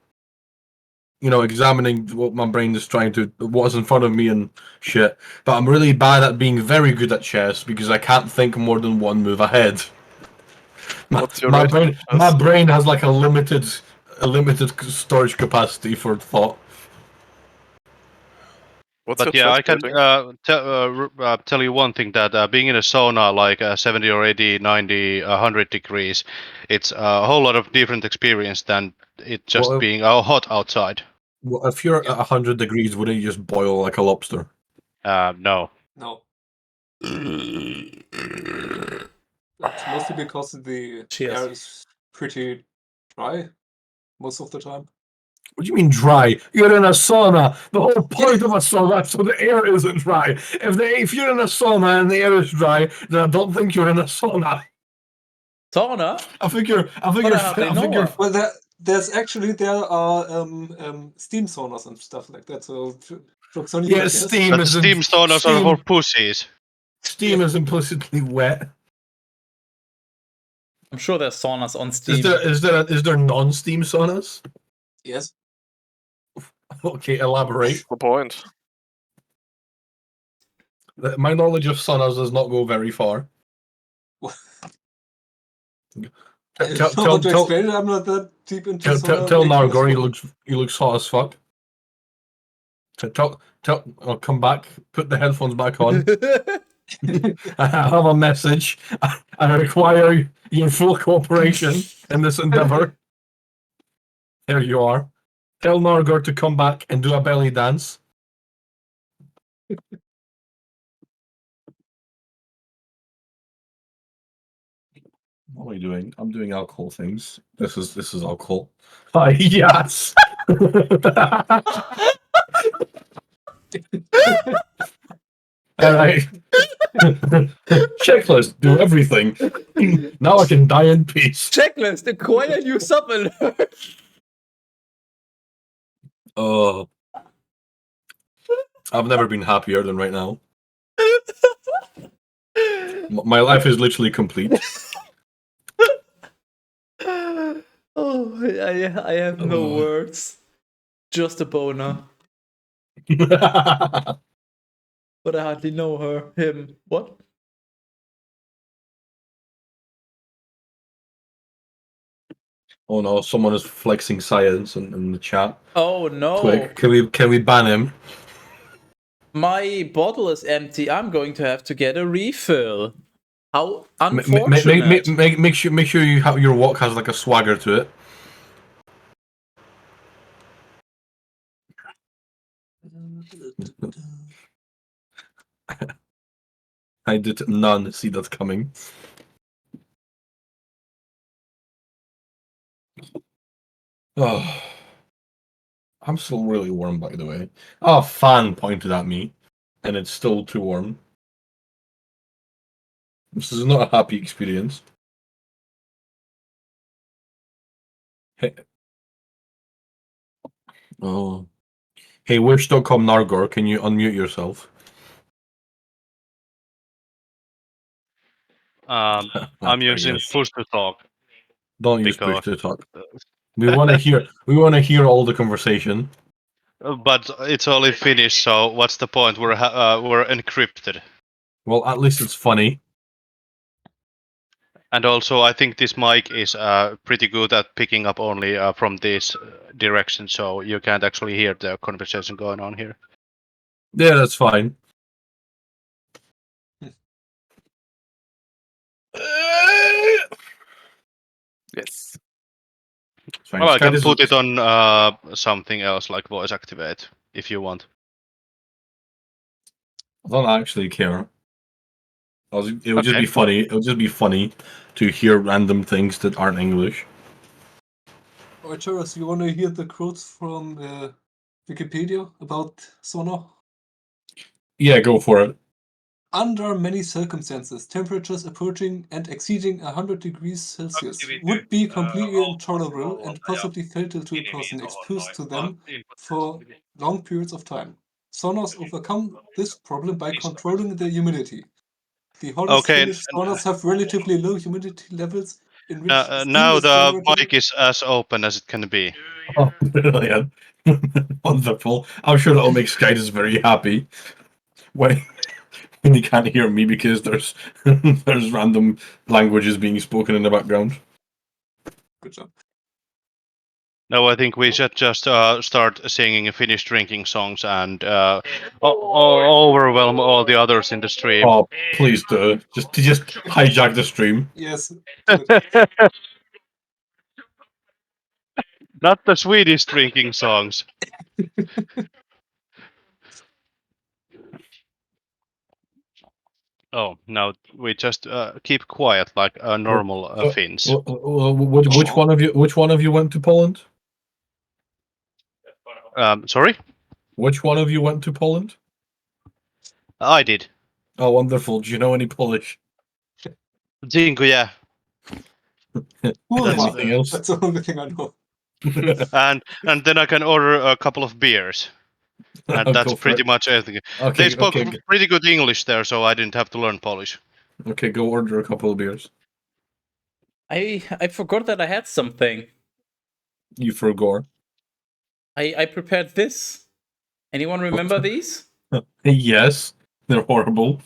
examining what my brain is trying to, what's in front of me and shit. But I'm really bad at being very good at chess because I can't think more than one move ahead. What's your My rating brain, in chess? my brain has like a limited storage capacity for thought. What's But your yeah, I chess can rating? tell you one thing that being in a sauna like 70 or 80, 90, 100 degrees, it's a whole lot of different experience than it just Well, being hot outside. Well, if you're at 100 degrees, wouldn't you just boil like a lobster? No. No. It's mostly because the Cheers. air is pretty dry most of the time. What do you mean dry? You're in a sauna. The whole point of a sauna is so the air isn't dry. If you're in a sauna and the air is dry, then I don't think you're in a sauna. Sauna? I think you're. Well, there are steam saunas and stuff like that. So jokes on you, I Yeah, guess. steam But is steam saunas are for pussies. Steam is implicitly wet. I'm sure there's saunas on Steam. Is there non-steam saunas? Yes. Okay, elaborate. What's the point? My knowledge of saunas does not go very far. I don't know how to explain it. I'm not that deep into sauna. Tell making as Nargor well. he looks hot as fuck. I'll come back. Put the headphones back on. I have a message. I require your full cooperation in this endeavor. There you are. Tell Nargor to come back and do a belly dance. What am I doing? I'm doing alcohol things. This is alcohol. Ah, yes. All right. Checklist. Do everything. Now I can die in peace. Checklist. Acquire new sub alert. Oh. I've never been happier than right now. My life is literally complete. Oh, I have no words. Just a boner. But I hardly know him. What? Oh no, someone is flexing science in the chat. Oh no. Quick, can we ban him? My bottle is empty. I'm going to have to get a refill. How unfortunate. Make sure you have your walk has like a swagger to it. I did none see that coming. Oh, I'm still really warm, by the way. Oh, a fan pointed at me, and it's still too warm. This is not a happy experience. Hey. Oh. Hey, Wish.com Nargor, can you unmute yourself? I'm using push to talk. Don't use push to talk. We want to hear all the conversation. But it's only Finnish, so what's the point? We're encrypted. Well, at least it's funny. And also, I think this mic is pretty good at picking up only from this direction, so you can't actually hear the conversation going on here. Yeah, that's fine. Yes. Well, I can put it on something else, like voice activate, if you want. I don't actually care. It would just be funny. It would just be funny to hear random things that aren't English. Alright, Teras, you want to hear the quotes from Wikipedia about sauna? Yeah, go for it. Under many circumstances, temperatures approaching and exceeding 100 degrees Celsius would be completely intolerable and possibly fatal to a person exposed to them for long periods of time. Saunas overcome this problem by controlling the humidity. The hottest Finnish saunas have relatively low humidity levels In which Now scene the is mic is as open as it can be. Oh, brilliant. Wonderful. I'm sure that'll make Skydus very happy when he can't hear me because there's there's random languages being spoken in the background. Good job. No, I think we should just start singing Finnish drinking songs and overwhelm all the others in the stream. Oh, please do. Just hijack the stream. Yes. Do it. Not the Swedish drinking songs. Oh, no, we just keep quiet like normal Finns. Which one of you went to Poland? Sorry? Which one of you went to Poland? I did. Oh, wonderful. Do you know any Polish? Dziękuję. Kurwa. Anything else? That's the only thing I know. And then I can order a couple of beers. And that's Go for pretty it. much everything. Okay, They spoke okay, pretty good English there, so I didn't have to learn Polish. okay. Go order a couple of beers. I forgot that I had something. You forgot. I prepared this. Anyone remember these? Yes, they're horrible.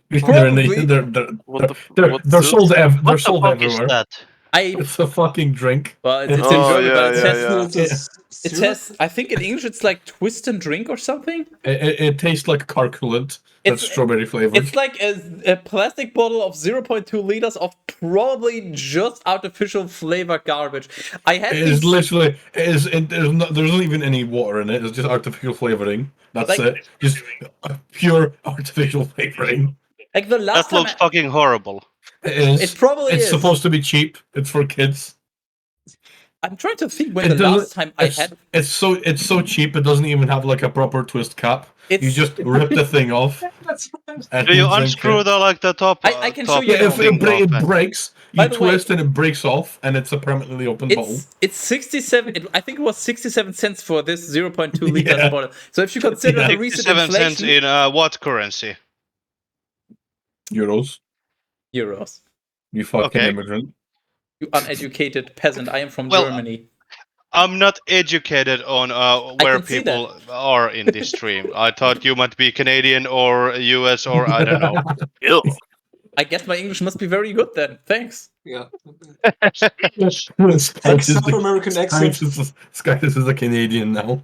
Probably. They're sold. They're sold What the fuck is everywhere. that? It's a fucking drink. Well, it's Oh, in German, but it yeah, says yeah. It's a it syrup? says I think in English it's like twist and drink or something. It tastes like carculant. That's It's- strawberry flavored. It's like a plastic bottle of 0.2 liters of probably just artificial flavor garbage. I had It is these, literally. There's not even any water in it. It's just artificial flavoring. That's Like- it. Just pure artificial flavoring. like the last That time. looks fucking horrible. It is. It probably It's is. supposed to be cheap. It's for kids. I'm trying to think when It the doesn't- last time I had. It's so cheap. It doesn't even have like a proper twist cap. It's You just rip the thing off. That's right. And Do you drink unscrew it. the top? I can show top you Yeah, if thing it breaks, By you the way- twist and it breaks off, and it's a permanently open bottle. It's 67. I think it was 67 cents for this 0.2 liters Yeah. bottle. So if you consider Yeah. the recent 67 cents inflation, in what currency? Euros. euros. You fucking Okay. immigrant. You uneducated peasant. I am from Well, Germany. I'm not educated on where can see people are in this stream. I thought you might be Canadian or US or I don't know. Ew. I guess my English must be very good then. Thanks. Yeah. Skytus South American accent. is a Canadian now.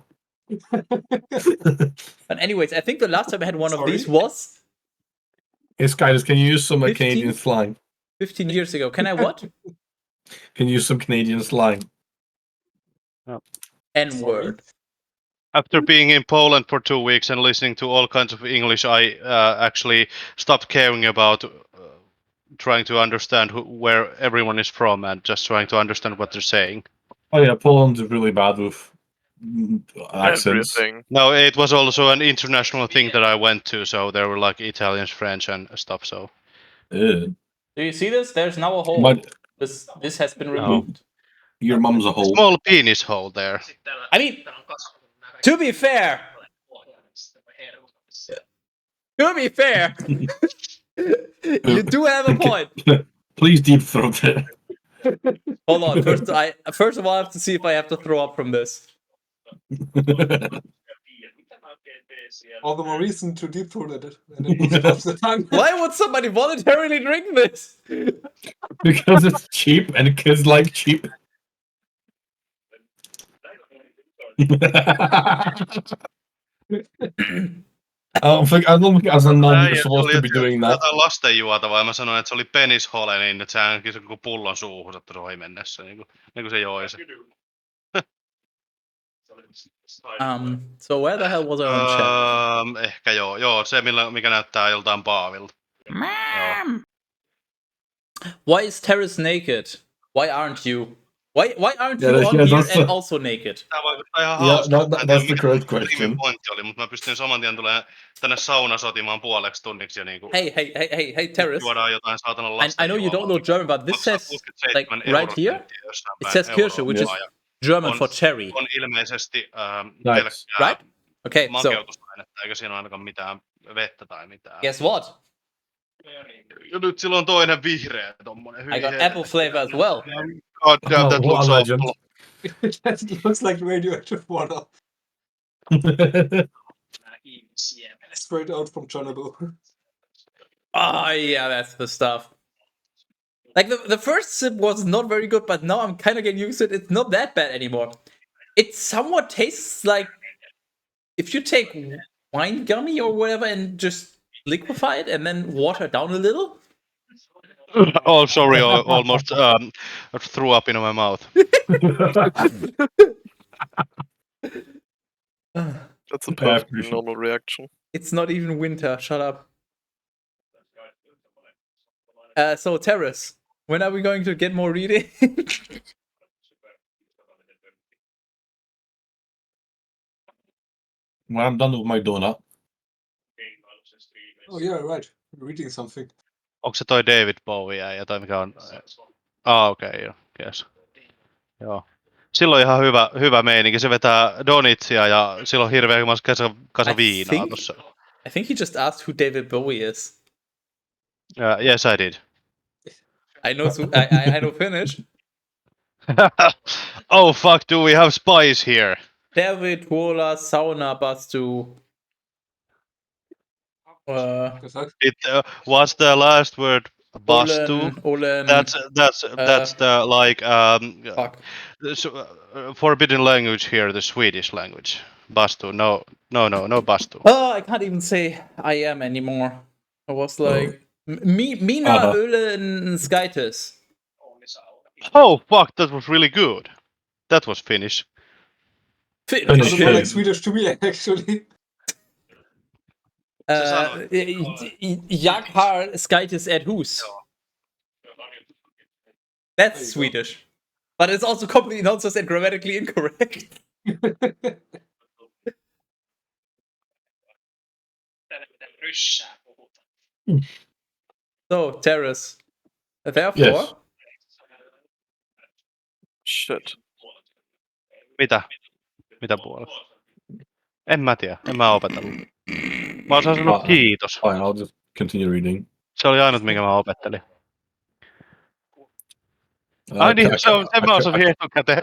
But anyways, I think the last time I had one of Sorry. these was Hey, Skytus, can you use some 15? Canadian slang? 15 years ago. Can I what? Can you use some Canadian slang? N-word. After being in Poland for 2 weeks and listening to all kinds of English, I actually stopped caring about trying to understand where everyone is from and just trying to understand what they're saying. Oh yeah, Poland's really bad with accents. Everything. No, it was also an international thing that I went to, so there were like Italians, French, and stuff. So Ew. Do you see this? There's now a hole. But This has been removed. your mum's a hole. small penis hole there. I mean, to be fair, you do have a point. Please deep throat it. Hold on. First of all, I have to see if I have to throw up from this. All the more reason to deep throat it. And then put it off the tongue. Why would somebody voluntarily drink this? Because it's cheap and kids like cheap. I don't think as a nun you're supposed to be doing that. Jotain lastenjuota, vai mä sanoin, että se oli penishole, niin että sehän se koko pullon suuhun että roi mennessä, niin kuin se joi se. So where the hell was I on chat? Ehkä joo, se mikä näyttää joltain paavilta. Why is Teras naked? Why aren't you? Why aren't Yeah, you on yeah, here that's and the- also naked? Tää vaikuttaa ihan Yeah, hauskalta. that's the correct question. Pointti oli, mutta mä pystyn saman tien tulemaan tänne saunasotimaan puoleksi tunniksi ja niinku Hey, Teras. juodaan jotain saatanan I know you don't know German, but this says like right here. It says Kirsche, which is German for cherry, On ilmeisesti Nice. pelkkää right? Okay, so makeutusainetta, eikä siinä ole ainakaan mitään vettä tai mitään. guess what? Ja nyt sillä on toinen vihreä tommonen. I got apple flavor as well. God damn, that Oh, what looks a legend. awful. That looks like radioactive water straight out from Chernobyl. Oh yeah, that's the stuff. Like the first sip was not very good, but now I'm kind of getting used to it. It's not that bad anymore. It somewhat tastes like if you take wine gummy or whatever and just liquefy it and then water it down a little. Oh, sorry, I almost threw up in my mouth. That's a I perfectly appreciate- normal reaction. It's not even winter. Shut up. So Teras, when are we going to get more reading? When I'm done with my donut. Oh yeah, right. Reading something. Onko se toi David Bowie ja tai mikä on? Okei, joo. Yes. Joo. Silloin ihan hyvä meininki. Se vetää donitsia ja silloin hirveä kasa viinaa tossa. I think he just asked who David Bowie is. Yes, I did. I know. I know Finnish. Oh fuck, do we have spies here? David Tuola Sauna Bastu. The fuck? What's the last word? Bastu. Olen. That's the like Fuck. forbidden language here, the Swedish language. Bastu. No bastu. Oh, I can't even say I am anymore. I was like Mina Uh-huh. Ölen Skytis. Oh fuck, that was really good. That was Finnish. Finnish. Finnish. Also more like Swedish to me, actually. Jag har Skytis ett hus. That's Swedish. But it's also completely nonsense and grammatically incorrect. So, Teras. Therefore, Yes. Shit. Mitä puolesta? En mä tiedä, en mä opetellut. Mä osaan sanoa kiitos. Fine, I'll just continue reading. Se oli ainut, minkä mä opettelin. Ai niin, sen mä osasin etukäteen.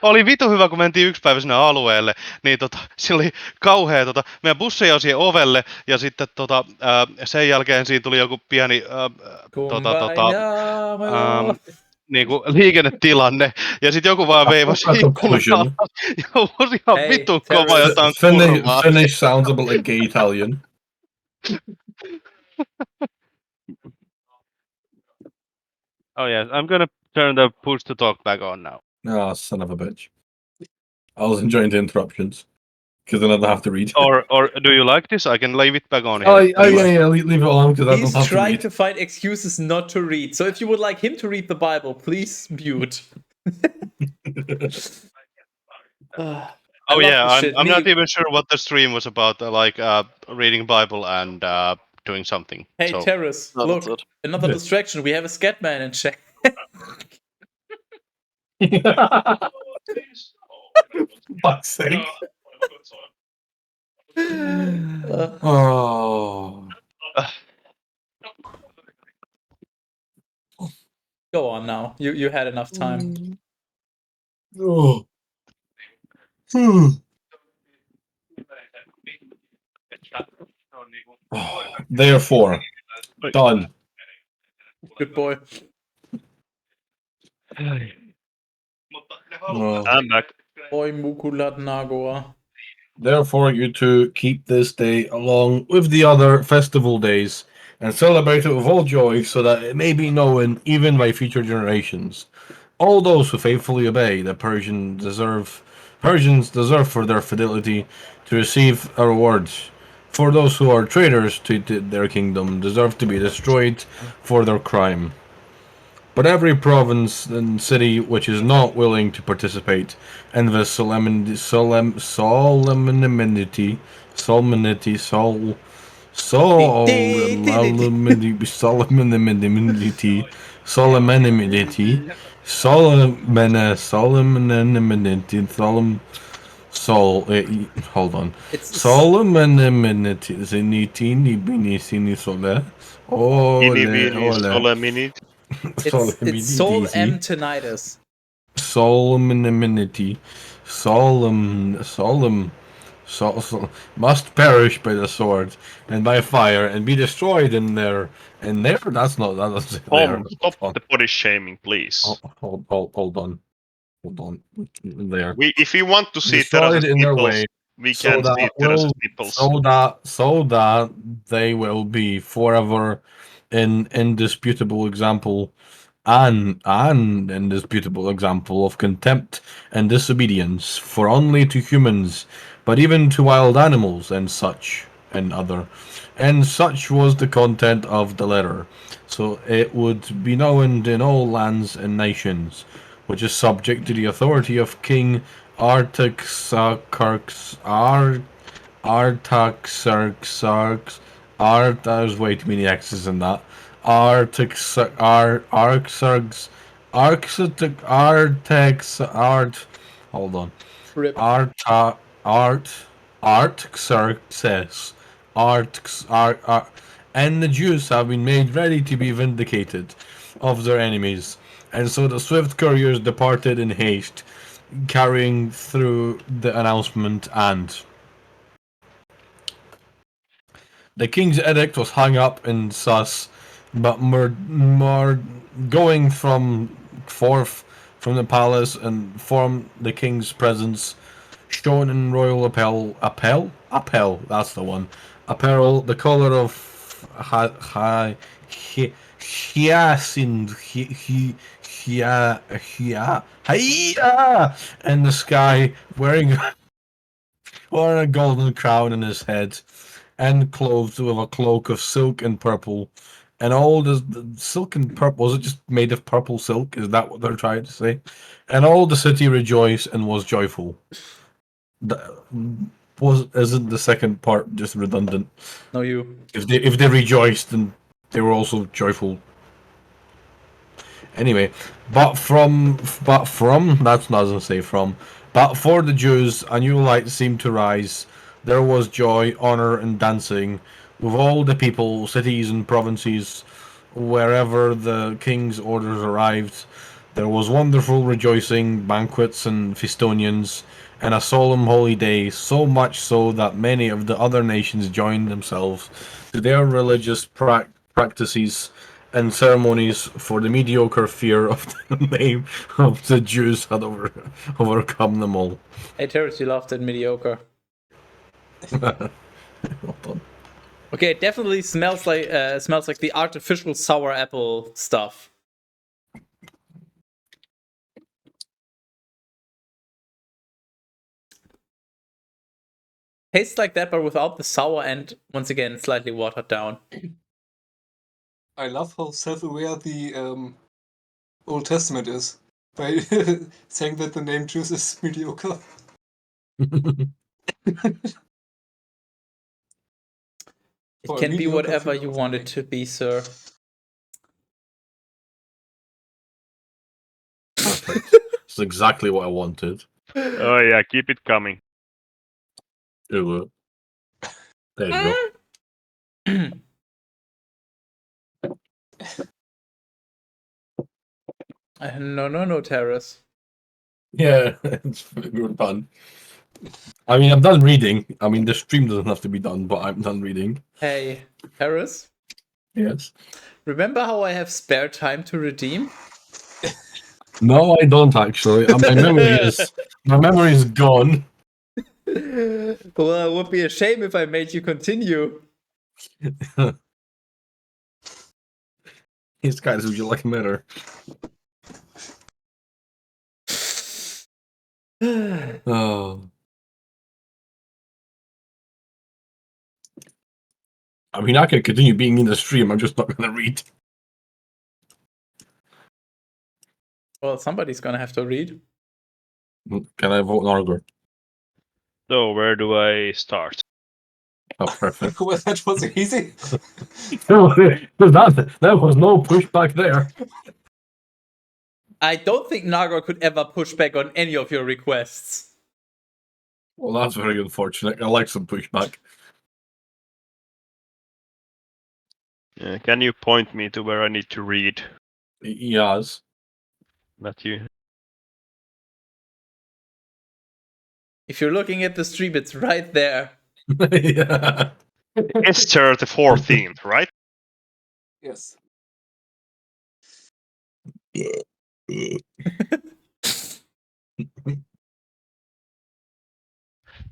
Oli vitu hyvä, kun mentiin yksi päivä sinne alueelle, niin siinä oli kauhea, meidän bussi ajoi siihen ovelle, ja sitten sen jälkeen siinä tuli joku pieni niinku liikennetilanne, ja sitten joku vaan veivasi ikkunaa, ja oli ihan Hei, vitun Teras. kova jotain kurvaa. Finnish sounds a bit like gay Italian. Oh yes, I'm gonna turn the push to talk back on now. Ah, son of a bitch. I was enjoying the interruptions. Because then I don't have to read. Or do you like this? I can leave it back on here. Oh yeah, leave it on because I don't he's have to trying read. to find excuses not to read. So if you would like him to read the Bible, please mute. Oh yeah, I'm not even sure what the stream was about. Reading Bible and doing something. Hey, so. Teras, No, look, that's it. another distraction. We have a Scatman in chat. Fuck's sake. Oh. Go on now. You had enough time. Oh. Therefore, done. Good boy. Oh. I'm back. Boy Mukulat Nargor. Therefore, you two keep this day along with the other festival days and celebrate it with all joy, so that it may be known even by future generations. All those who faithfully obey the Persians deserve for their fidelity to receive a reward. For those who are traitors to their kingdom deserve to be destroyed for their crime. But every province and city which is not willing to participate in the solemnity Hold on. It's Solemnity, zinitini, binisini sole. Ini Ole, vini ole. solemnity. it's Soul Solemnity. M tinnitus. Solemnity. Must perish by the sword and by fire and be destroyed in there. And there, that's not, that's there. Stop the body shaming, please. Hold on. There. If we want to see Destroyed Teras's in their nipples, way, we so can see that Teras's nipples. so that they will be forever an indisputable example, an indisputable example of contempt and disobedience for only to humans, but even to wild animals and such and other. And such was the content of the letter. So it would be known in all lands and nations, which is subject to the authority of King Artaxerxes. There's way too many X's in that. Hold on. Rip. Artaxerxes. And the Jews have been made ready to be vindicated of their enemies. And so the swift couriers departed in haste, carrying through the announcement, and the king's edict was hung up in Sus, but more going forth from the palace and from the king's presence, shown in royal apparel, that's the one, apparel, the color of hyacinth, in the sky, wearing a golden crown in his head, and clothed with a cloak of silk and purple. And all the silk and purple, was it just made of purple silk? Is that what they're trying to say? And all the city rejoiced and was joyful. Isn't the second part just redundant? No, you. If they rejoiced, then they were also joyful. Anyway, but for the Jews a new light seemed to rise. There was joy, honor, and dancing with all the people, cities, and provinces. Wherever the king's orders arrived, there was wonderful rejoicing, banquets, and festonians, and a solemn holy day, so much so that many of the other nations joined themselves to their religious practices and ceremonies, for the mediocre fear of the name of the Jews had overcome them all. Hey, Teras, you laughed at mediocre. Well done. Okay, it definitely smells like the artificial sour apple stuff. Tastes like that, but without the sour and, once again, slightly watered down. I love how self-aware the Old Testament is by saying that the name Jews is mediocre. It For a can be mediocre whatever food you or want it something. to be, sir. Perfect. That's exactly what I wanted. Oh yeah, keep it coming. There you go. No, Teras. Yeah, it's good fun. I mean, I'm done reading. I mean, the stream doesn't have to be done, but I'm done reading. Hey, Teras. Yes. Remember how I have spare time to redeem? No, I don't actually. My memory is gone. Well, it would be a shame if I made you continue. These guys, would you like a mirror? Oh. I mean, I can continue being in the stream. I'm just not going to read. Well, somebody's gonna have to read. Can I vote Nargor? So where do I start? Oh, perfect. Well, that was easy. That was no pushback there. I don't think Nargor could ever push back on any of your requests. Well, that's very unfortunate. I like some pushback. Can you point me to where I need to read Yes. that you? If you're looking at the stream, it's right there. Yeah. Esther the 14th, right? Yes.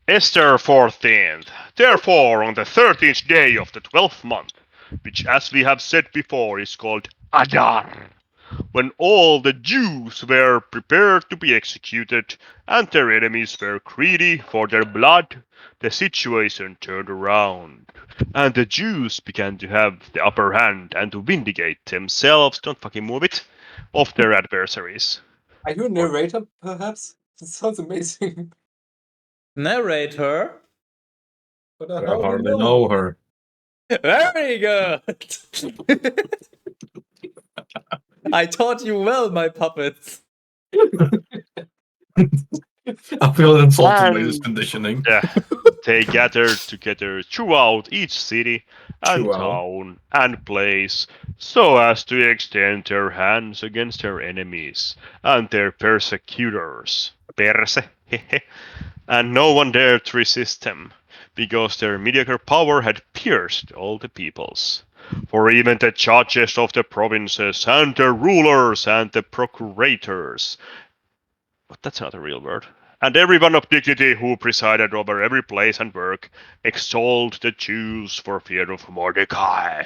Esther 14th. Therefore, on the 13th day of the 12th month, which as we have said before is called Adar, when all the Jews were prepared to be executed and their enemies were greedy for their blood, the situation turned around. And the Jews began to have the upper hand and to vindicate themselves, don't fucking move it, of their adversaries. Are you a narrator, perhaps? That sounds amazing. Narrator. But I I hardly hardly know. know her. Very good. I taught you well, my puppets. I feel insulted by this And conditioning. they gathered together throughout each city and Throughout. town and place so as to extend their hands against their enemies and their persecutors. Perse. And no one dared to resist them, because their mediocre power had pierced all the peoples. For even the judges of the provinces and the rulers and the procurators, but that's not a real word, and everyone of dignity who presided over every place and work extolled the Jews for fear of Mordecai.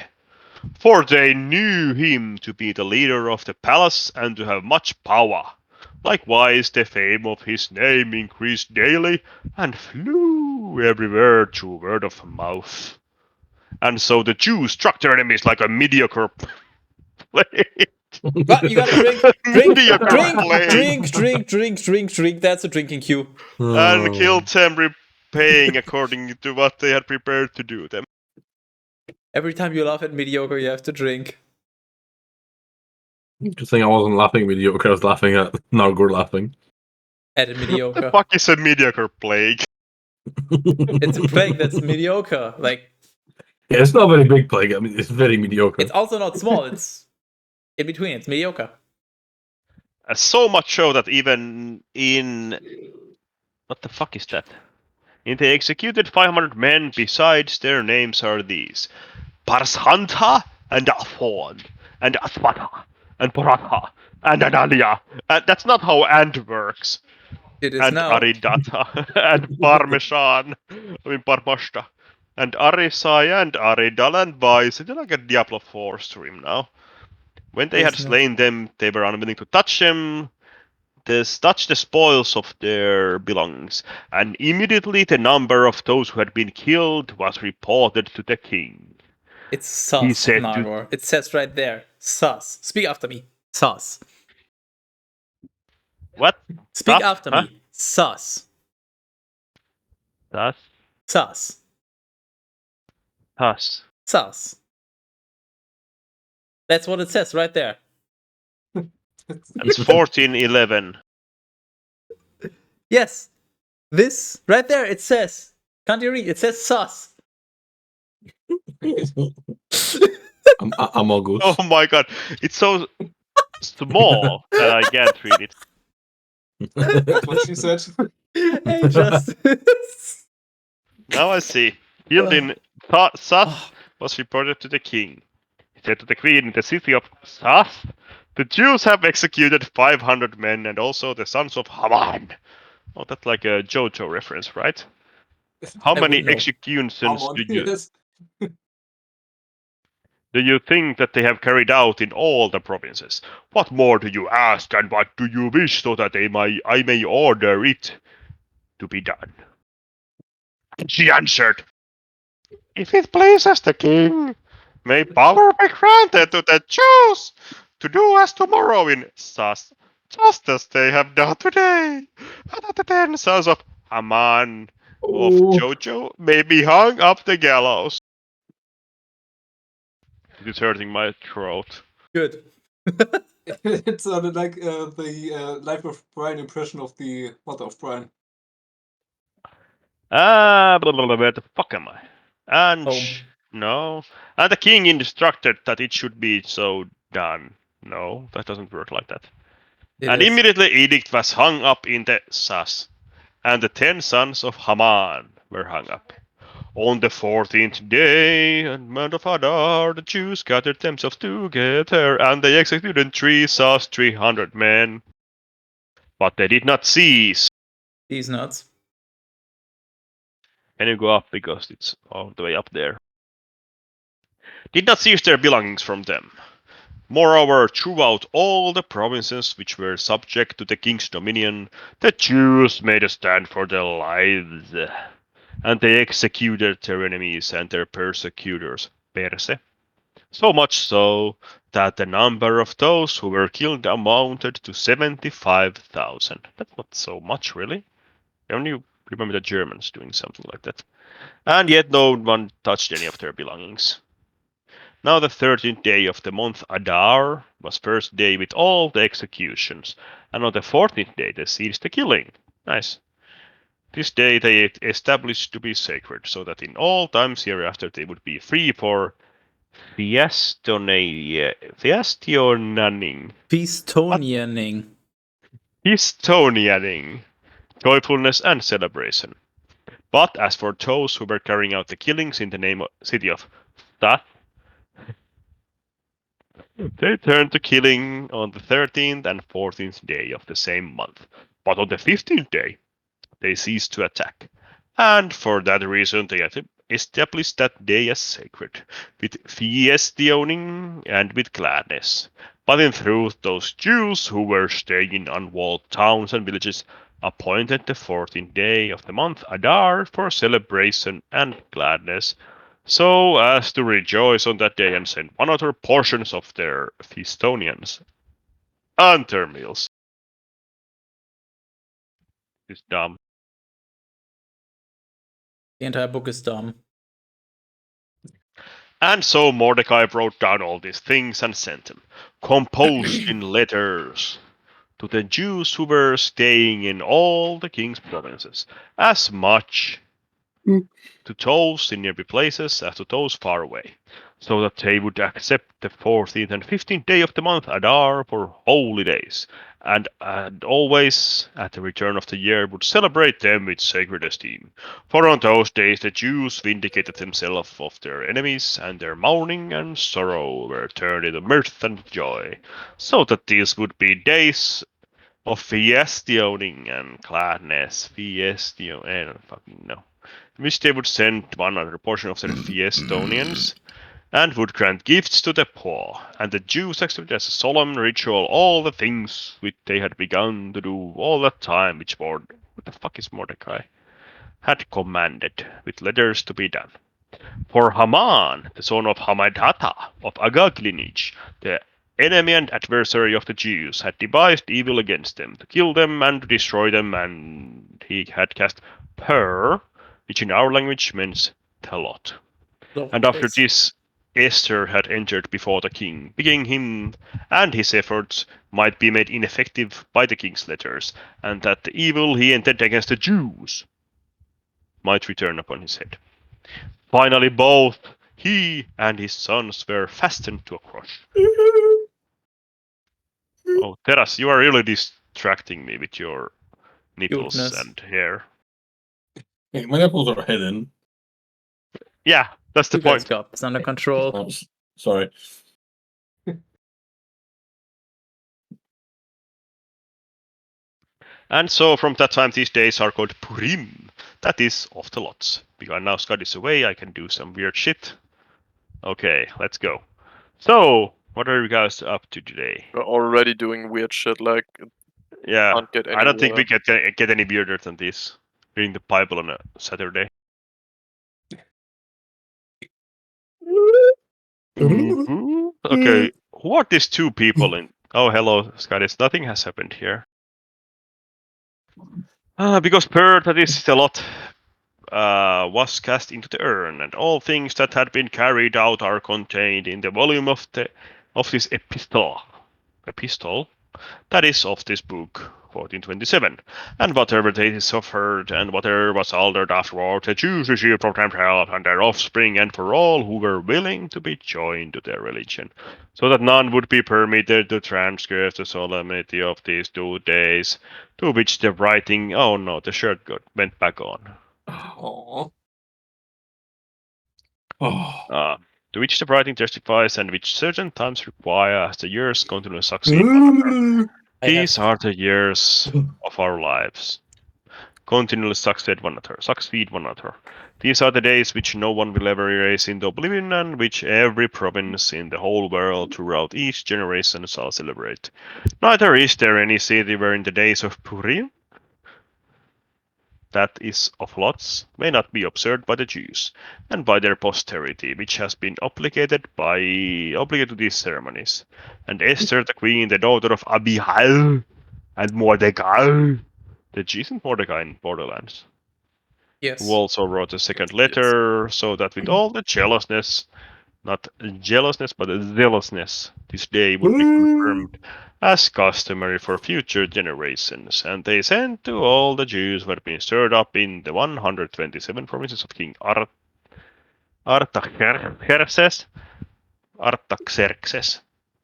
For they knew him to be the leader of the palace and to have much power. Likewise, the fame of his name increased daily and flew everywhere through word of mouth. And so the Jews struck their enemies like a mediocre plague. What? You gotta drink, drink, Mediocre drink, plague. drink. That's a drinking cue. And killed them, repaying according to what they had prepared to do them. Every time you laugh at mediocre, you have to drink. Good thing I wasn't laughing mediocre. I was laughing at Nargor laughing. At a mediocre. Fuck is a mediocre plague? It's a plague that's mediocre. Like, Yeah, it's not a very big plague. I mean, it's very mediocre. it's also not small. It's in between. It's mediocre. So much so that even in... What the fuck is that? In the executed 500 men, besides their names are these. Parshanta and Athon and Athvata and Paratha and Analia. And that's not how and works. It is And now. Aridata and Parmesan. I mean Parmashta. And Arisai and Aridal and Vice. It's like a Diablo 4 stream now. When they had Is now. slain them, they were unwilling to touch them. Touch the spoils of their belongings, and immediately the number of those who had been killed was reported to the king. It's sus, He said to- Nargor. It says right there. Sus. Speak after me. Sus. What? Speak Sus? after Huh? me. Sus. Thus? Sus. Thus. Sus. That's what it says right there. That's 1411. Yes. This right there, it says. Can't you read? It says sus. I'm all good. Oh my god, it's so small that I can't read it. That's what she said. Hey, Justice. Now I see. Killed in Sath was reported to the king. He said to the queen in the city of Sath, the Jews have executed 500 men and also the sons of Haman. Oh, that's like a JoJo reference, right? How I many would know. executions Amon, yes. do you think that they have carried out in all the provinces? What more do you ask, and what do you wish so that I may order it to be done? And she answered, if it pleases the king, may power be granted to the Jews to do as tomorrow in Sas, just as they have done today, and that the 10 sons of Haman of JoJo may be hung up the gallows. It is hurting my throat. Good. It sounded like the Life of Brian impression of the Mother of Brian. Where the fuck am I? And Home. no. And the king instructed that it should be so done. No, that doesn't work like that. It And is. immediately edict was hung up in the Sas, and the 10 sons of Haman were hung up. On the 14th day, and month of Adar, the Jews gathered themselves together, and they executed 300 men. But they did not cease. These nuts. Can you go up because it's all the way up there? Did not seize their belongings from them. Moreover, throughout all the provinces which were subject to the king's dominion, the Jews made a stand for their lives, and they executed their enemies and their persecutors, perse. So much so that the number of those who were killed amounted to 75,000. That's not so much, really. I only remember the Germans doing something like that. And yet no one touched any of their belongings. Now the 13th day of the month Adar was first day with all the executions, and on the 14th day they ceased the killing. Nice. This day they established to be sacred, so that in all times hereafter they would be free for fiestionaning, Feastonianing. joyfulness and celebration. But as for those who were carrying out the killings in the name of city of Tha, they turned to killing on the 13th and 14th day of the same month. But on the 15th day, they ceased to attack. And for that reason, they established that day as sacred, with feastioning and with gladness. But in truth, those Jews who were staying in unwalled towns and villages appointed the 14th day of the month Adar for celebration and gladness, so as to rejoice on that day and send 1/3 portions of their feastonians and their meals. It's dumb. The entire book is dumb. And so Mordecai wrote down all these things and sent them, composed in letters, to the Jews who were staying in all the king's provinces, as much to those in nearby places as to those far away, so that they would accept the 14th and 15th day of the month Adar for holy days, and always at the return of the year would celebrate them with sacred esteem. For on those days the Jews vindicated themselves of their enemies, and their mourning and sorrow were turned into mirth and joy, so that these would be days of feastioning and gladness. I don't fucking know. In which they would send 1/3 portion of their feastonians and would grant gifts to the poor, and the Jews accepted as a solemn ritual all the things which they had begun to do all that time which what the fuck is Mordecai? Had commanded, with letters to be done. For Haman, the son of Hammedatha of Agag lineage, the enemy and adversary of the Jews, had devised evil against them, to kill them and to destroy them, and he had cast pur, which in our language means talot. And after this, Esther had entered before the king, begging him and his efforts might be made ineffective by the king's letters, and that the evil he intended against the Jews might return upon his head. Finally, both he and his sons were fastened to a cross. Oh, Teras, you are really distracting me with your nipples Cuteness. and hair. Hey, my nipples are hidden. Yeah, that's the You guys point. got this under control. Oh, sorry. And so from that time, these days are called Purim. That is off the lots. Because now Scott is away, I can do some weird shit. Okay, let's go. So, what are you guys up to today? We're already doing weird shit like Yeah, can't get I don't think we anywhere. get any weirder than this. Reading the Bible on a Saturday. Okay, who are these two people in? Oh, hello, Scottish. Nothing has happened here. Because per that is a lot was cast into the urn, and all things that had been carried out are contained in the volume of this epistle. That is of this book. 1427. And whatever they suffered, and whatever was altered afterward, the Jews received for themselves and their offspring, and for all who were willing to be joined to their religion, so that none would be permitted to transgress the solemnity of these 2 days, to which the writing, oh no, the shirt went back on. Aww. Oh. To which the writing testifies, and which certain times require, as the years continually succeed one another. These are the years of our lives. Continually succeed one another. These are the days which no one will ever erase into oblivion, and which every province in the whole world throughout each generation shall celebrate. Neither is there any city where in the days of Purim, that is of lots, may not be observed by the Jews, and by their posterity, which has been obligated to these ceremonies. And Esther the queen, the daughter of Abihail, and Mordecai, the Jews and Mordecai in Borderlands, Yes. who also wrote a second letter, so that with all the jealousness, not jealousness, but zealousness, this day would be confirmed as customary for future generations. And they sent to all the Jews who had been stirred up in the 127 provinces of King Artaxerxes,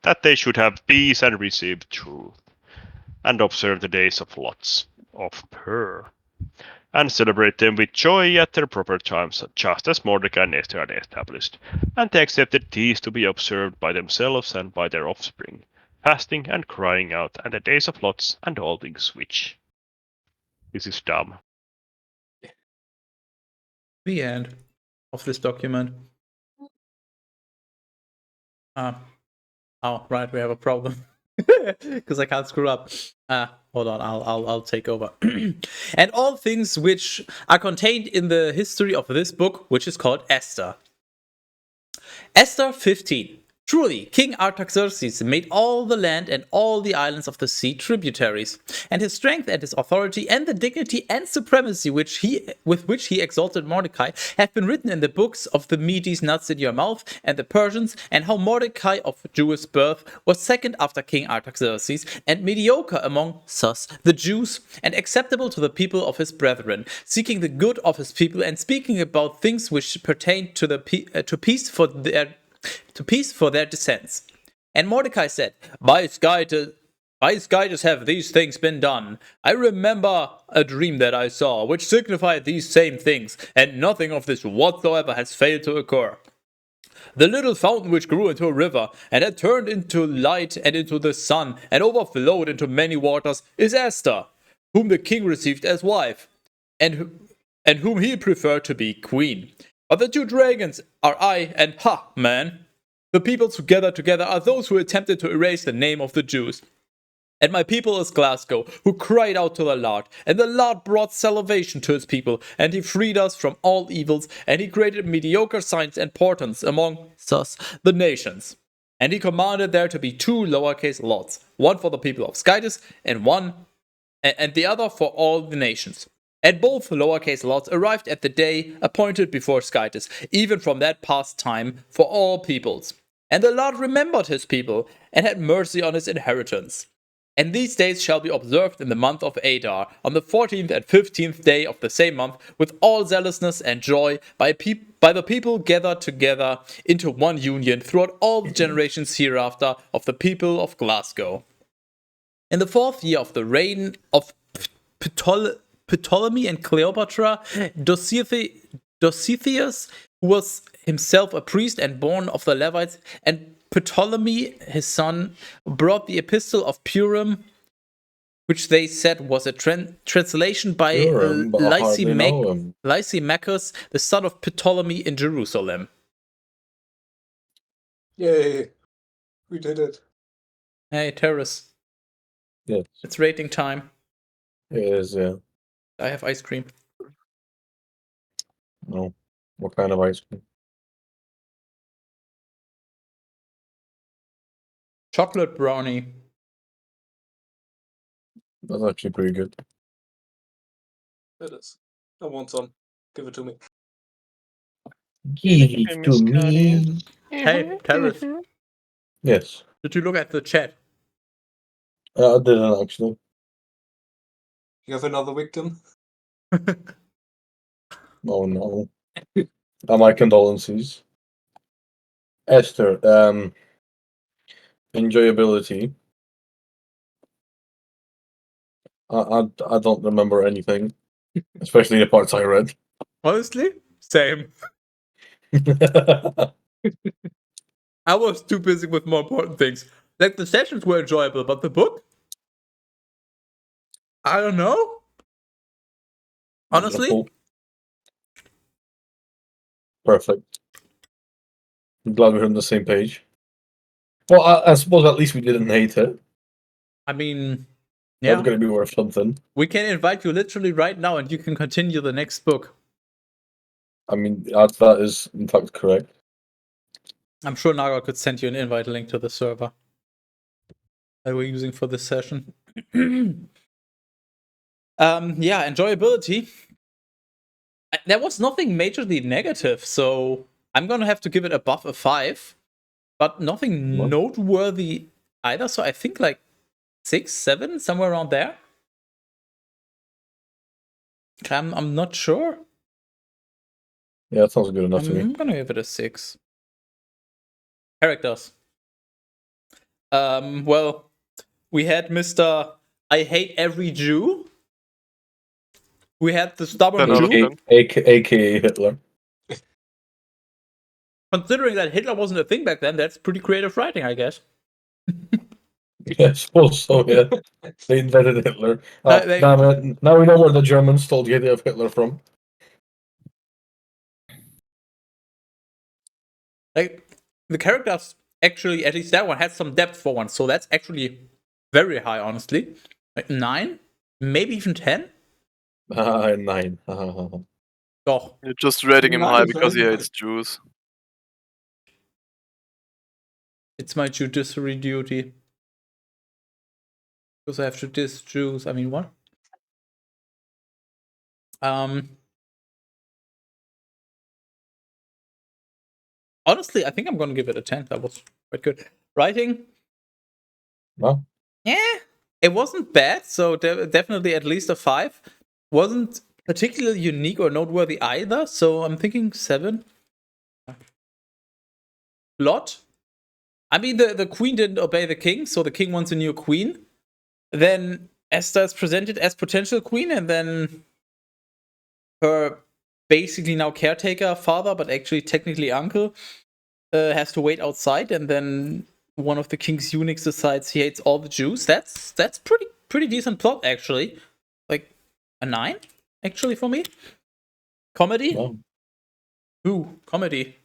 that they should have peace and receive truth, and observe the days of lots of pur, and celebrate them with joy at their proper times, just as Mordecai and Esther had established. And they accepted these to be observed by themselves and by their offspring, fasting and crying out, and the days of lots, and all things which. This is dumb. The end of this document. Oh, right, we have a problem. Because I can't screw up. Hold on, I'll take over. And all things which are contained in the history of this book, which is called Esther. Esther 15. Truly, King Artaxerxes made all the land and all the islands of the sea tributaries, and his strength and his authority and the dignity and supremacy with which he exalted Mordecai have been written in the books of the Medes nuts in your mouth and the Persians, and how Mordecai of Jewish birth was second after King Artaxerxes, and mediocre among sus the Jews, and acceptable to the people of his brethren, seeking the good of his people and speaking about things which pertain to peace for their descents. And Mordecai said, By his guidance have these things been done. I remember a dream that I saw, which signified these same things, and nothing of this whatsoever has failed to occur. The little fountain which grew into a river, and had turned into light and into the sun, and overflowed into many waters, is Esther, whom the king received as wife, and whom he preferred to be queen. But the 2 dragons are I and man. The peoples who gather together are those who attempted to erase the name of the Jews. And my people is Glasgow, who cried out to the Lord, and the Lord brought salvation to his people, and he freed us from all evils, and he created mediocre signs and portents among us, the nations. And he commanded there to be 2 lowercase lots, one for the people of Skytis, and the other for all the nations. And both lowercase lots arrived at the day appointed before Skytis, even from that past time, for all peoples. And the Lord remembered his people, and had mercy on his inheritance. And these days shall be observed in the month of Adar, on the 14th and 15th day of the same month, with all zealousness and joy, by the people gathered together into one union throughout all the generations hereafter of the people of Glasgow. In the 4th year of the reign of Ptolemy and Cleopatra, Dositheus, who was himself a priest and born of the Levites, and Ptolemy, his son, brought the epistle of Purim, which they said was a translation by Lysimachus, the son of Ptolemy in Jerusalem. Yay. We did it. Hey, Teras. Yes. It's rating time. It is, yeah. I have ice cream. No. What kind of ice cream? Chocolate brownie. That's actually pretty good. It is. I want some. Give it to me. Give it to me. Hey, Teras. Yes. Did you look at the chat? I didn't actually. You have another victim? Oh no. My condolences. Esther, enjoyability. I don't remember anything, especially the parts I read. Honestly, same. I was too busy with more important things. Like, the sessions were enjoyable, but the book? I don't know. Honestly? Wonderful. Perfect. I'm glad we're on the same page. Well, I suppose at least we didn't hate it. I mean, That's yeah. going to be worth something. We can invite you literally right now and you can continue the next book. I mean, that is in fact correct. I'm sure Nargor could send you an invite link to the server that we're using for this session. Yeah, enjoyability. There was nothing majorly negative, so I'm gonna have to give it above a 5, but nothing What? noteworthy either. So I think like 6, 7, somewhere around there. I'm not sure. Yeah, that sounds good enough to me. I'm gonna give it a 6. Characters. Well, we had Mr. I hate every Jew. We had the stubborn Then Jew. AKA Hitler. Considering that Hitler wasn't a thing back then, that's pretty creative writing, I guess. Yeah, I suppose so, yeah. They invented Hitler. They- Now we know where the Germans stole the idea of Hitler from. Like, the characters actually, at least that one, had some depth for one, so that's actually very high, honestly. Like 9, maybe even 10. 9. Doch. You're just rating him Nice, high because he very hates Jews. It's my judiciary duty. Because I have to diss Jews. I mean, what? Honestly, I think I'm gonna give it a 10. That was quite good. Writing? Well, Yeah, it wasn't bad, so definitely at least a 5. Wasn't particularly unique or noteworthy either, so I'm thinking 7. Plot? I mean, the queen didn't obey the king, so the king wants a new queen. Then Esther is presented as potential queen, and then her basically now caretaker father, but actually technically uncle, has to wait outside, and then one of the king's eunuchs decides he hates all the Jews. That's pretty decent plot, actually. Like a 9, actually, for me. Comedy? well, Ooh, comedy.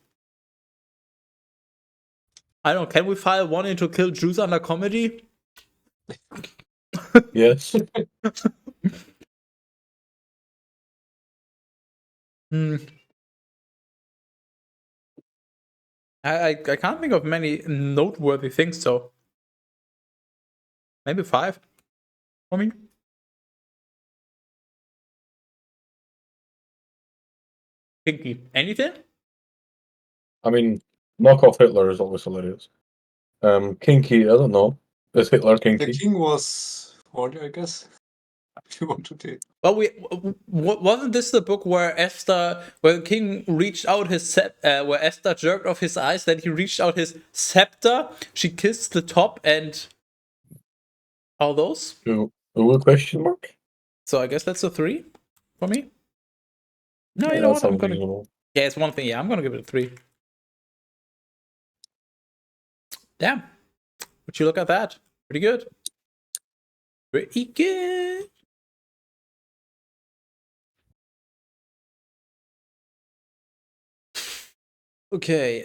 I don't know, can we file one into kill Jews under comedy? yes. I can't think of many noteworthy things, so maybe 5 for me. Kinky. Anything? I mean, knockoff Hitler is always hilarious. Kinky, I don't know. Is Hitler The kinky? king was 40, I guess. If you want to take. Well, wasn't this the book where the king reached out his where Esther jerked off his eyes, then he reached out his scepter, she kissed the top, and all those? Ooh, question mark? So I guess that's a 3 for me. No, Yeah, you know that what? I'm sounds gonna. reasonable. Yeah, it's one thing. Yeah, I'm gonna give it a 3. Damn. Would you look at that? Pretty good. Pretty good. Okay,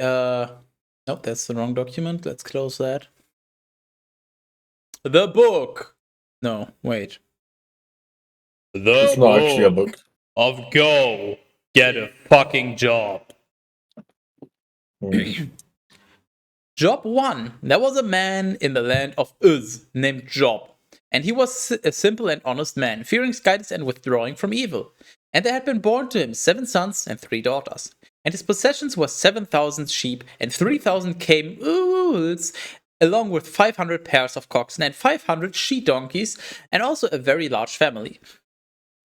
nope, that's the wrong document. Let's close that. The book. No, wait. The It's not actually a book. of Go. Get a fucking job. Hmm. Job 1. There was a man in the land of Uz named Job, and he was a simple and honest man, fearing guidance and withdrawing from evil. And there had been born to him 7 sons and 3 daughters. And his possessions were 7,000 sheep and 3,000 camels, along with 500 pairs of oxen and 500 she-donkeys, and also a very large family.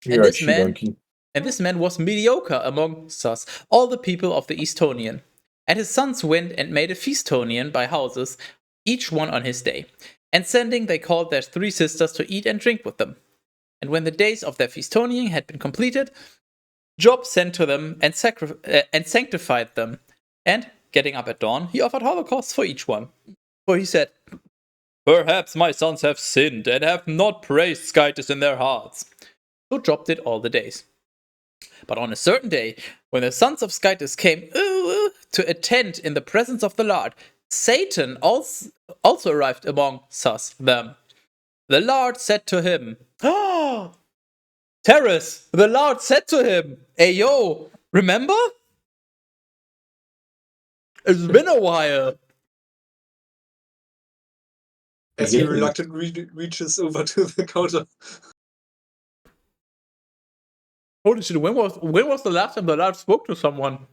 And this man was mediocre amongst us, all the people of the Estonian. And his sons went and made a feastonian by houses, each one on his day. And sending, they called their 3 sisters to eat and drink with them. And when the days of their feastonian had been completed, Job sent to them and sanctified them. And, getting up at dawn, he offered holocausts for each one. For he said, "Perhaps my sons have sinned and have not praised Skytus in their hearts." So Job did all the days. But on a certain day, when the sons of Skytus came to attend in the presence of the Lord, Satan also arrived among them. The Lord said to him, Teras, the Lord said to him, "Hey yo, remember? It's been a while." As he reluctantly reaches over to the counter. Holy shit, when was the last time the Lord spoke to someone?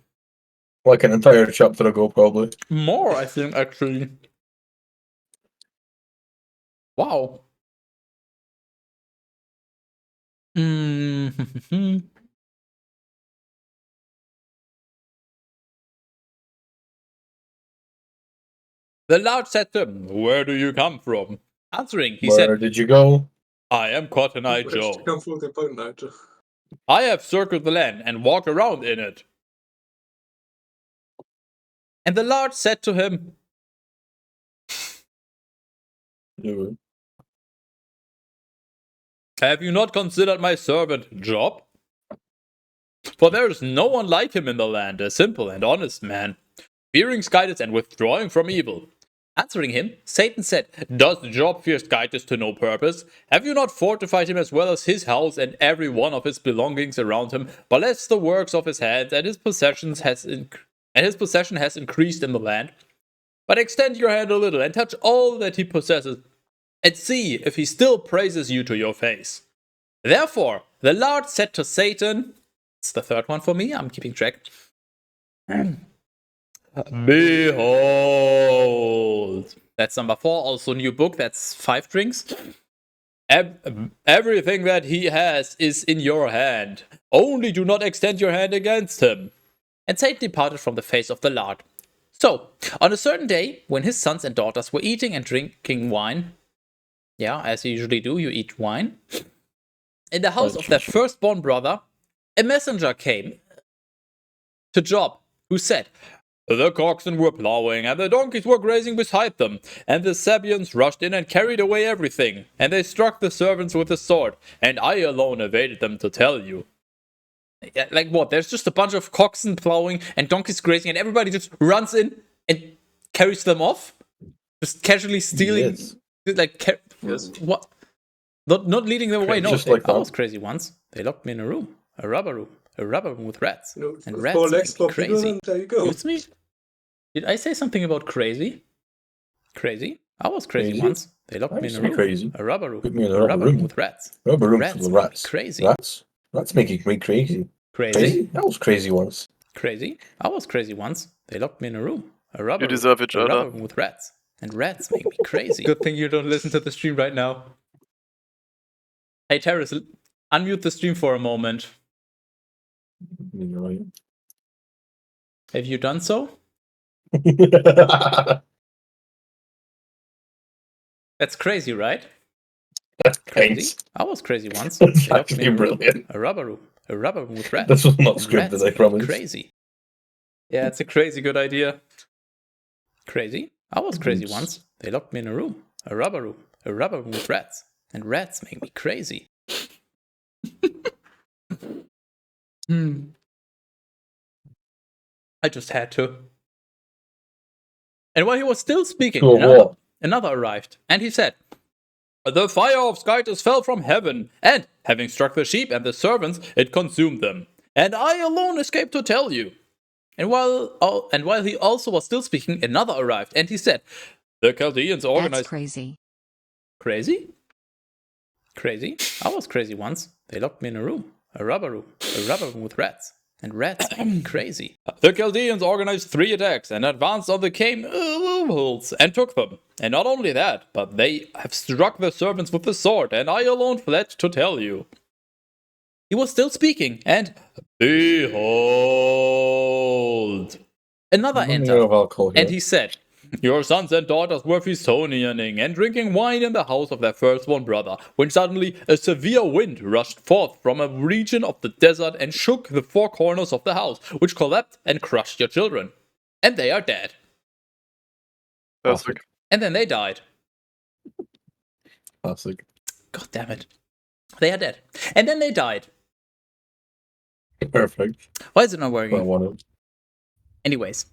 Like an entire chapter ago, probably. More, I think, actually. Wow. The Lord said to him, "Where do you come from?" Answering, he said, "Where did you go?" "I am Cotton Eye Where did you Joe. come from the Cotton Eye Joe? I have circled the land and walked around in it." And the Lord said to him, "Have you not considered my servant Job? For there is no one like him in the land, a simple and honest man, fearing Skytus and withdrawing from evil." Answering him, Satan said, "Does Job fear Skytus to no purpose? Have you not fortified him as well as his house and every one of his belongings around him, blessed the works of his hands, and his possession has increased in the land? But extend your hand a little and touch all that he possesses, and see if he still praises you to your face." Therefore, the Lord said to Satan, it's the third one for me, I'm keeping track. "Behold." That's number 4, also new book, that's 5 drinks. "Everything that he has is in your hand. Only do not extend your hand against him." And Satan departed from the face of the Lord. So, on a certain day, when his sons and daughters were eating and drinking wine, yeah, as you usually do, you eat wine, in the house of their firstborn brother, a messenger came to Job, who said, "The oxen were plowing, and the donkeys were grazing beside them, and the Sabians rushed in and carried away everything, and they struck the servants with the sword, and I alone evaded them to tell you." Like what? There's just a bunch of oxen plowing and donkeys grazing, and everybody just runs in and carries them off? Just casually stealing? Yes. What? Not leading them away. No, Just like I that. was crazy once. They locked me in a room with rats. You know, And 4 rats legs, make me 4 people, crazy. and there you go. Excuse me? Did I say something about crazy? Crazy? I was crazy Crazy? once. They locked I me in a used to be room. crazy. A rubber room. Put me in a rubber room. with rats. Rubber room Rats full of make me rats. crazy. Rats making me crazy. Crazy? I was crazy once. Crazy? I was crazy once. They locked me in a room. You deserve it, a Jada. rubber room with rats. And rats make me crazy. Good thing you don't listen to the stream right now. Hey, Teras, unmute the stream for a moment. Have you done so? That's crazy, right? Crazy? Thanks. I was crazy once. That's They locked me actually in a room. brilliant. A rubber room with rats. This was not And scripted, rats I make me promise. Crazy. Yeah, it's a crazy good idea. Crazy? I was crazy Oops. once. They locked me in a room. A rubber room with rats. And rats make me crazy. I just had to. And while he was still speaking, another arrived, and he said, "The fire of Skytus fell from heaven, and, having struck the sheep and the servants, it consumed them. And I alone escaped to tell you." And while he also was still speaking, another arrived, and he said, "The Chaldeans organized..." That's crazy. Crazy? Crazy? I was crazy once. They locked me in a room. A rubber room with rats. And rats make me crazy. "The Chaldeans organized 3 attacks and advanced on the hills and took them. And not only that, but they have struck the servants with the sword, and I alone fled to tell you." He was still speaking, and behold, another Running entered, out of alcohol here. and he said, "Your sons and daughters were feastoning and drinking wine in the house of their firstborn brother, when suddenly a severe wind rushed forth from a region of the desert and shook the four corners of the house, which collapsed and crushed your children. And they are dead." Classic. And then they died. Classic. God damn it. They are dead. And then they died. Perfect. Why is it not I working? wanted. Anyways.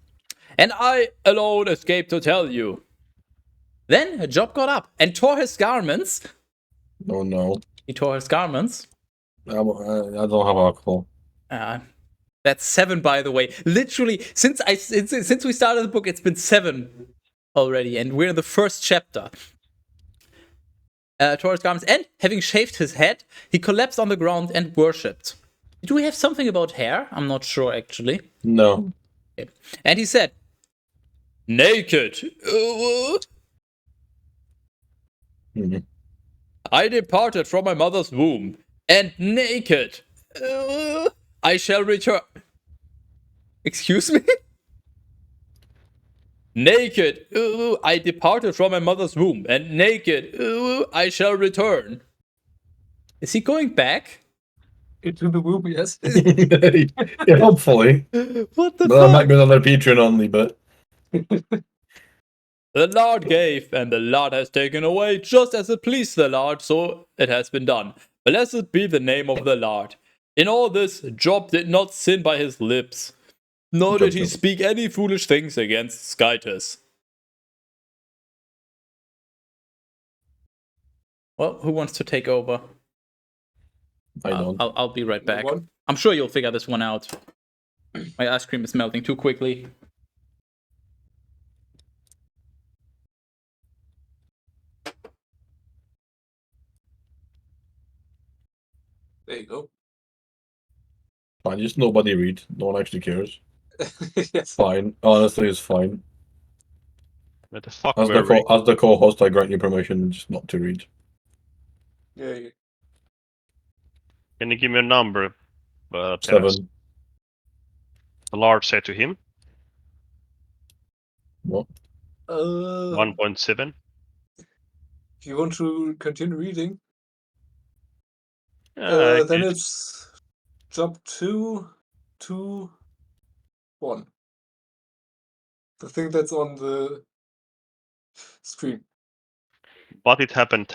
"And I alone escaped to tell you." Then Job got up and tore his garments. Oh no. He tore his garments. I don't have alcohol. That's 7, by the way. Literally, since we started the book, it's been 7 already, and we're in the first chapter. Tore his garments, and having shaved his head, he collapsed on the ground and worshipped. Do we have something about hair? I'm not sure, actually. No. Okay. And he said, "Naked, Mhm. I departed from my mother's womb, and naked, I shall return." Excuse me? "Naked, I departed from my mother's womb, and naked, I shall return." Is he going back? Into the womb, yes. Yeah, hopefully. What the But that might fuck? be another Patreon only, but "The Lord gave, and the Lord has taken away, just as it pleased the Lord, so it has been done. Blessed be the name of the Lord. In all this, Job did not sin by his lips, nor did he Job. speak any foolish things against Skytus." Well, who wants to take over? I don't. I'll be right back. One. I'm sure you'll figure this one out. My ice cream is melting too quickly. There you go. Fine, just nobody read. No one actually cares. Yes. Fine. Honestly, it's fine. Where the fuck As were we? the co-host, I grant you permission just not to read. Yeah. Can you give me a number? Teras? 7. The Lord said to him, What? 1.7. If you want to continue reading, Yeah, then it's Job 2, 2, 1. The thing that's on the screen. but it happened.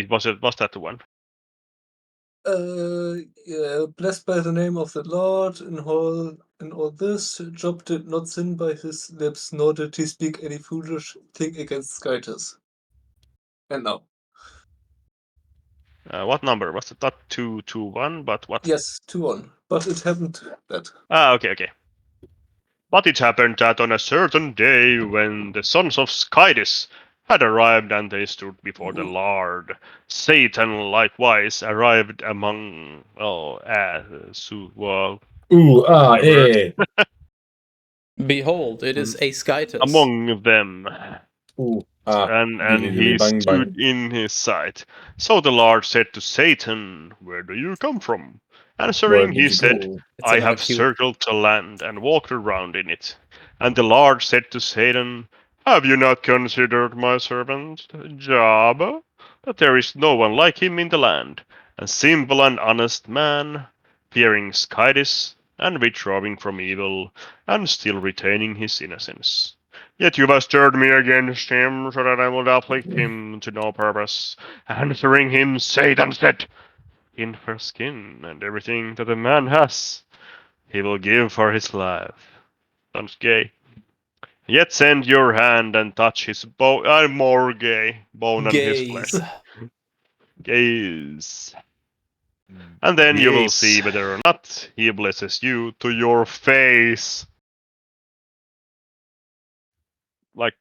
Was that the one? Yeah, blessed by the name of the Lord in all this, Job did not sin by his lips, nor did he speak any foolish thing against Skytus. And now. What number? Was it not 221? But what? Yes, 2-1. But it happened that. Okay. But it happened that on a certain day when the sons of Skytis had arrived and they stood before the Lord, Satan likewise arrived among Ooh, whatever, Behold, it is a Skytus. among them, Ooh, and he bang, stood bang. in his sight. So the Lord said to Satan, "Where do you come from?" Where Answering, did he you said, go? It's "I another have cube. circled the land and walked around in it." And the Lord said to Satan, "Have you not considered my servant Job? That there is no one like him in the land, a simple and honest man, fearing Skytis and withdrawing from evil, and still retaining his innocence. Yet you have stirred me against him, so that I will afflict him to no purpose." Answering him, Satan said, "In for skin and everything that a man has, he will give for his life." Sounds gay. "Yet send your hand and touch his bone, more gay, bone and his flesh." Gaze. Gaze. "And then you will see whether or not he blesses you to your face." Like,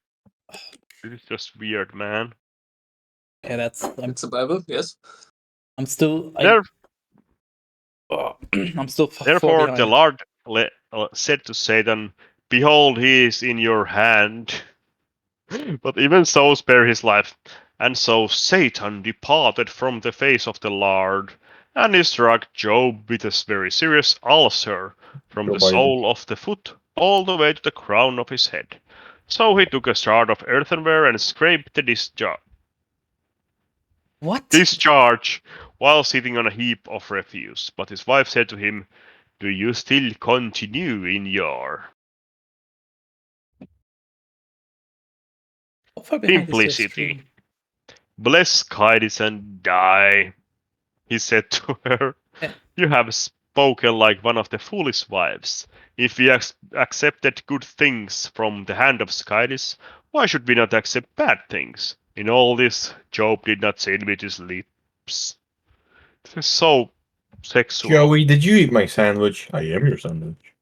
this is just weird, man. Okay, It's a Bible, yes. I'm still I'm still far Therefore the behind. Lord said to Satan, "Behold, he is in your hand, But even so spare his life. And so Satan departed from the face of the Lord, and he struck Job with a very serious ulcer from Joe the Biden. sole of the foot all the way to the crown of his head. So he took a shard of earthenware and scraped the What? discharge while sitting on a heap of refuse. But his wife said to him, "Do you still continue in your How far behind is your simplicity? stream? Bless Kydis and die," he said to her. Eh. "You have spoken like one of the foolish wives. If we accepted good things from the hand of Skydis, why should we not accept bad things?" In all this, Job did not say it with his lips. This is so sexual. Joey, did you eat my sandwich? I am your sandwich.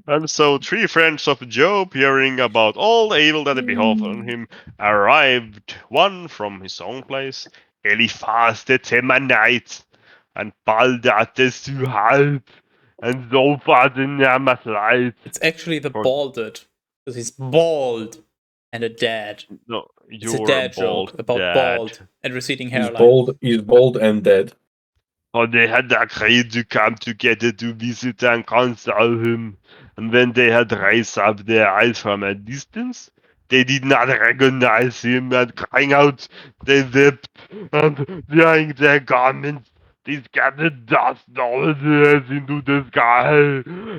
And so 3 friends of Job, hearing about all the evil that had befallen him, arrived, one from his own place, Eliphaz the Temanite, and Baldad the Suhite, and Zophar the Namathite. It's actually the For- balded. Because he's bald and a dad. No, It's a you're dad bald joke about dad. bald and receding He's hairline. bald and dead. Oh, they had agreed to come together to visit and console him. And when they had raised up their eyes from a distance, they did not recognize him, and crying out, they wept, and tearing their garments, they scattered dust all the earth into the sky,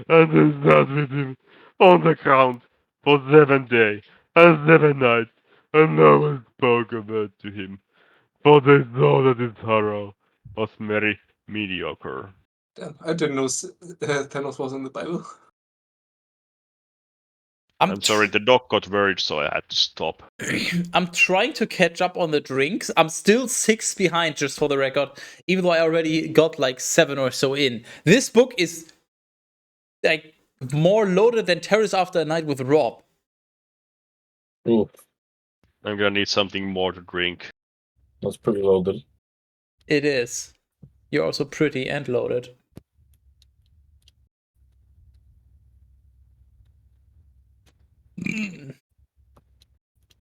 and they sat with him on the ground for 7 days and 7 nights, and no one spoke a word to him, for they saw that his sorrow was very mediocre. Damn, I didn't know Thanos was in the Bible. I'm sorry, the dog got worried, so I had to stop. I'm trying to catch up on the drinks. I'm still 6 behind, just for the record, even though I already got like 7 or so in. This book is like more loaded than Teras After a Night with Rob. Ooh, I'm gonna need something more to drink. that's pretty loaded. It is. You're also pretty and loaded.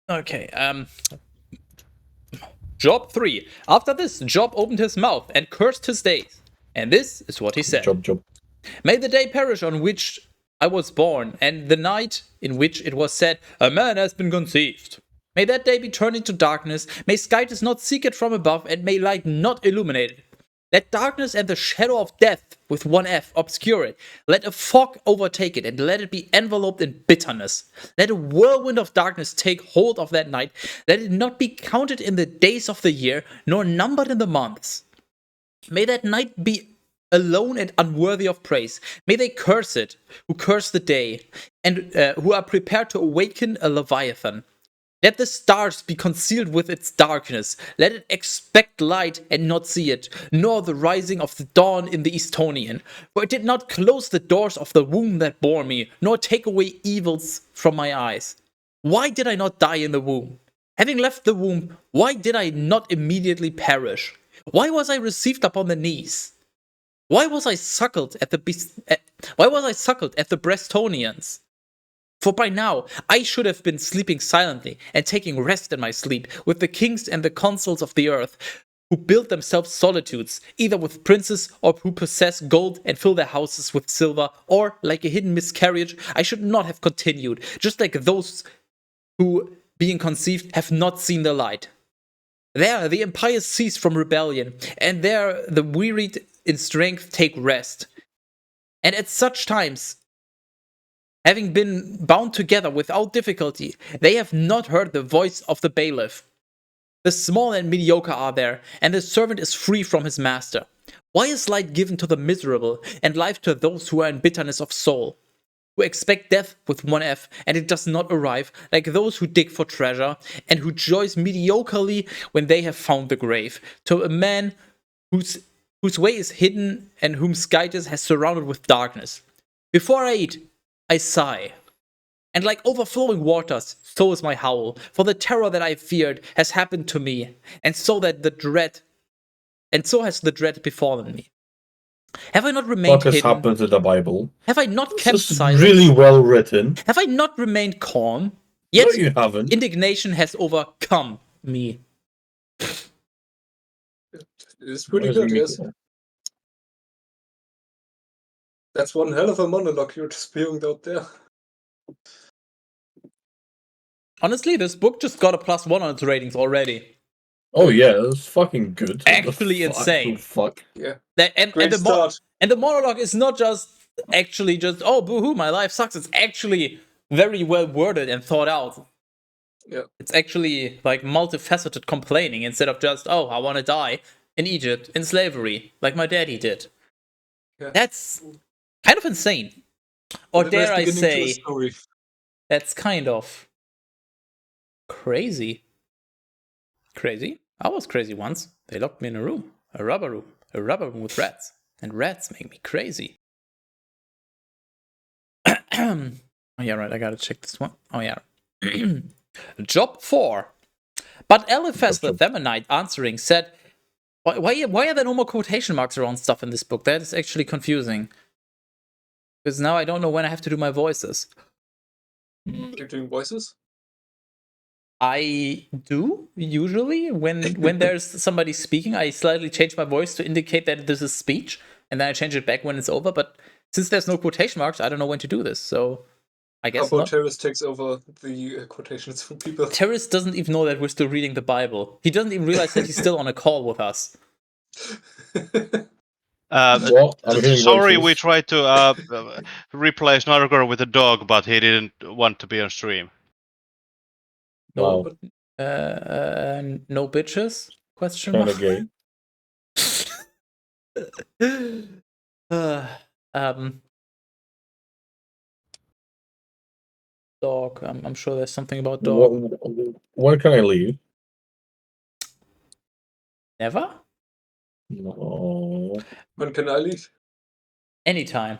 Okay, Job 3. After this, Job opened his mouth and cursed his days. And this is what he said. Job. May the day perish on which I was born, and the night in which it was said, a man has been conceived. May that day be turned into darkness, may Skytis not seek it from above, and may light not illuminate it. Let darkness and the shadow of death, with one F, obscure it. Let a fog overtake it, and let it be enveloped in bitterness. Let a whirlwind of darkness take hold of that night. Let it not be counted in the days of the year, nor numbered in the months. May that night be alone and unworthy of praise. May they curse it, who curse the day, and who are prepared to awaken a Leviathan. Let the stars be concealed with its darkness. Let it expect light and not see it, nor the rising of the dawn in the Estonian. For it did not close the doors of the womb that bore me, nor take away evils from my eyes. Why did I not die in the womb? Having left the womb, why did I not immediately perish? Why was I received upon the knees? Why was I suckled at the Brestonians? For by now I should have been sleeping silently and taking rest in my sleep with the kings and the consuls of the earth, who build themselves solitudes, either with princes or who possess gold and fill their houses with silver, or, like a hidden miscarriage, I should not have continued, just like those who, being conceived, have not seen the light. There the empires cease from rebellion, and there the wearied in strength take rest. And at such times, having been bound together without difficulty, they have not heard the voice of the bailiff. The small and mediocre are there, and the servant is free from his master. Why is light given to the miserable, and life to those who are in bitterness of soul? Who expect death with one F, and it does not arrive, like those who dig for treasure, and who rejoice mediocrely when they have found the grave. To a man whose way is hidden, and whom Skytis has surrounded with darkness. Before I eat, I sigh. And like overflowing waters, so is my howl, for the terror that I feared has happened to me, and so has the dread befallen me. Have I not remained What has hidden? happened to the Bible? Have I not This kept is silent? really well written. Have I not remained calm? No, Yet you haven't. indignation has overcome me. It's pretty Where's good, me- yes. That's one hell of a monologue you're spewing out there. Honestly, this book just got a +1 on its ratings already. Oh yeah, that's fucking good. What the Actually insane. Fuck. Yeah. And Great the start. and the monologue is not just actually just, oh, boo-hoo, my life sucks. It's actually very well worded and thought out. Yeah. It's actually like multifaceted complaining instead of just, oh, I want to die in Egypt in slavery, like my daddy did. Yeah. That's kind of insane. Or The dare nice I beginning to a say, story. that's kind of crazy. Crazy? I was crazy once. They locked me in a rubber room with rats. And rats make me crazy. Oh yeah, right, I gotta check this one. Oh yeah. Job 4. But Eliphaz the Themanite answering said, why are there no more quotation marks around stuff in this book? That is actually confusing. Because now I don't know when I have to do my voices. You're doing voices? I do usually when there's somebody speaking, I slightly change my voice to indicate that this is speech, and then I change it back when it's over. But since there's no quotation marks, I don't know when to do this. So I How guess about not. Teras takes over the quotations from people? Teras doesn't even know that we're still reading the Bible. He doesn't even realize that he's still on a call with us. What? I'm hearing Sorry, voices. we tried to replace Nargor with a dog, but he didn't want to be on stream. No, Wow. no bitches? Question Kind mark. of gay. Dog. I'm sure there's something about dog. When can I leave? Never? No. When can I leave? Anytime.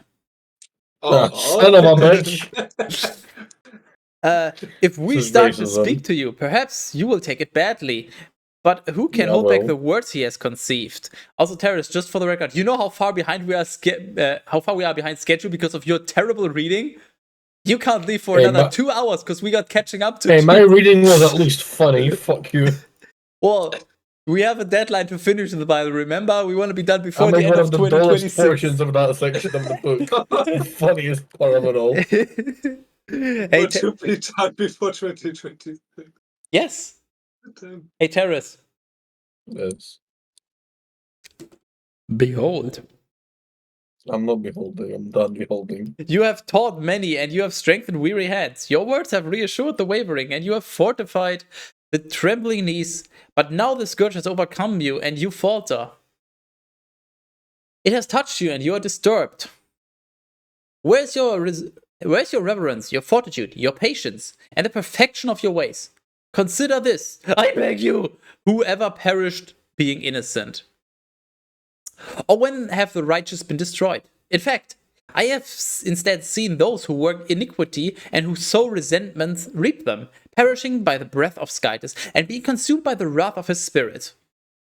Ah, son of a bitch. If we This is start to racism. speak to you, perhaps you will take it badly. But who can Yeah, hold back well. the words he has conceived? Also, Teras, just for the record, you know how far behind we are behind schedule because of your terrible reading? You can't leave for Hey, another my- 2 hours because we got catching up to Hey, do. my reading was at least funny. Fuck you. Well, we have a deadline to finish the Bible, remember? We want to be done before I'm the like end one of of the dullest 2026. portions of that section of the book. The funniest part of it all. Hey, What to be done before 2020? yes. Hey, Teras. Yes. Behold. I'm not beholding. I'm done beholding. You have taught many, and you have strengthened weary heads. Your words have reassured the wavering, and you have fortified the trembling knees. But now the scourge has overcome you, and you falter. It has touched you, and you are disturbed. Where's your reverence, your fortitude, your patience, and the perfection of your ways? Consider this, I beg you, whoever perished being innocent. Or when have the righteous been destroyed? In fact, I have instead seen those who work iniquity and who sow resentments reap them, perishing by the breath of Skytus and being consumed by the wrath of his spirit.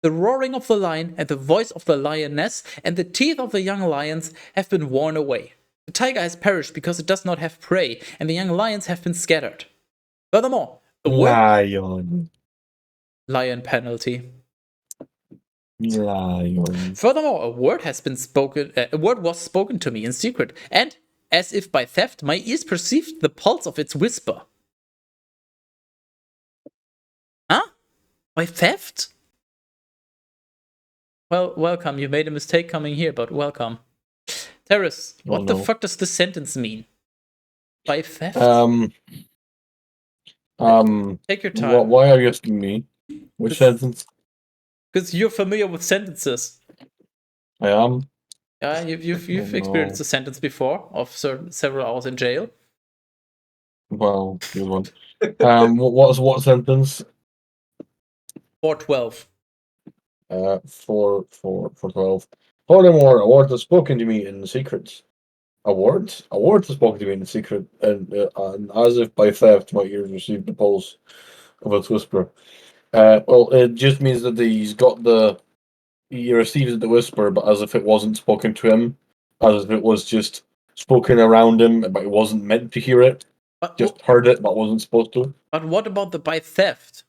The roaring of the lion and the voice of the lioness and the teeth of the young lions have been worn away. The tiger has perished because it does not have prey, and the young lions have been scattered. Furthermore, a Lion. lion penalty. Lion. Furthermore, a word was spoken to me in secret, and as if by theft, my ears perceived the pulse of its whisper. Huh? By theft? Well, welcome. You made a mistake coming here, but welcome. Teras, what the fuck does this sentence mean? By theft? Take your time. Why are you asking me? Which sentence? Because you're familiar with sentences. I am. Yeah, you've experienced a sentence before of several hours in jail. Well, good one. What sentence? 412. 412. Furthermore, a word has spoken to me in secret. A word? A word has spoken to me in secret, and as if by theft, my ears received the pulse of its whisper. Well, it just means that he's got the he receives the whisper, but as if it wasn't spoken to him, as if it was just spoken around him, but he wasn't meant to hear it. But, Just heard it, but wasn't supposed to. but what about the by theft?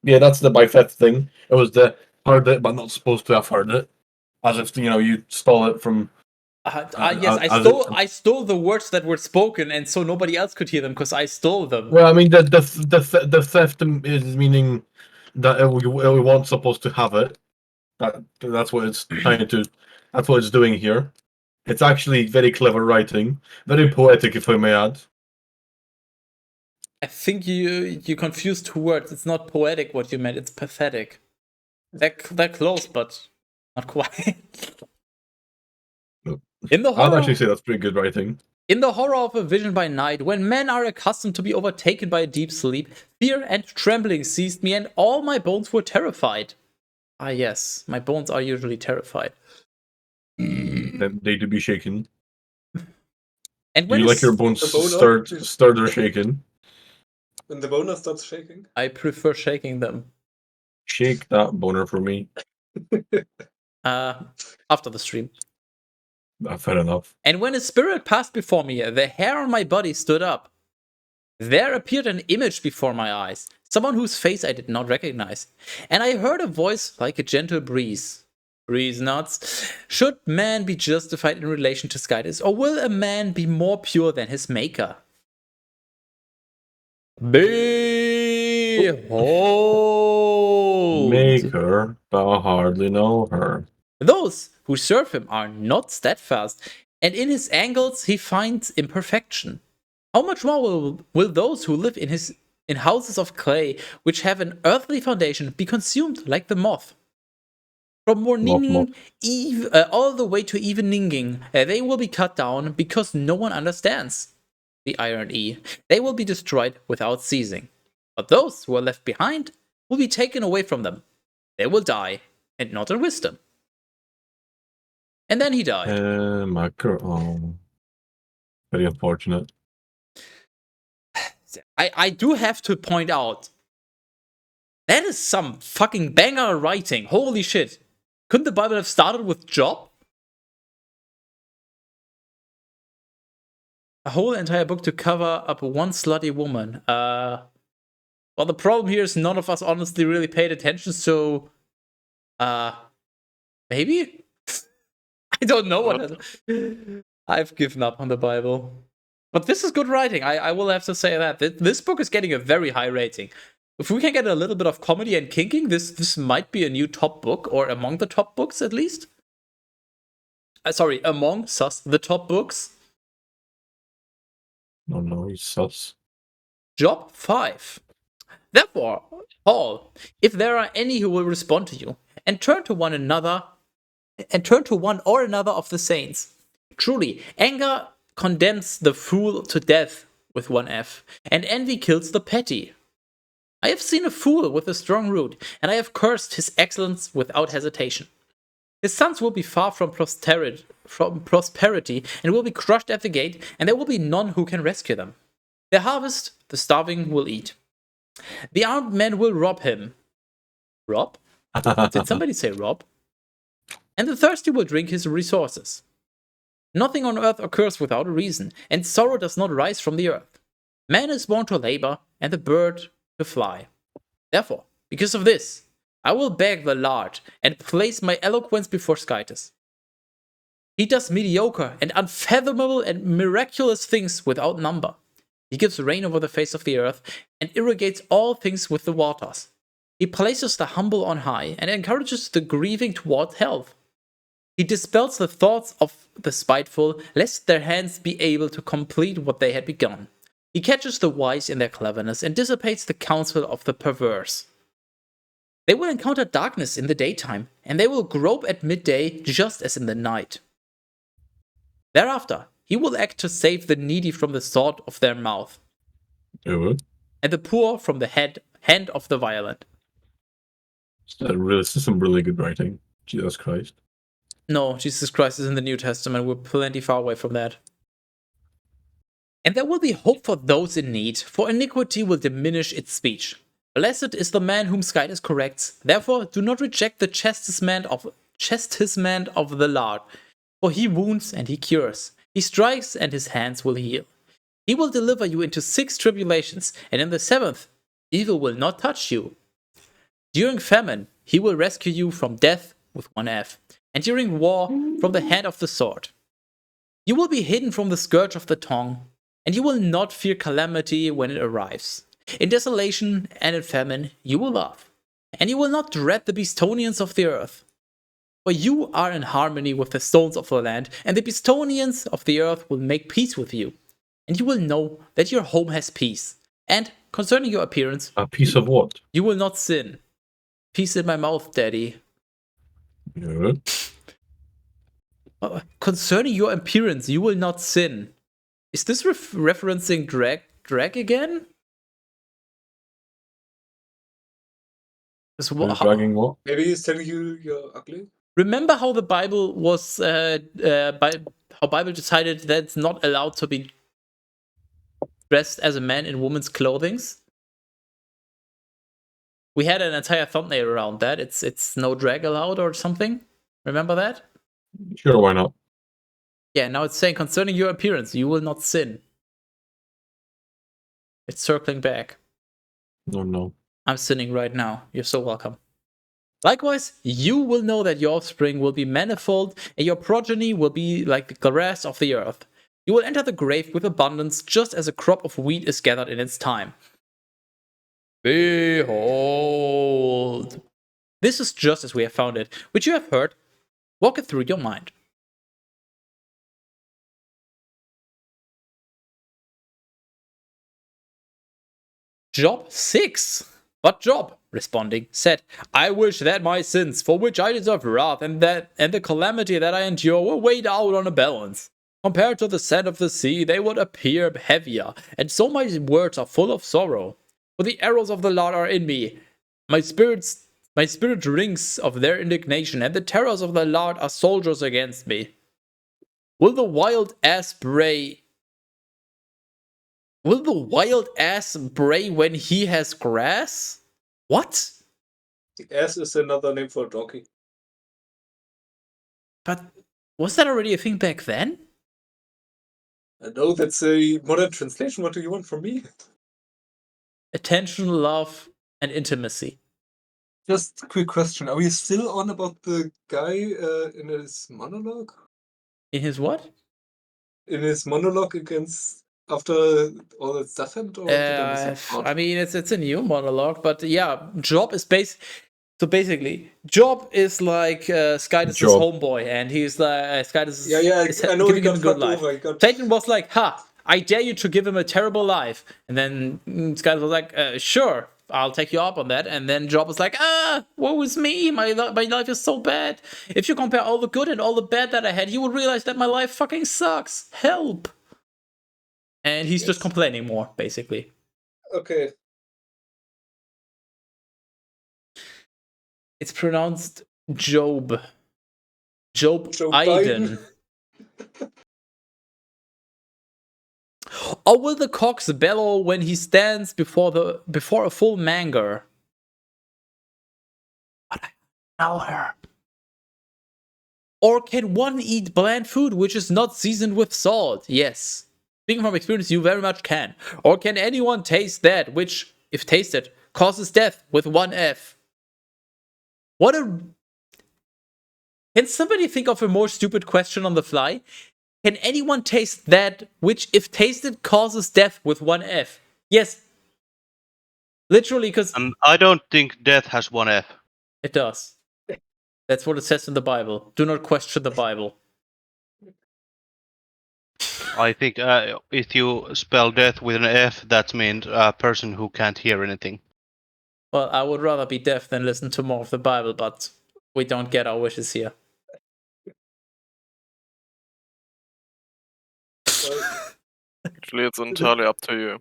Yeah, that's the by theft thing. It was the heard it, but not supposed to have heard it. As if, you stole it from... Yes, as I stole the words that were spoken, and so nobody else could hear them because I stole them. Well, I mean, the theft is meaning that it wasn't supposed to have it. That's what it's trying to. That's what it's doing here. It's actually very clever writing, very poetic, if I may add. I think you confused two words. It's not poetic what you meant. It's pathetic. They're close, but not quite. No. In the I'd horror, actually say that's pretty good writing. in the horror of a vision by night, when men are accustomed to be overtaken by a deep sleep, fear and trembling seized me, and all my bones were terrified. Ah, yes, my bones are usually terrified. Then they do be shaken. And when You like your bones the bone stirred or shaken. When the boner stops shaking. I prefer shaking them. Shake that boner for me. After the stream. Fair enough. And when a spirit passed before me, the hair on my body stood up. There appeared an image before my eyes, someone whose face I did not recognize. And I heard a voice like a gentle breeze. Breeze nuts. Should man be justified in relation to Skytis, or will a man be more pure than his maker? Behold! Maker, but I hardly know her. Those who serve him are not steadfast, and in his angles he finds imperfection. How much more will those who live in houses of clay, which have an earthly foundation, be consumed like the moth? From morning all the way to evening, they will be cut down because no one understands the irony. They will be destroyed without ceasing. But those who are left behind will be taken away from them. They will die, and not in wisdom. And then he died. Very unfortunate. I do have to point out, that is some fucking banger writing. Holy shit. Couldn't the Bible have started with Job? A whole entire book to cover up one slutty woman. Well, the problem here is none of us honestly really paid attention, so... maybe? I don't know what... I've given up on the Bible. But this is good writing, I will have to say that. This book is getting a very high rating. If we can get a little bit of comedy and kinking, this might be a new top book, or among the top books at least. Sorry, among the top books. No, he's sus. Job 5. Therefore, Paul, if there are any who will respond to you, and turn to one or another of the saints, truly, anger condemns the fool to death with one F, and envy kills the petty. I have seen a fool with a strong root, and I have cursed his excellence without hesitation. His sons will be far from prosperity, and will be crushed at the gate, and there will be none who can rescue them. Their harvest, the starving will eat. The armed men will rob him. Rob? Did somebody say rob? And the thirsty will drink his resources. Nothing on earth occurs without a reason, and sorrow does not rise from the earth. Man is born to labor, and the bird to fly. Therefore, because of this, I will beg the Lord and place my eloquence before Skytis. He does mediocre and unfathomable and miraculous things without number. He gives rain over the face of the earth and irrigates all things with the waters. He places the humble on high and encourages the grieving toward health. He dispels the thoughts of the spiteful, lest their hands be able to complete what they had begun. He catches the wise in their cleverness and dissipates the counsel of the perverse. They will encounter darkness in the daytime, and they will grope at midday just as in the night. Thereafter, he will act to save the needy from the sword of their mouth, and the poor from the hand of the violent. This is some really good writing. Jesus Christ. No, Jesus Christ is in the New Testament. We're plenty far away from that. And there will be hope for those in need, for iniquity will diminish its speech. Blessed is the man whom Skytus corrects. Therefore, do not reject the chastisement of the Lord. For he wounds and he cures. He strikes and his hands will heal. He will deliver you into 6 tribulations, and in the 7th, evil will not touch you. During famine, he will rescue you from death with one F, and during war, from the hand of the sword. You will be hidden from the scourge of the tongue, and you will not fear calamity when it arrives. In desolation and in famine, you will laugh, and you will not dread the Bistonians of the earth. For you are in harmony with the stones of the land, and the Bistonians of the earth will make peace with you. And you will know that your home has peace. And concerning your appearance, A piece of what? you will not sin. Peace in my mouth, Daddy. Yeah. Concerning your appearance, you will not sin. Is this referencing drag again? Dragging what? Maybe he's telling you you're ugly? Remember how the Bible was, how Bible decided that it's not allowed to be dressed as a man in woman's clothing? We had an entire thumbnail around that. It's no drag allowed or something. Remember that? Sure, why not? Yeah, now it's saying concerning your appearance, you will not sin. It's circling back. No. I'm sinning right now. You're so welcome. Likewise, you will know that your offspring will be manifold, and your progeny will be like the grass of the earth. You will enter the grave with abundance, just as a crop of wheat is gathered in its time. Behold! This is just as we have found it, which you have heard. Walk it through your mind. Job 6. But Job, responding, said, I wish that my sins, for which I deserve wrath, and the calamity that I endure were weighed out on a balance. Compared to the sand of the sea, they would appear heavier, and so my words are full of sorrow. For the arrows of the Lord are in me. My spirit rings of their indignation, and the terrors of the Lord are soldiers against me. Will the wild ass bray when he has grass? What? The ass is another name for a donkey. But was that already a thing back then? I know that's a modern translation. What do you want from me? Attention, love, and intimacy. Just a quick question. Are we still on about the guy in his monologue? In his what? In his monologue against after all that stuff happened? Or did I miss that part? I mean, it's a new monologue, but yeah, Job is basically, Job is like Skytus' homeboy, and he's like Skytus is, I know giving him a good life. Over. Satan was like, "Ha! I dare you to give him a terrible life," and then Skytus was like, "Sure, I'll take you up on that." And then Job was like, woe is me, my life is so bad. If you compare all the good and all the bad that I had, you would realize that my life fucking sucks. Help! And he's just complaining more, basically. Okay. It's pronounced Job. Job Joe Biden. Or will the cox bellow when he stands before a full manger? But I know her. Or can one eat bland food which is not seasoned with salt? Yes. Speaking from experience, you very much can. Or can anyone taste that which, if tasted, causes death with one F? Can somebody think of a more stupid question on the fly? Can anyone taste that which, if tasted, causes death with one F? Yes. Literally, because... I don't think death has one F. It does. That's what it says in the Bible. Do not question the Bible. I think if you spell death with an F, that means a person who can't hear anything. Well, I would rather be deaf than listen to more of the Bible, but we don't get our wishes here. Actually, it's entirely up to you.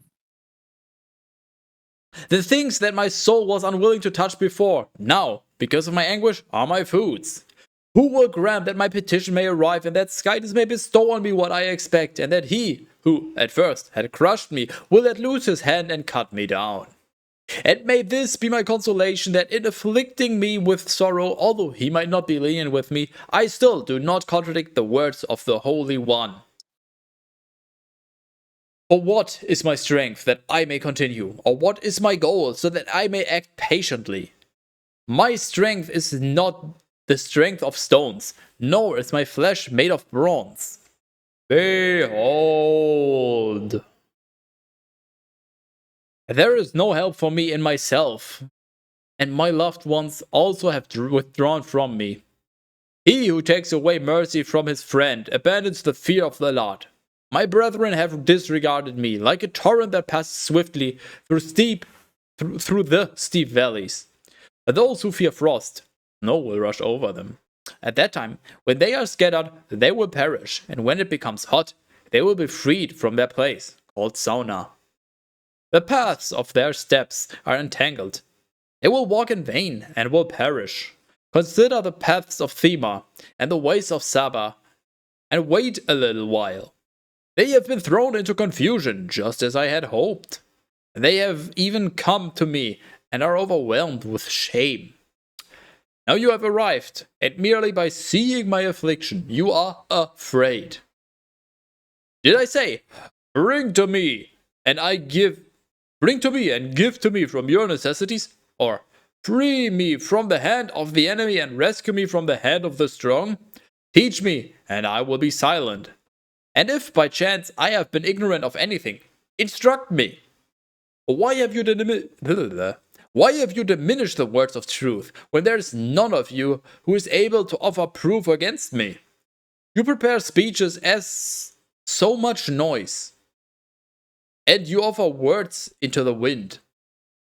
The things that my soul was unwilling to touch before, now, because of my anguish, are my foods. Who will grant that my petition may arrive, and that Skytus may bestow on me what I expect, and that he, who, at first, had crushed me, will let loose his hand and cut me down? And may this be my consolation, that in afflicting me with sorrow, although he might not be lenient with me, I still do not contradict the words of the Holy One. For what is my strength, that I may continue? Or what is my goal, so that I may act patiently? My strength is not the strength of stones, nor is my flesh made of bronze. Behold! There is no help for me in myself, and my loved ones also have withdrawn from me. He who takes away mercy from his friend abandons the fear of the Lord. My brethren have disregarded me, like a torrent that passes swiftly through the steep valleys. Those who fear frost, snow will rush over them. At that time, when they are scattered, they will perish, and when it becomes hot, they will be freed from their place, called sauna. The paths of their steps are entangled. They will walk in vain and will perish. Consider the paths of Thema and the ways of Saba, and wait a little while. They have been thrown into confusion, just as I had hoped. They have even come to me and are overwhelmed with shame. Now you have arrived, and merely by seeing my affliction, you are afraid. Did I say, bring to me and give to me from your necessities? Or free me from the hand of the enemy and rescue me from the hand of the strong? Teach me, and I will be silent. And if by chance I have been ignorant of anything, instruct me. Why have you diminished the words of truth, when there is none of you who is able to offer proof against me? You prepare speeches as so much noise, and you offer words into the wind.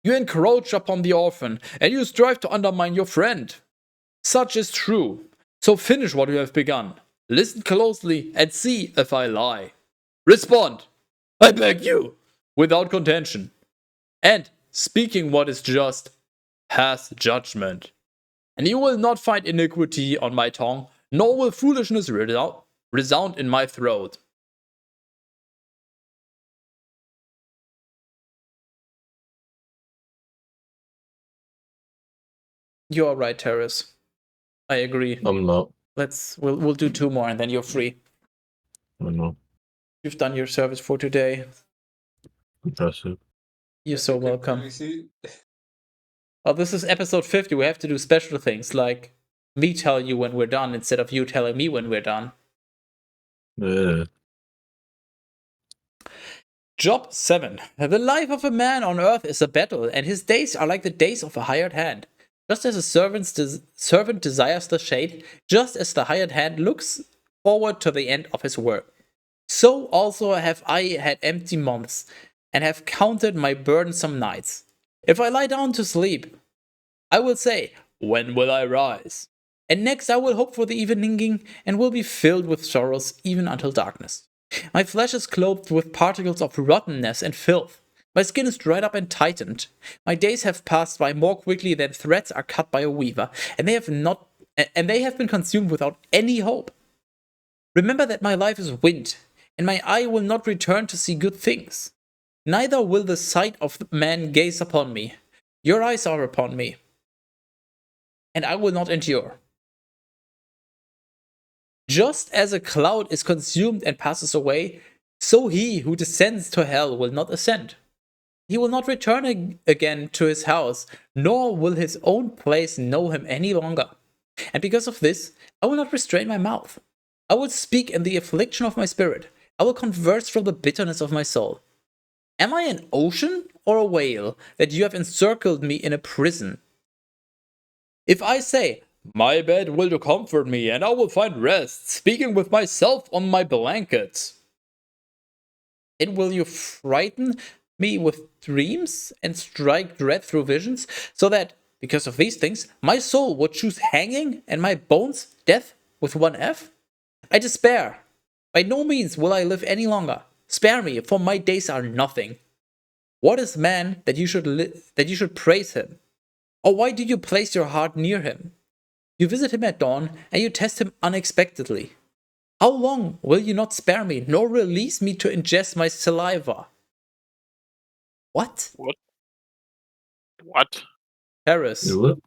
You encroach upon the orphan, and you strive to undermine your friend. Such is true. So finish what you have begun. Listen closely and see if I lie. Respond, I beg you, without contention. And, speaking what is just, pass judgment. And you will not find iniquity on my tongue, nor will foolishness resound in my throat. You are right, Teras. I agree. I'm not. We'll do 2 more and then you're free. I know. You've done your service for today. Impressive. You're so Okay, welcome. you see, Well, this is episode 50. We have to do special things like me telling you when we're done instead of you telling me when we're done. Yeah. Job 7. The life of a man on earth is a battle, and his days are like the days of a hired hand. Just as a servant desires the shade, just as the hired hand looks forward to the end of his work, so also have I had empty months, and have counted my burdensome nights. If I lie down to sleep, I will say, when will I rise? And next I will hope for the evening, and will be filled with sorrows even until darkness. My flesh is clothed with particles of rottenness and filth. My skin is dried up and tightened. My days have passed by more quickly than threads are cut by a weaver, and they have been consumed without any hope. Remember that my life is wind, and my eye will not return to see good things. Neither will the sight of man gaze upon me. Your eyes are upon me, and I will not endure. Just as a cloud is consumed and passes away, so he who descends to hell will not ascend. He will not return again to his house, nor will his own place know him any longer. And because of this, I will not restrain my mouth. I will speak in the affliction of my spirit. I will converse from the bitterness of my soul. Am I an ocean or a whale that you have encircled me in a prison? If I say, my bed will to comfort me, and I will find rest, speaking with myself on my blanket, and will you frighten me with dreams and strike dread through visions, so that, because of these things, my soul would choose hanging and my bones death with one F? I despair. By no means will I live any longer. Spare me, for my days are nothing. What is man that you should praise him? Or why do you place your heart near him? You visit him at dawn, and you test him unexpectedly. How long will you not spare me, nor release me to ingest my saliva? What? What? What? Teras, Is it?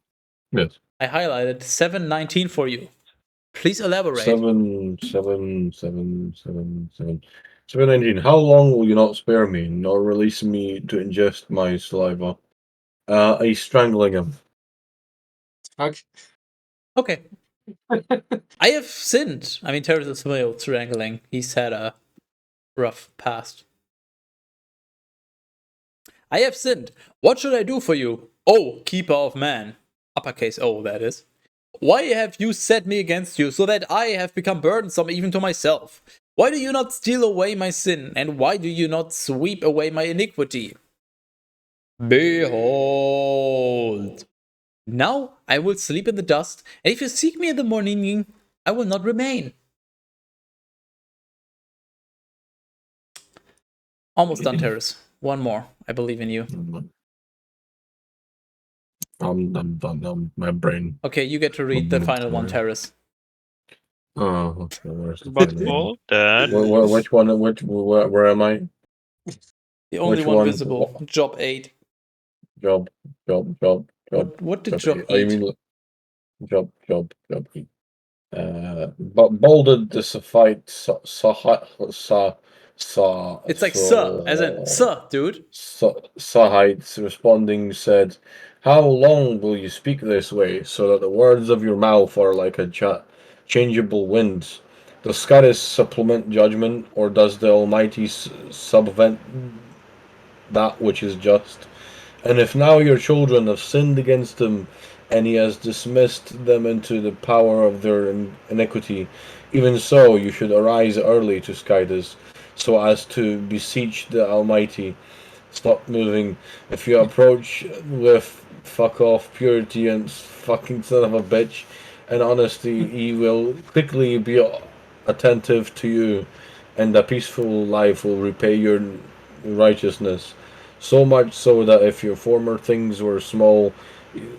Yes. I highlighted 719 for you. Please elaborate. 719. How long will you not spare me, nor release me to ingest my saliva? He's strangling him. Fuck. Okay. I have sinned. I mean, Teras is familiar with strangling. He's had a rough past. I have sinned. What should I do for you? Oh, keeper of man. Uppercase O, that is. Why have you set me against you, so that I have become burdensome even to myself? Why do you not steal away my sin, and why do you not sweep away my iniquity? Behold! Now I will sleep in the dust, and if you seek me in the morning, I will not remain. Almost done, Teras. One more. I believe in you. I'm done. My brain. Okay, you get to read the final one, Teras. Oh, okay. Where's the But final one? well, Dad. Which one? Where am I? The only Which one one? visible. Job 8. Job. What did job Oh, you 8? mean job. But bolded the Saphite It's like sir, as in sir, dude. Sahites responding said, "How long will you speak this way, so that the words of your mouth are like a changeable wind? Does Scaris supplement judgment, or does the Almighty subvent that which is just? And if now your children have sinned against him, and he has dismissed them into the power of their iniquity, even so you should arise early to Skydas, so as to beseech the Almighty. Stop moving. If you approach with fuck off purity and fucking son of a bitch and honesty, he will quickly be attentive to you, and a peaceful life will repay your righteousness. So much so that if your former things were small,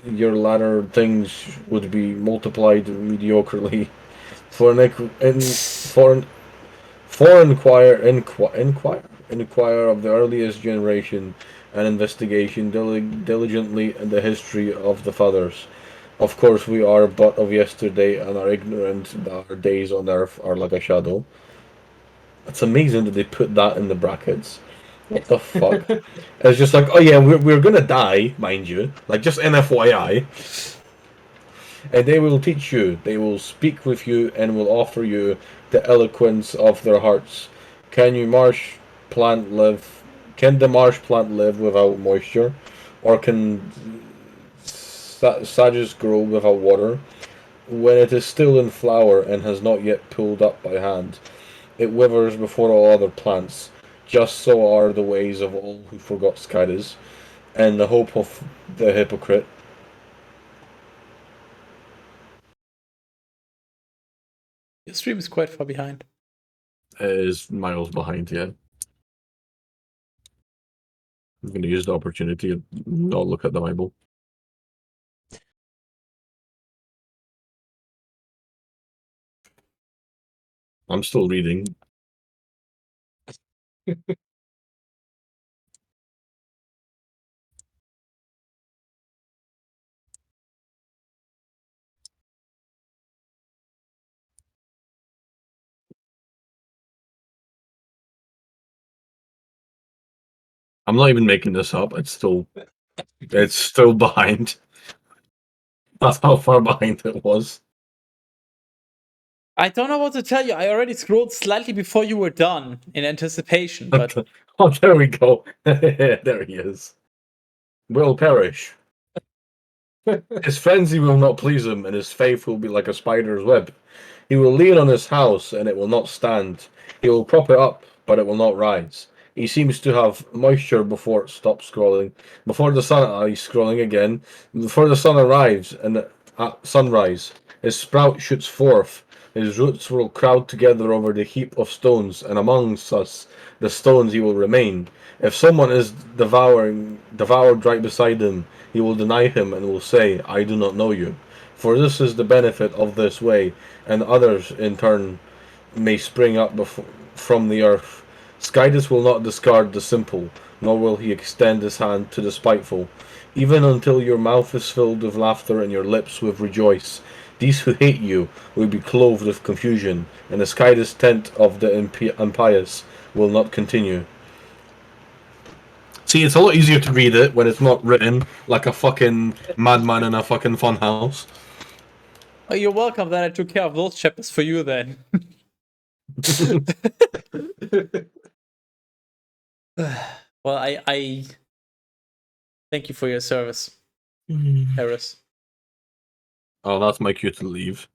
your latter things would be multiplied mediocrely. For inquire of the earliest generation, and investigation diligently in the history of the fathers. Of course, we are but of yesterday and are ignorant that our days on earth are like a shadow. It's amazing that they put that in the brackets. What the fuck? It's just like, oh yeah, we're gonna die, mind you. Like, just an FYI. And they will teach you, they will speak with you, and will offer you the eloquence of their hearts. Can you marsh plant live? Can the marsh plant live without moisture, or can sages grow without water? When it is still in flower and has not yet pulled up by hand, it withers before all other plants. Just so are the ways of all who forgot Skydas, and the hope of the hypocrite. Your stream is quite far behind. Is miles behind, yeah. I'm going to use the opportunity and not look at the Bible. I'm still reading. I'm not even making this up. It's still behind. That's how far behind it was. I don't know what to tell you. I already scrolled slightly before you were done in anticipation, but Oh, there we go. There he is. Will perish. His frenzy will not please him, and his faith will be like a spider's web. He will lean on his house, and it will not stand. He will prop it up, but it will not rise. He seems to have moisture before it stops scrolling. Before the sun, he's scrolling again. Before the sun arrives, and at sunrise, his sprout shoots forth. His roots will crowd together over the heap of stones, and amongst us, the stones he will remain. If someone is devoured right beside him, he will deny him and will say, I do not know you. For this is the benefit of this way, and others in turn may spring up from the earth. Skydus will not discard the simple, nor will he extend his hand to the spiteful, even until your mouth is filled with laughter and your lips with rejoice. These who hate you will be clothed with confusion, and the Skydus tent of the impious will not continue. See, it's a lot easier to read it when it's not written like a fucking madman in a fucking funhouse. Oh, you're welcome. Then I took care of those chapters for you. Then. Well, I thank you for your service, Teras. Oh, that's my cue to leave.